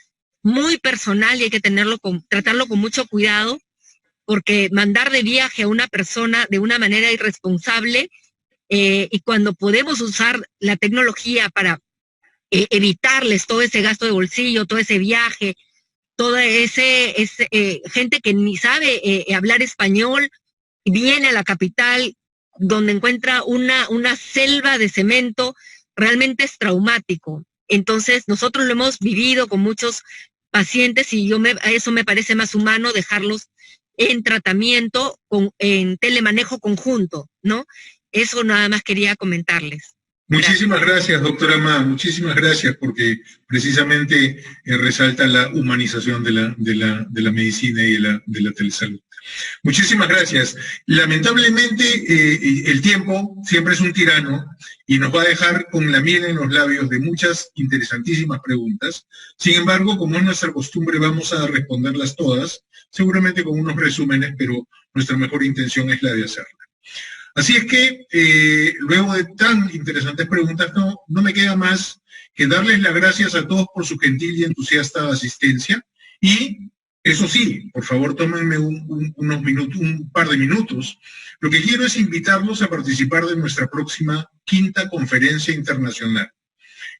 muy personal y hay que tratarlo con mucho cuidado, porque mandar de viaje a una persona de una manera irresponsable, y cuando podemos usar la tecnología para evitarles todo ese gasto de bolsillo, todo ese viaje, toda gente que ni sabe hablar español, viene a la capital donde encuentra una selva de cemento, realmente es traumático. Entonces nosotros lo hemos vivido con muchos pacientes y eso me parece más humano, dejarlos en tratamiento, en telemanejo conjunto, ¿no? Eso nada más quería comentarles. Muchísimas gracias, doctora Ma, muchísimas gracias, porque precisamente resalta la humanización de la medicina y de la telesalud. Muchísimas gracias. Lamentablemente el tiempo siempre es un tirano y nos va a dejar con la miel en los labios de muchas interesantísimas preguntas. Sin embargo, como es nuestra costumbre, vamos a responderlas todas, seguramente con unos resúmenes, pero nuestra mejor intención es la de hacerla. Así es que, luego de tan interesantes preguntas, no me queda más que darles las gracias a todos por su gentil y entusiasta asistencia. Y, eso sí, por favor, tómenme un par de minutos. Lo que quiero es invitarlos a participar de nuestra próxima 5ª conferencia internacional.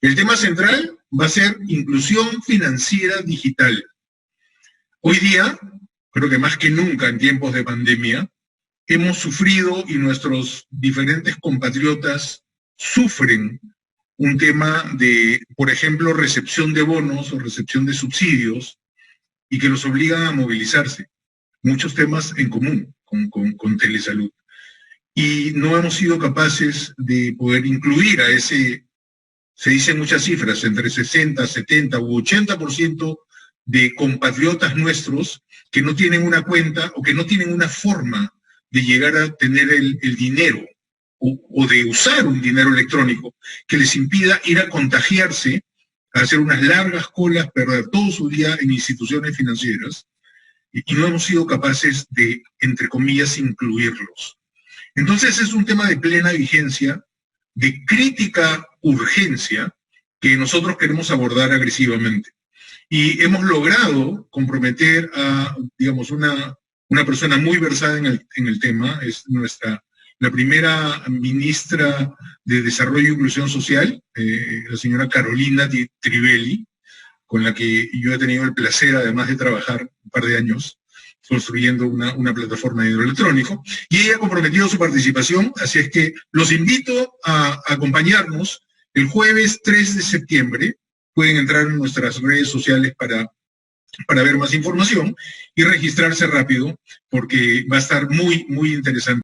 El tema central va a ser inclusión financiera digital. Hoy día, creo que más que nunca en tiempos de pandemia, hemos sufrido y nuestros diferentes compatriotas sufren un tema de, por ejemplo, recepción de bonos o recepción de subsidios y que los obligan a movilizarse. Muchos temas en común con telesalud. Y no hemos sido capaces de poder incluir a ese, se dicen muchas cifras, entre 60, 70 u 80% de compatriotas nuestros que no tienen una cuenta o que no tienen una forma de llegar a tener el dinero o de usar un dinero electrónico que les impida ir a contagiarse, a hacer unas largas colas, perder todo su día en instituciones financieras, y no hemos sido capaces de, entre comillas, incluirlos. Entonces es un tema de plena vigencia, de crítica urgencia, que nosotros queremos abordar agresivamente. Y hemos logrado comprometer a, digamos, una persona muy versada en el tema, es la primera ministra de Desarrollo e Inclusión Social, la señora Carolina Trivelli, con la que yo he tenido el placer, además de trabajar un par de años, construyendo una plataforma de hidroelectrónico, y ella ha comprometido su participación, así es que los invito a acompañarnos el jueves 3 de septiembre. Pueden entrar en nuestras redes sociales para ver más información y registrarse rápido, porque va a estar muy, muy interesante.